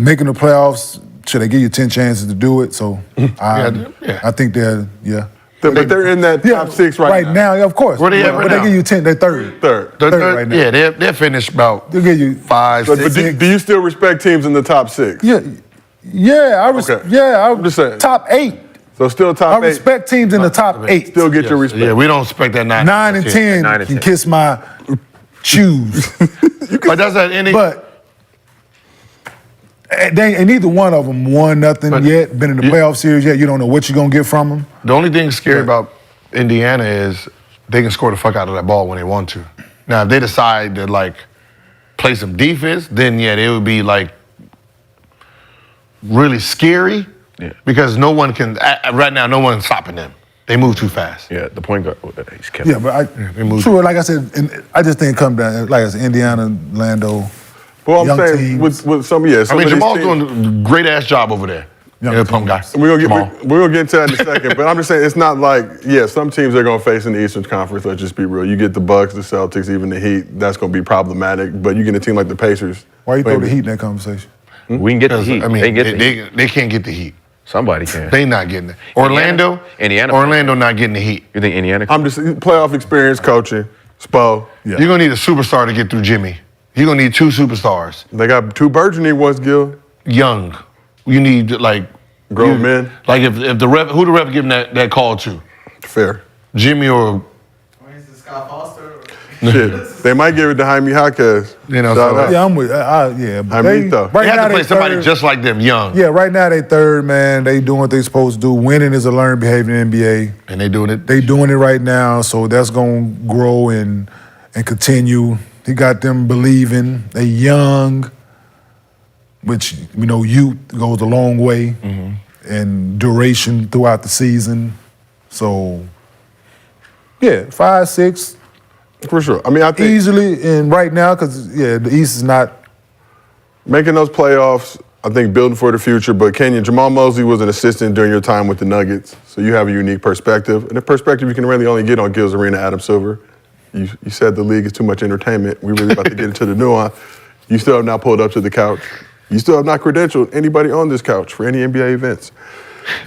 Making the playoffs, should they give you 10 chances to do it? So, I think they're, But they're in that top 6 right now. Now, of course. Where they at right but now? they give you 10, they're third. Third. They're right now. Yeah, they're finished about They'll give you 5, But 6. do you still respect teams in the top 6? I'm just saying. Top 8. So still top 8. I respect teams in the top 8. Still get your respect. Yeah, we don't respect that 9. 9 and 10 can kiss my shoes. But that's that any. But they ain't neither one of them won nothing yet, been in the playoff series yet. You don't know what you're going to get from them. The only thing scary about Indiana is they can score the fuck out of that ball when they want to. Now, if they decide to, like, play some defense, then, yeah, they would be, like, really scary because no one can, right now, no one's stopping them. They move too fast. Yeah, the point guard, he's kept. Yeah, but true, like I said, I just think it come down, like I said, Indiana, Orlando. Well, I'm young saying teams. with some, some I mean, of these Jamal's teams, doing a great-ass job over there. Pump guy. We're gonna get into that in a second, but I'm just saying it's not like some teams they're gonna face in the Eastern Conference. Let's just be real. You get the Bucks, the Celtics, even the Heat. That's gonna be problematic. But you get a team like the Pacers. Why you throw the Heat in that conversation? We can get the Heat. I mean, they get the Heat. they can't get the Heat. Somebody can. They not getting it. Orlando not getting the Heat. You think Indiana? I'm just playoff experience coaching. Spo. You're gonna need a superstar to get through Jimmy. You're gonna need 2 superstars. They got 2 burgeoning ones, Gil. Young. You need like grown men. Like if the ref, who the ref giving that call to? Fair. Jimmy or Shit. They might give it to Jaime Jaquez. You know, Shout out. Yeah, I'm with. Jaimito. They have to play somebody just like them, young. Yeah, right now they third, man. They doing what they supposed to do. Winning is a learned behavior in the NBA. And they doing it. They doing it right now, so that's gonna grow and continue. He got them believing. They young, which we know youth goes a long way and duration throughout the season. So yeah, 5, 6. For sure. I mean, I think easily, and right now, because the East is not making those playoffs. I think building for the future. But Kenyon, Jamal Mosley was an assistant during your time with the Nuggets, so you have a unique perspective, and a perspective you can really only get on Gil's Arena, Adam Silver. You said the league is too much entertainment. We really about to get into the nuance. You still have not pulled up to the couch. You still have not credentialed anybody on this couch for any NBA events.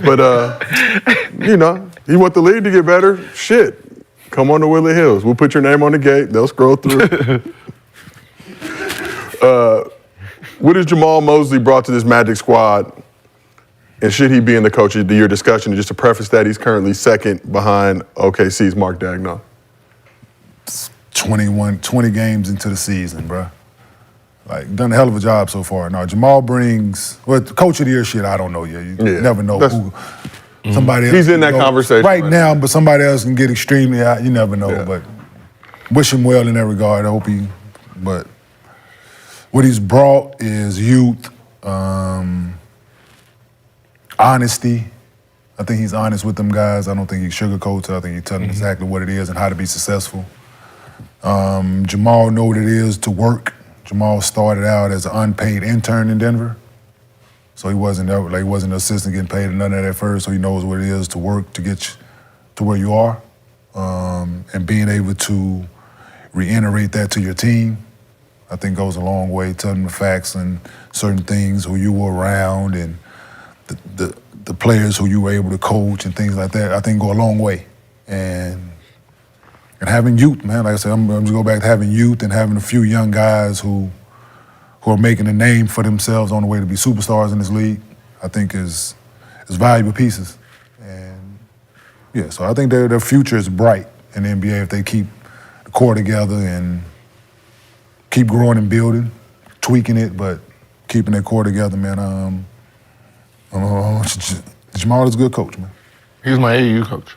But you want the league to get better? Shit. Come on to Willie Hills. We'll put your name on the gate. They'll scroll through. What has Jamal Mosley brought to this Magic squad? And should he be in the Coach of the Year discussion? And just to preface that, he's currently second behind OKC's Mark Daigneault. 20 games into the season, bro. Like, done a hell of a job so far. Now, Jamal brings, the Coach of the Year shit, I don't know yet. You never know who. Somebody else He's in that conversation right now, but somebody else can get extremely out. You never know. But wish him well in that regard. I hope but what he's brought is youth, honesty. I think he's honest with them guys. I don't think he sugarcoats it. I think he tells them exactly what it is and how to be successful. Jamal know what it is to work. Jamal started out as an unpaid intern in Denver. So he wasn't an assistant getting paid or none of that at first, so he knows what it is to work to get to where you are. And being able to reiterate that to your team, I think goes a long way, telling them the facts and certain things, who you were around and the players who you were able to coach and things like that, I think go a long way. And having youth, man, like I said, I'm just go back to having youth and having a few young guys who are making a name for themselves on the way to be superstars in this league, I think is valuable pieces. And, Yeah, so I think their future is bright in the NBA if they keep the core together and keep growing and building, tweaking it, but keeping their core together, man. Jamal is a good coach, man. He was my AAU coach.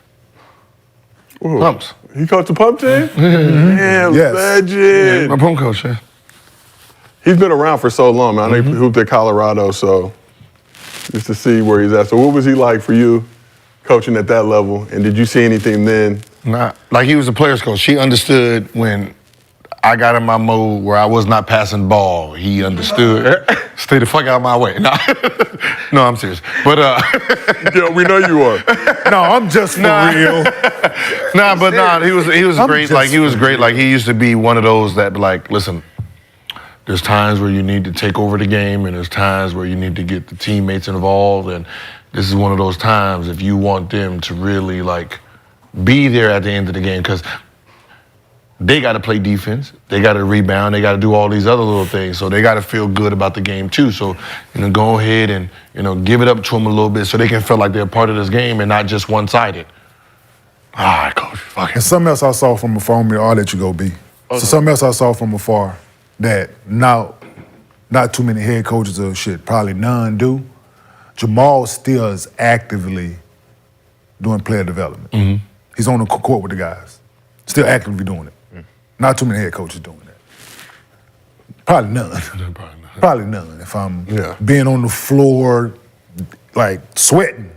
Ooh. Pumps. He coached the pump team? Damn, Yes. legend. My pump coach, yeah. He's been around for so long, man. I know he hooped at Colorado, so just to see where he's at. So what was he like for you coaching at that level? And did you see anything then? Nah, like he was a player's coach. He understood when I got in my mode where I was not passing ball. He understood. Stay the fuck out of my way. No, no, I'm serious. But Yeah, we know you are. No, I'm just for real. He was great. Like he was great. Like he used to be one of those that like, listen, there's times where you need to take over the game and there's times where you need to get the teammates involved, and this is one of those times if you want them to really like be there at the end of the game, because they got to play defense, they got to rebound, they got to do all these other little things, so they got to feel good about the game too. So, go ahead and, give it up to them a little bit so they can feel like they're part of this game and not just one-sided. All right, coach, fuck it. And something else I saw from afar, I'll let you go, B. So something else I saw from afar that now not too many head coaches or shit, probably none do. Jamal still is actively doing player development. Mm-hmm. He's on the court with the guys, still actively doing it. Not too many head coaches doing that. Probably none. Probably none. If I'm being on the floor, like sweating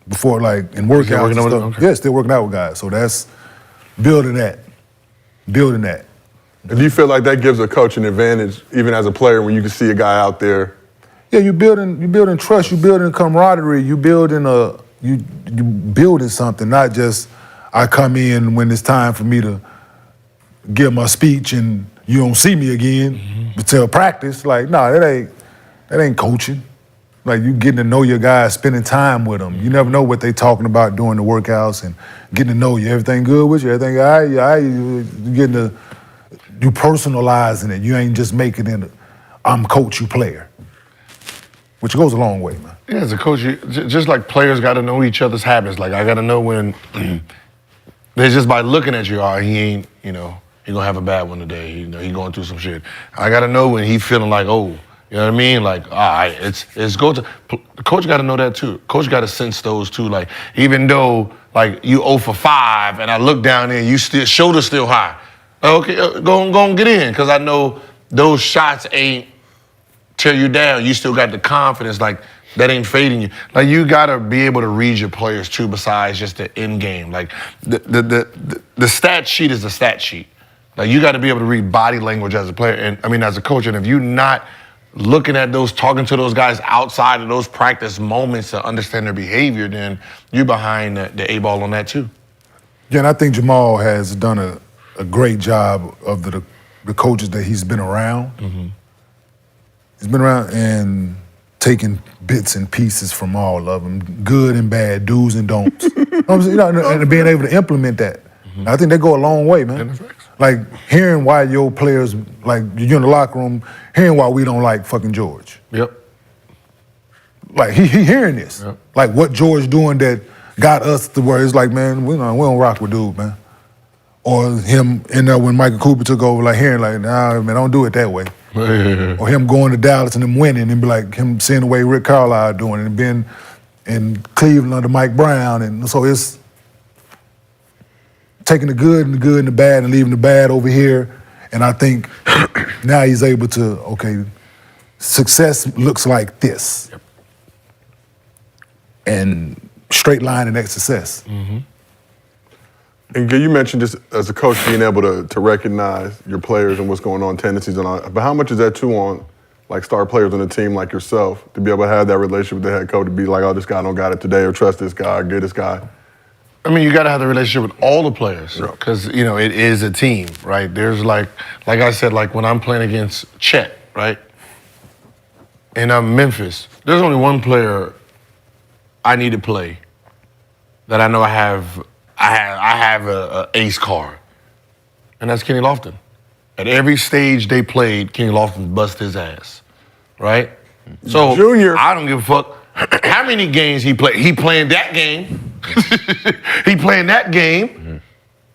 before, like in workouts and stuff. Okay. Yeah, still working out with guys. So that's building that. Building that. Do you feel like that gives a coach an advantage, even as a player, when you can see a guy out there? Yeah, you building trust, you building camaraderie, you building something, not just I come in when it's time for me to give my speech and you don't see me again until practice. Like, nah, that ain't coaching. Like, you getting to know your guys, spending time with them. You never know what they talking about during the workouts and getting to know you. Everything good with you? Everything all right? You getting to, you personalizing it. You ain't just making it I'm coach, you player. Which goes a long way, man. Yeah, as a coach, just like players got to know each other's habits. Like, I got to know when, there's just by looking at you, he ain't, he gonna have a bad one today. He going through some shit. I got to know when he feeling like, oh, you know what I mean? Like, all right, it's go to, the coach got to know that too. Coach got to sense those too. Like, even though, like, you 0 for 5 and I look down there, you still, shoulder still high. Okay, go and get in, because I know those shots ain't tear you down. You still got the confidence, like, that ain't fading you. Like, you gotta be able to read your players too, besides just the end game. Like, the stat sheet is the stat sheet. Like, you gotta be able to read body language as a player, and as a coach, and if you're not looking at those, talking to those guys outside of those practice moments to understand their behavior, then you're behind the A ball on that too. Yeah, and I think Jamal has done a great job of the coaches that he's been around. Mm-hmm. He's been around and taking bits and pieces from all of them, good and bad, do's and don'ts. And being able to implement that. Mm-hmm. I think they go a long way, man. Like, hearing why your players, like, you're in the locker room, hearing why we don't like fucking George. Yep. Like, he hearing this. Yep. Like, what George doing that got us to where it's like, man, we don't rock with dude, man. Or him in there when Michael Cooper took over, like, hearing, like, nah, man, don't do it that way. Or him going to Dallas and them winning and be like him seeing the way Rick Carlisle doing it and being in Cleveland under Mike Brown. And so it's taking the good and the bad and leaving the bad over here. And I think now he's able to, okay, success looks like this. Yep. And straight line in that success. Mm-hmm. And you mentioned just as a coach being able to recognize your players and what's going on, tendencies and all. But how much is that too on, like, star players on the team like yourself to be able to have that relationship with the head coach to be like, oh, this guy don't got it today, or trust this guy, or get this guy? You got to have the relationship with all the players, because it is a team, right? There's like I said, like when I'm playing against Chet, right? And I'm Memphis. There's only one player I need to play that I know I have a ace card, and that's Kenny Lofton. At every stage they played, Kenny Lofton bust his ass, right? So Junior, I don't give a fuck how many games he played. He playing that game. He playing that game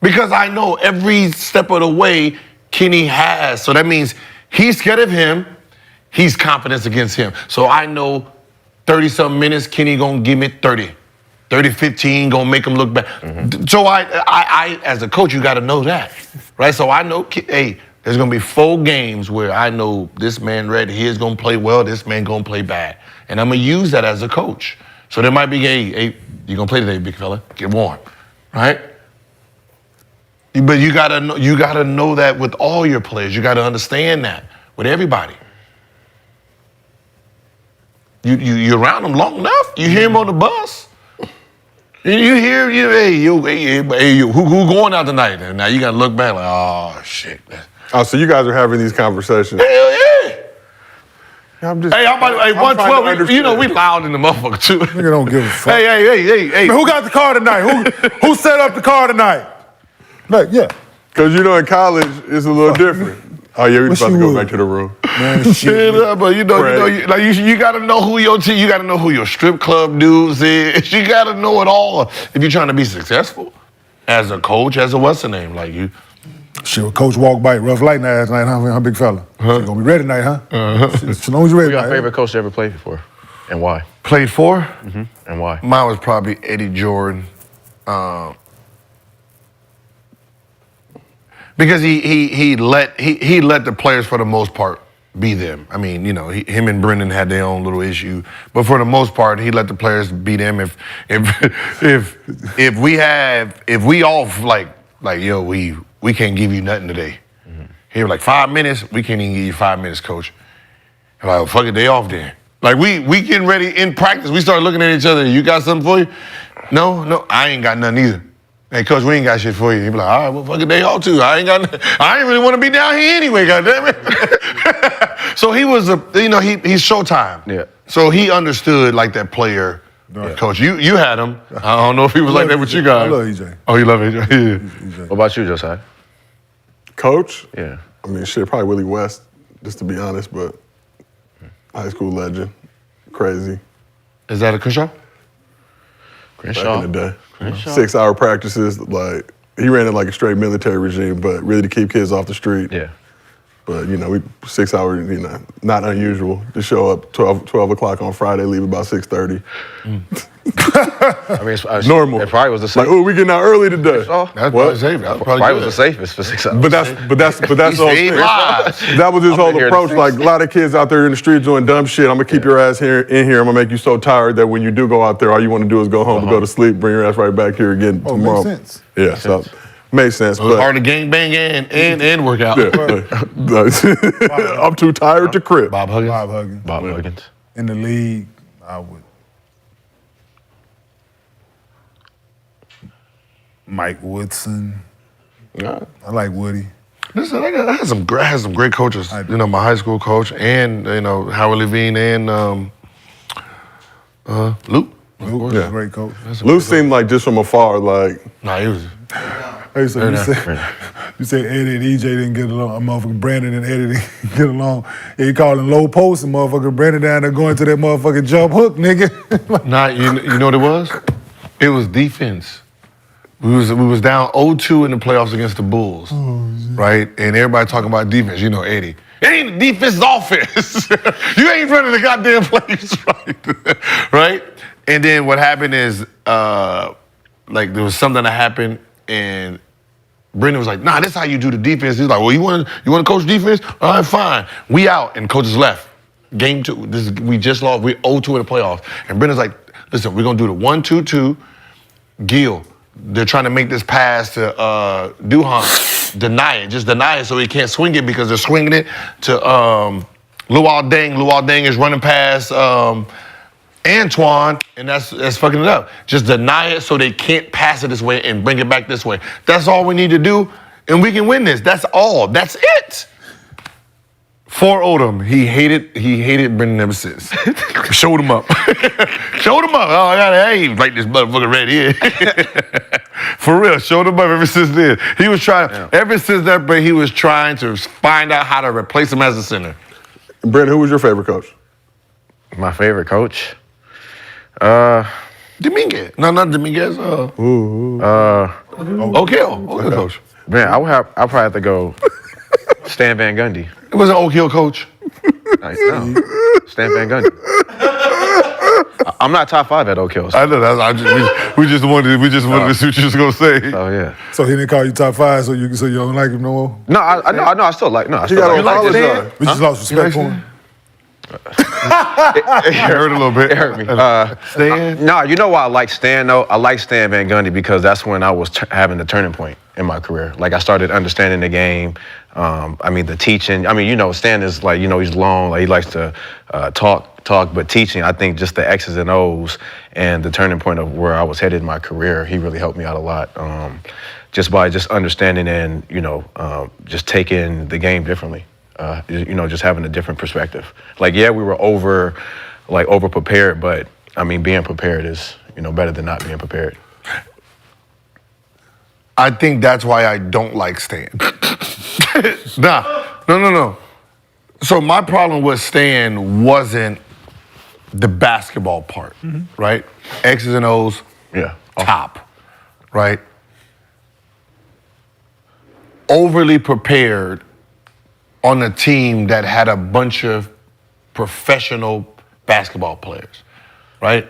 because I know every step of the way Kenny has. So that means he's scared of him. He's confidence against him. So I know 30-something minutes, Kenny gonna give me 30. 30-15, gonna make him look bad. So I, as a coach, you gotta know that, right? So I know, hey, there's gonna be 4 games where I know this man ready, he's gonna play well, this man gonna play bad. And I'm gonna use that as a coach. So there might be, hey, you gonna play today, big fella, get warm, right? But you gotta know that with all your players. You gotta understand that with everybody. You around them long enough, you hear him on the bus. You hear, who going out tonight? And now you gotta look back like, oh shit. Oh, so you guys are having these conversations. Hell yeah. I'm just, Hey, I'm 112. You know we loud in the motherfucker too. Nigga don't give a fuck. Hey. Man, who got the car tonight? Who set up the car tonight? Like, yeah. Because you know in college it's a little different. Oh yeah, we're about to go back to the room. Man, Shit, shit. but you gotta know who your team. You gotta know who your strip club dudes is. You gotta know it all if you're trying to be successful as a coach, as a what's the name, like you. Shit, Coach walked by rough light last night, huh, big fella? She gonna be ready tonight, huh? Shit, as long as you ready. Who's your favorite coach you ever played for, and why? Played for? And why? Mine was probably Eddie Jordan. Because he let the players for the most part be them. I mean, you know, him and Brendan had their own little issue, but for the most part, he let the players be them. If we off like yo, we can't give you nothing today. He was like 5 minutes, we can't even give you 5 minutes, coach. I'm like, well, fuck it, they off then. Like we getting ready in practice, we start looking at each other. You got something for you? No, I ain't got nothing either. Hey, coach, we ain't got shit for you. He be like, all right, well, fuck it, they all too. I ain't really want to be down here anyway, goddammit. So he was he's Showtime. Yeah. So he understood like that player. Coach, you had him. I don't know if he was like that with you guys. I love EJ. Oh, you love EJ? Yeah. What about you, Josiah? Coach? Yeah. I mean, shit, probably Willie West, just to be honest, but high school legend, crazy. Is that a Crenshaw? Back in the day. 6-hour practices, like, he ran it like a straight military regime, but really to keep kids off the street. Yeah. But, 6 hours, not unusual to show up 12 o'clock on Friday, leave about 6:30. I mean, it's Normal. It probably was the Like, safest. we getting out early today. That's probably safe. That's Probably was the safest for 6 hours. But that's the whole thing. lives. That was his whole here to approach. fix Like, a lot of kids out there in the streets doing dumb shit. I'm gonna keep your ass in here. I'm gonna make you so tired that when you do go out there, all you want to do is go home and go to sleep. Bring your ass right back here again Oh, tomorrow. makes sense. Yeah, so makes sense. It was hard to gang bang and work out. I'm too tired to crib. Bob Huggins. Bob Huggins. In the league, I would. Mike Woodson. Yeah. I like Woody. Listen, I had some great coaches. My high school coach and Howard Levine and Luke. Luke was a great coach. Luke seemed like just from afar, like. Nah, he was. Hey, so you said Eddie and EJ didn't get along. Motherfucking Brandon and Eddie didn't get along. Yeah, you calling low post and motherfucking Brandon down there going to that motherfucking jump hook, nigga. Nah, you know what it was? It was defense. We was down 0-2 in the playoffs against the Bulls, right? And everybody talking about defense. You know, Eddie. It ain't defense, it's offense. You ain't running the goddamn plays right, right? And then what happened is, there was something that happened, and Brendan was like, "Nah, this is how you do the defense." He's like, "Well, you want to coach defense? All right, fine. We out," and coaches left. Game 2. We just lost. We 0-2 in the playoffs, and Brendan's like, "Listen, we're gonna do the 1-2-2. Gil." They're trying to make this pass to Duhan. Deny it so he can't swing it because they're swinging it to Luol Deng. Luol Deng is running past Antoine, and that's fucking it up. Just deny it so they can't pass it this way and bring it back this way. That's all we need to do, and we can win this. That's all. That's it. For Odom, he hated Brendan ever since. Showed him up. Showed him up. Oh, I ain't like this motherfucker right here. For real, showed him up ever since then. He was trying, ever since that break, he was trying to find out how to replace him as a center. Brendan, who was your favorite coach? My favorite coach? Dominguez. No, not Dominguez. Oak Hill coach. Man, I'll probably have to go Stan Van Gundy. It was an Oak Hill coach. No, Stan Van Gundy. I'm not top 5 at Oak Hill. I know that. We just wanted to see what you was gonna say. Oh yeah. So he didn't call you top 5, so you don't like him no more? No, I know. I still like. No, I still got like. on college side. We just lost respect for him. It hurt a little bit. It hurt me. Stan? No, you know why I like Stan though? I like Stan Van Gundy because that's when I was having the turning point in my career. Like I started understanding the game. I mean the teaching. I mean, you know, Stan is like, you know, he's long. Like he likes to talk. But teaching, I think just the X's and O's and the turning point of where I was headed in my career, he really helped me out a lot. Just by just understanding and, you know, just taking the game differently. You know, just having a different perspective. Like, yeah, we were over prepared, but I mean, being prepared is, you know, better than not being prepared. I think that's why I don't like Stan. No. So my problem with Stan wasn't the basketball part, right? X's and O's, Yeah. top, right? Overly prepared on a team that had a bunch of professional basketball players, right?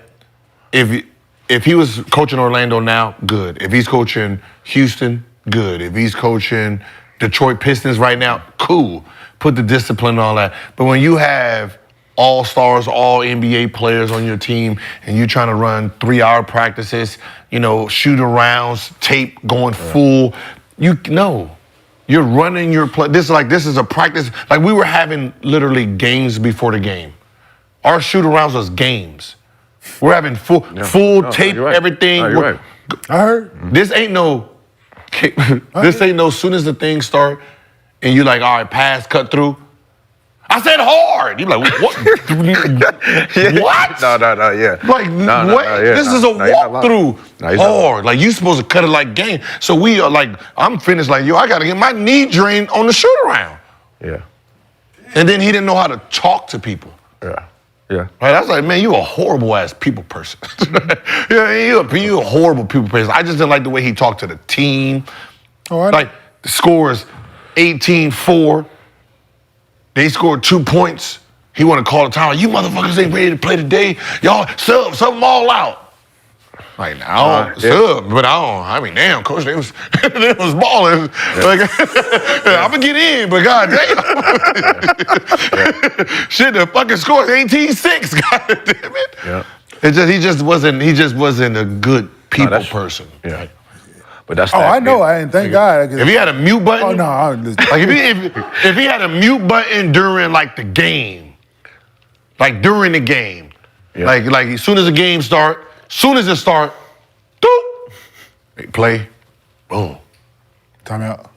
If he was coaching Orlando now, good. If he's coaching Houston, good. If he's coaching Detroit Pistons right now, cool. Put the discipline and all that. But when you have all-stars, all NBA players on your team, and you're trying to run 3-hour practices, you know, shoot-arounds, tape going full, you're running your play. This is a practice. Like we were having literally games before the game. Our shoot-arounds was games. We're having full tape, right. everything. No, you're right. I heard. This ain't no. Soon as the thing start, and you like, all right, pass, cut through. I said hard. You're like, what? What? No, yeah. Like, this is a walkthrough. Hard. Like, you supposed to cut it like game. So we are like, I'm finished like, yo, I got to get my knee drained on the shoot around. Yeah. And then he didn't know how to talk to people. Yeah. Right? I was like, man, you a horrible ass people person. You a horrible people person. I just didn't like the way he talked to the team. Oh, Like, the score is 18-4. They scored 2 points. He want to call the time. You motherfuckers ain't ready to play today. Y'all sub them all out. Like, I don't sub, but I mean, damn, coach, they was balling. Like, I'm gonna get in, but god damn. Shit, the fucking score is 18-6. God damn it. Yeah. He just wasn't a good people person. Yeah. Right? But that's I know. I didn't thank God. If he had a mute button, Oh no! like if he had a mute button during like the game, like during the game, like as soon as the game start, soon as it start, doop, play, boom, timeout.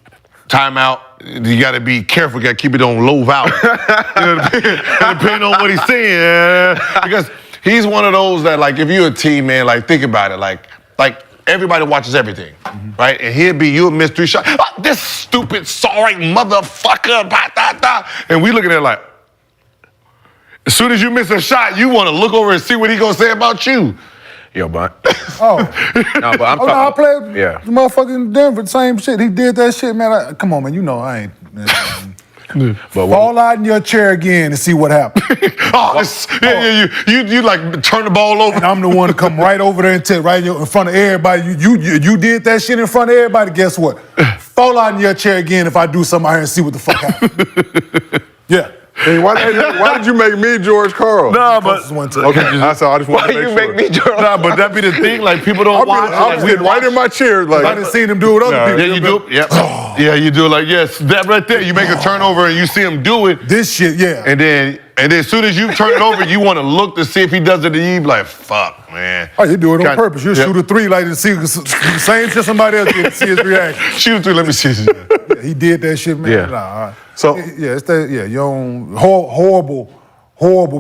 You got to be careful. You got to keep it on low value. Depending on what he's saying, because he's one of those that like if you're a team man, like think about it, like. Everybody watches everything, right? And you'll miss 3 shots. Oh, this stupid, sorry motherfucker, and we looking at it like, as soon as you miss a shot, you want to look over and see what he gonna say about you. Yo, but Oh. no, but I'm Oh, no, I played Yeah. the motherfucking Denver, same shit. He did that shit, man. Come on, man. You know I ain't. Man. But Fall out in your chair again and see what happens. You like turn the ball over. And I'm the one to come right over there and tell right in front of everybody. You did that shit in front of everybody. Guess what? Fall out in your chair again if I do something out here and see what the fuck happens. Yeah. Hey, why did you make me George Carl? Nah, but Okay, I just wanted why to you make make sure. me George? nah, but that be the thing. Like people don't watch. I'm sitting right in my chair, like I done seen him do it with other Yeah, people. you do. Yeah, yeah, you do. Like yes, that right there. You make a turnover and you see him do it, This shit, yeah. and then as soon as you turn it over, you want to look to see if he does it. And you be like, fuck, man. Oh, you do it on God, purpose. You yeah. shoot a 3 like to see the same shit somebody else did to see his reaction. Shoot a 3. Let me see. Yeah, he did that shit, man. Yeah. Nah, So- it's that. Yeah, you don't horrible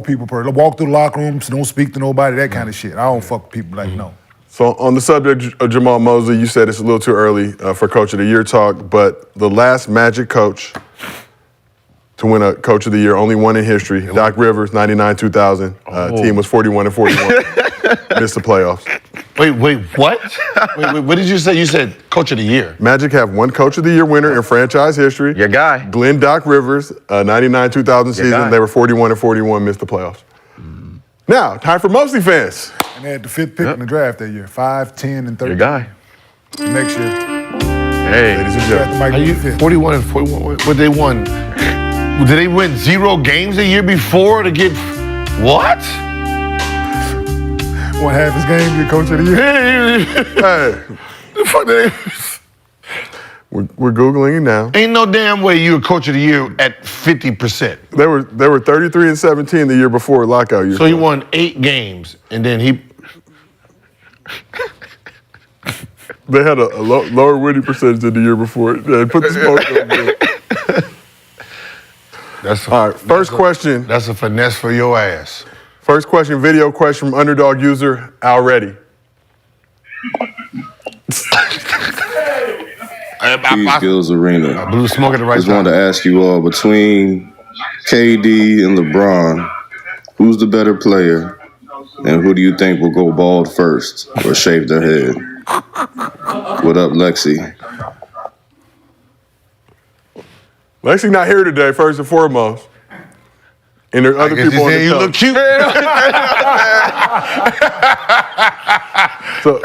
people. Walk through the locker rooms, don't speak to nobody. That kind of shit. I don't fuck with people like no. So on the subject of Jamal Mosley, you said it's a little too early for Coach of the Year talk, but the last Magic coach to win a Coach of the Year, only one in history, Doc Rivers, 99-2000. Team was 41-41. missed the playoffs. Wait, what? wait, what did you say? You said coach of the year. Magic have one coach of the year winner in franchise history. Your guy. Glenn Doc Rivers, 99-2000 season. guy. They were 41-41, missed the playoffs. Now, time for Mostly-Fans. And they had the 5th pick in the draft that year. 5, 10, and 13. Your guy. Next year. Hey. Ladies and Draft gentlemen. might Are be you the 5th. 41 and 41? What they won? Did they win 0 games a year before to get what? One half his game, get coach of the year. Hey, The fuck they? we're Googling it now. Ain't no damn way you a coach of the year at 50%. They were 33-17 the year before lockout year. So he won 8 games, and then he. They had a lower winning percentage than the year before. They put the smoke on there. All right, first question. That's a finesse for your ass. First question, video question from underdog user Already. I Skills Arena. blew smoke at the right Just time. wanted to ask you all, between KD and LeBron, who's the better player? And who do you think will go bald first or shave their head? What up, Lexi? Lexi not here today, first and foremost. And there are other Guess people on the you show. look cute. So,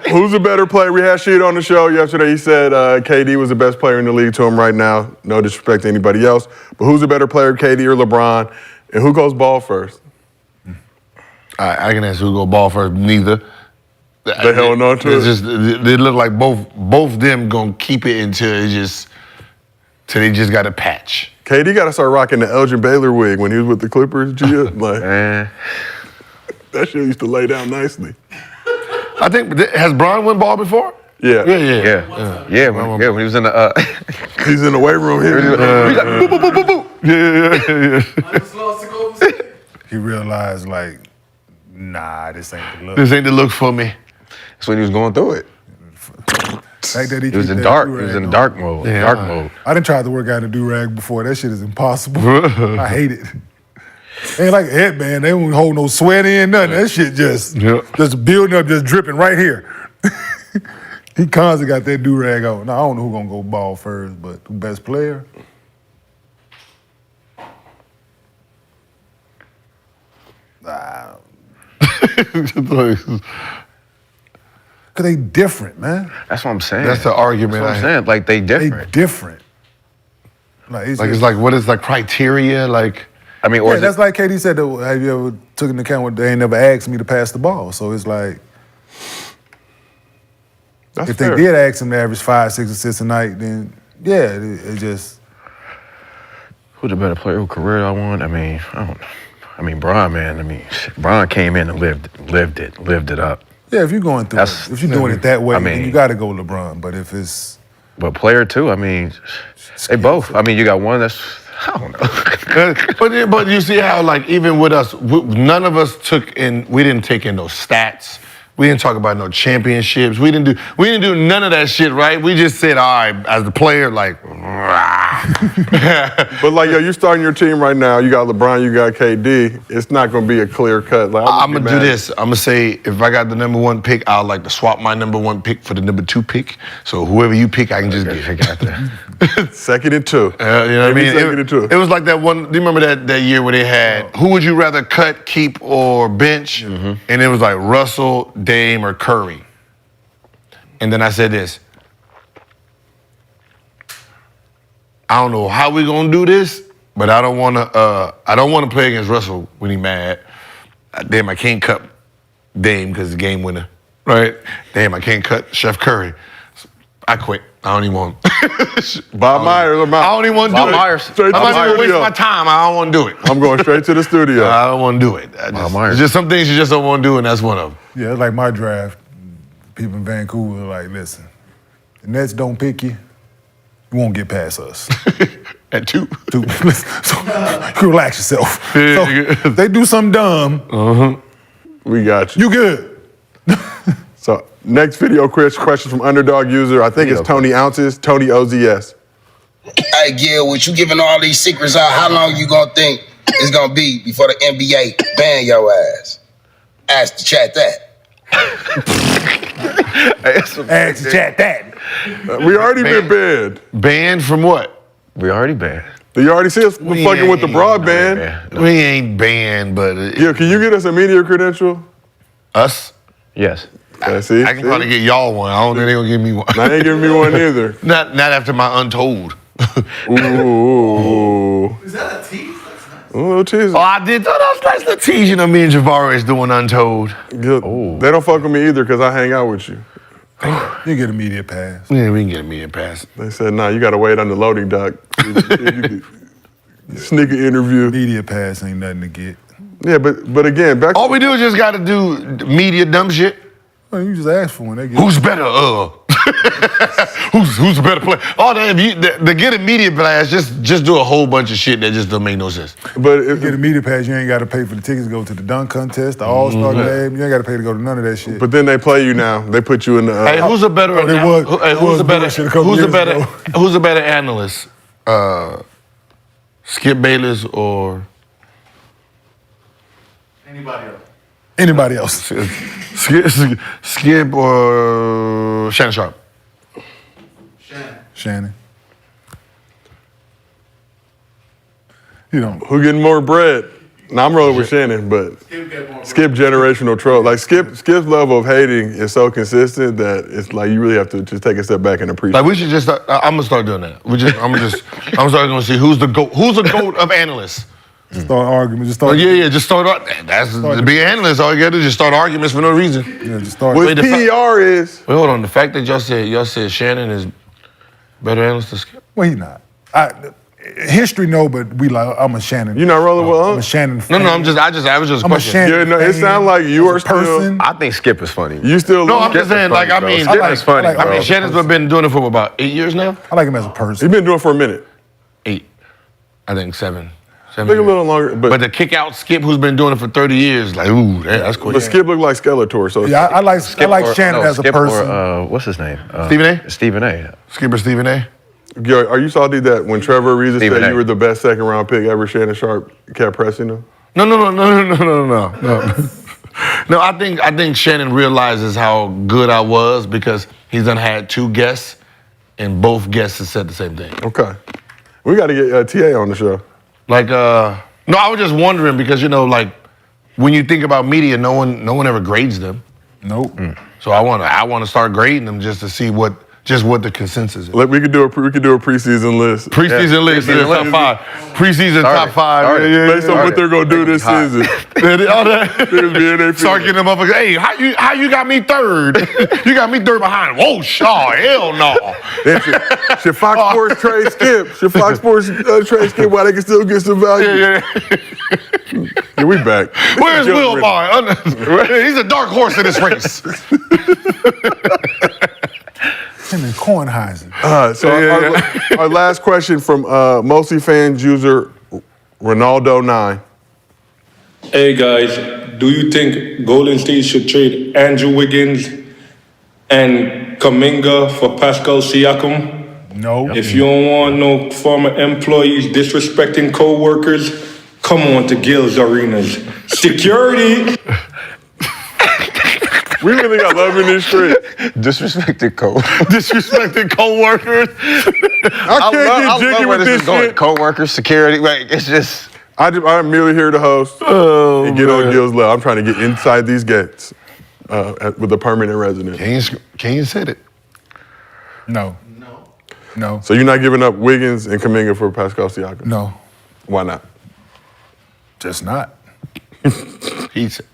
who's the better player? We had Sheed on the show yesterday. He said KD was the best player in the league to him right now. No disrespect to anybody else. But who's the better player, KD or LeBron? And who goes ball first? I can ask who go ball first. Neither. They held on to It's it. just they look like both them gonna keep it till they just got a patch. KD got to start rocking the Elgin Baylor wig when he was with the Clippers. Gia. Like, Man. that shit used to lay down nicely. I think has Bron won ball before? Yeah. Yeah. When he was in the He's in the weight room here. He realized, like, nah, this ain't the look. This ain't the look for me. that's when he was going through it. Fact that He was keep in that dark. He do-rag was in on. dark mode. Yeah. Dark mode. I done tried to work out a do-rag before. That shit is impossible. I hate it. Ain't like a headband. They don't hold no sweat in, nothing. That shit just building up, just dripping right here. He constantly got that do-rag on. Now, I don't know who gonna go ball first, but the best player? Cause they different, man. That's what I'm saying. That's the argument. That's what I'm saying. Like they They different. different. Like, Like it's like what is the criteria? Like I mean, or yeah, is that's it, like KD said. Have you ever took into account what they ain't never asked me to pass the ball? So it's like, That's if fair. they did ask him to average 5, 6 assists a night, then yeah, it just. who's the better player? Who career I won? I mean, I don't know. I mean, Bron, man. I mean, Bron came in and lived it up. Yeah, if you're going through That's- it, if you're doing it that way, I mean- then you got to go LeBron. But if it's But player too, I mean, they both. I mean, you got one that's, I don't know. but you see how like even with us, none of us we didn't take in those stats. We didn't talk about no championships. We didn't do none of that shit, right? We just said, all right, as the player, like, But like, yo, you starting your team right now. You got LeBron, you got KD. It's not going to be a clear cut. Like, I'm gonna do this. I'm gonna say if I got the number 1 pick, I'll like to swap my number 1 pick for the number 2 pick. So whoever you pick, I can just get. Second and 2. You know what I Maybe mean? second and 2. It was like that one. Do you remember that year where they had who would you rather cut, keep, or bench? And it was like Russell, Dame, or Curry. And then I said this. I don't know how we gonna do this, but I don't wanna. I don't want to play against Russell when he mad. Damn, I can't cut Dame because the game winner, right? Damn, I can't cut Chef Curry. I quit. I don't even want. Bob Myers, I'm out. I don't even want to do Bob it. Myers. Straight to I'm the not gonna waste studio. my time. I don't want to do it. I'm going straight to the studio. I don't want to do it. Myers. It's just some things you just don't want to do, and that's one of them. yeah, it's like my draft. People in Vancouver are like, listen, the Nets don't pick you, you won't get past us. At 2. So you relax yourself. So if they do something dumb, We got you. you good. So next video question from underdog user. I think it's Tony Ounces, Tony OZS. Hey, Gil, with you giving all these secrets out, how long you gonna think it's gonna be before the NBA ban your ass? Ask the chat that. Ask the chat that. We already been banned. Banned from what? We already banned. You already see us fucking with the broadband. We ain't banned, but Yeah, can you get us a media credential? us. Yes. See? I can probably get y'all one. I don't think they gonna give me one. I ain't giving me one either. Not after my Untold. Ooh. Is that a tease? Oh, tease. Oh, I did. That was nice little tease. You know, me and Javaris is doing Untold. They don't fuck with me either because I hang out with you. You get a media pass. Yeah, we can get a media pass. They said, nah, you got to wait on the loading dock. Sneak an interview. Media pass ain't nothing to get. Yeah, but again, back. All we do is just got to do media dumb shit. Well, you just ask for one. They get Who's better? Who's the better player? Oh, to get a media pass, just do a whole bunch of shit that just don't make no sense. But if you get a media pass, you ain't got to pay for the tickets to go to the dunk contest, the All-Star game. You ain't got to pay to go to none of that shit. But then they play you now. They put you in the. Hey, who's a better? Who's a better analyst? Skip Bayless or anybody else? Skip or Shannon Sharp? Shannon. You know. Who getting more bread? Now I'm rolling with Shannon, but Skip generational troll. Like Skip's level of hating is so consistent that it's like you really have to just take a step back and appreciate. Like we should just. I'm gonna start doing that. I'm starting to see who's the goat. Who's the goat of analysts? Just start arguments. Just start. Just start. To be an analyst, all you gotta do is just start arguments for no reason. Yeah, just start. What PER is? Wait, hold on. The fact that y'all said Shannon is better analyst than Skip. Well, he not. History, no, but I'm a Shannon. You not rolling with I'm a Shannon fan. No, I was just a question. Yeah, no, it sounds like you are person. I think Skip is funny. You still? No, I'm just saying. Skip is funny. I mean, Shannon's been doing it for about 8 years now. I like him as a person. He's been doing it for a minute. 8, I think 7. I think a little longer, but the kick out Skip, who's been doing it for 30 years, like that's cool. But Skip looked like Skeletor, so yeah, I like Shannon as a person. Or, what's his name? Stephen A. Stephen A. Skipper Stephen A. Yo, are you salty that when Trevor Ariza said you were the best second round pick ever, Shannon Sharp kept pressing him? No. No, I think Shannon realizes how good I was because he's done had 2 guests, and both guests have said the same thing. Okay, we got to get TA on the show. Like, no, I was just wondering because like when you think about media, no one ever grades them. Nope. So I want to start grading them just to see what the consensus is. Like we could do a preseason list. Preseason list, top 5. Preseason top 5. Based on what they're gonna do this season. Start getting them up. Hey, how you got me third? You got me third behind. Whoa, Shaw, hell no. Should Fox Sports trade Skip? Should Fox Sports trade Skip while they can still get some value? Yeah, we back. Where's Wilmar? He's a dark horse in this race. Him and Kornheiser. Our last question from MostlyFans user Ronaldo9. Hey guys, do you think Golden State should trade Andrew Wiggins and Kuminga for Pascal Siakam? No. If you don't want no former employees disrespecting co-workers, come on to Gil's Arenas. Security! We really got love in this street. Disrespected co-workers. I can't get jiggy with this shit. Co-workers, security, like it's just. I'm merely here to host and get on Gil's level. I'm trying to get inside these gates with a permanent resident. Can you say it? No. So you're not giving up Wiggins and Kuminga for Pascal Siakam? No. Why not? Just not. He said.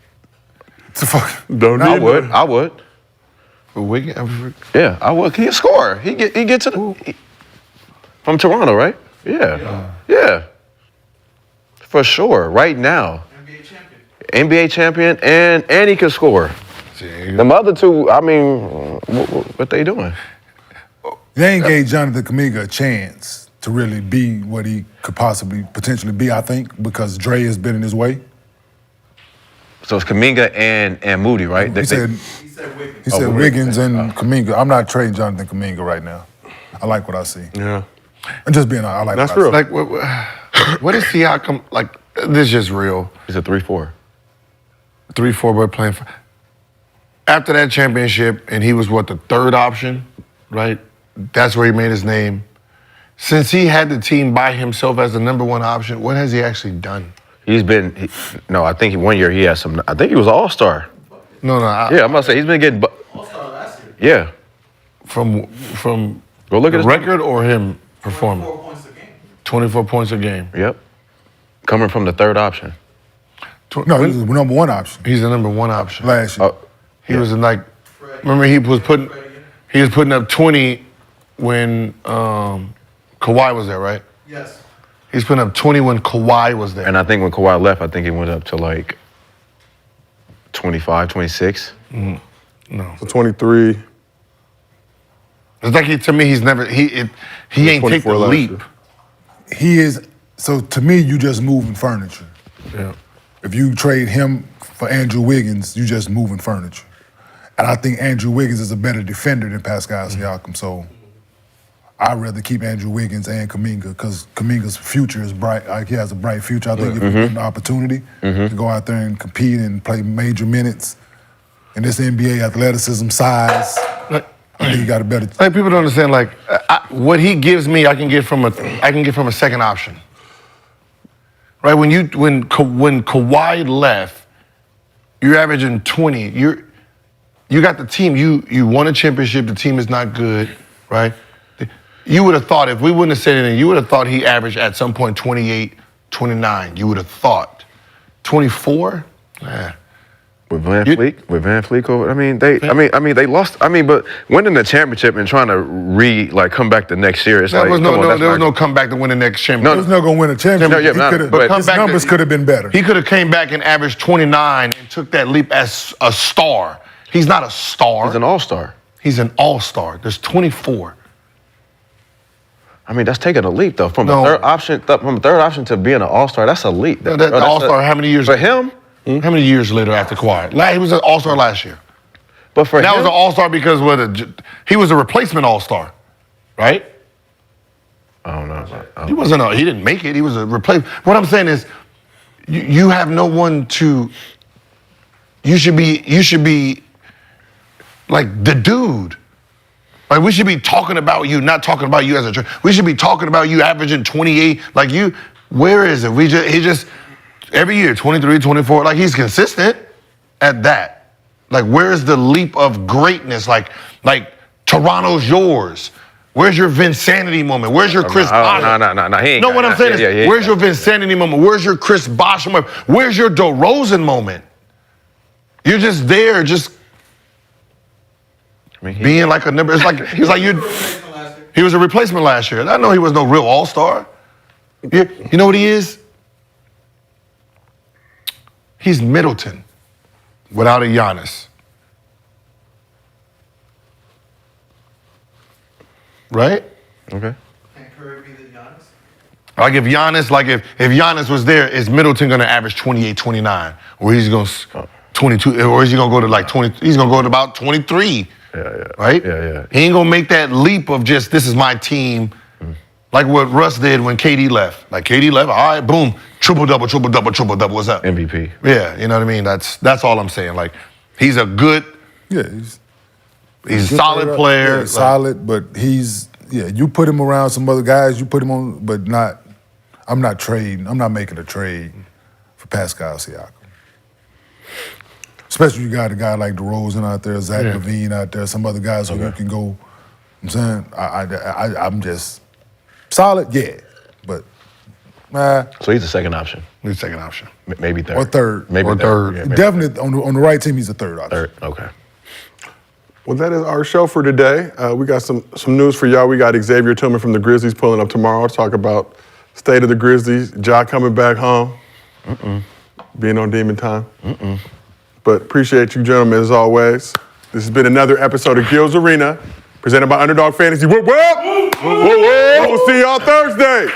I would. For Wiggins? Yeah, I would. He a scorer. He gets it from Toronto, right? Yeah. For sure. Right now. NBA champion and he can score. Them other two, I mean, what they doing? They ain't gave Jonathan Kuminga a chance to really be what he could potentially be, I think, because Dre has been in his way. So it's Kuminga and Moody, right? He said Wiggins and Kuminga. I'm not trading Jonathan Kuminga right now. I like what I see. Yeah. And just being, I like that's what real. I see. Like, what is Siakam, like, this is just real. He's a 3-4. 3-4 boy playing for. After that championship, and he was what, the third option, right? That's where he made his name. Since he had the team by himself as the number one option, what has he actually done? He's been, no, I think 1 year he had some, I think he was an all-star. No. Yeah, I'm about to say, he's been getting, All-star last year. yeah. From Go look at the his record or him performing? 4 points a game. 24 points a game. Yep. Coming from the third option. No, he was the number one option He's the number one option. last year. He was in like, remember he was putting up 20 when Kawhi was there, right? Yes. He's putting up 20 when Kawhi was there. And I think when Kawhi left, I think he went up to like 25, 26. No. So 23. It's like to me, he's never he ain't take the 24 last leap. year. He is, so to me, you just moving furniture. Yeah. If you trade him for Andrew Wiggins, you just moving furniture. And I think Andrew Wiggins is a better defender than Pascal Siakam, so I'd rather keep Andrew Wiggins and Kuminga because Kuminga's future is bright. Like, he has a bright future. I think if you get an opportunity to go out there and compete and play major minutes in this NBA athleticism, size, I think he got a better. Like people don't understand. Like what he gives me, I can get from a second option. Right? When Kawhi left, you're averaging 20. You got the team. You won a championship. The team is not good, right? You would have thought, if we wouldn't have said anything, you would have thought he averaged at some point 28, 29. You would have thought. 24? With Van Fleet over. I mean, they lost. But winning the championship and trying to come back the next year. It's there was no comeback to win the next championship. He was not going to win a championship. His numbers could have been better. He could have came back and averaged 29 and took that leap as a star. He's not a star. He's an all-star. He's an all-star. There's 24. I mean, that's taking a leap though. From a third option to being an all-star, that's a leap. That all-star. How many years for him? How many years later after Kawhi? He was an all-star last year. But for that him, was an all-star because he was a replacement all-star, right? I don't know. He wasn't. He didn't make it. He was a replacement. What I'm saying is, you have no one to. You should be like the dude. Like we should be talking about you, not talking about you as a. We should be talking about you averaging 28. Like you, where is it? He just every year 23, 24. Like he's consistent at that. Like where's the leap of greatness? Like Toronto's yours. Where's your Vinsanity moment? Where's your Chris Bosh? No. He ain't. No, what I'm saying is, where's your Vinsanity moment? Where's your Chris Bosh moment? Where's your DeRozan moment? You're just there, being like a number. It's like you. He was a replacement last year. I know he was no real all-star. You know what he is? He's Middleton without a Giannis. Right? Okay. Can Curry be the Giannis? Like if Giannis was there, is Middleton going to average 28, 29? Or he's going to 22, or is he going to go to like 20? He's going to go to about 23. Yeah. Right? Yeah. He ain't going to make that leap of just, this is my team. Like what Russ did when KD left. Like KD left, all right, boom, triple-double, what's up? MVP. Yeah, you know what I mean? That's all I'm saying. Like, he's a good, he's a solid player. Yeah, solid, but you put him around some other guys, you put him on, but I'm not making a trade for Pascal Siakam. Especially you got a guy like DeRozan out there, Zach LaVine out there, some other guys who you can go. I'm saying I'm just solid, but so he's the second option. He's the second option, maybe third or third, maybe third. Yeah, maybe definitely on the right team, he's a third option. third. Okay. Well, that is our show for today. We got some news for y'all. We got Xavier Tillman from the Grizzlies pulling up tomorrow to talk about state of the Grizzlies. Ja coming back home. Being on Demon Time. But appreciate you, gentlemen, as always. This has been another episode of Gil's Arena, presented by Underdog Fantasy. We'll see y'all Thursday.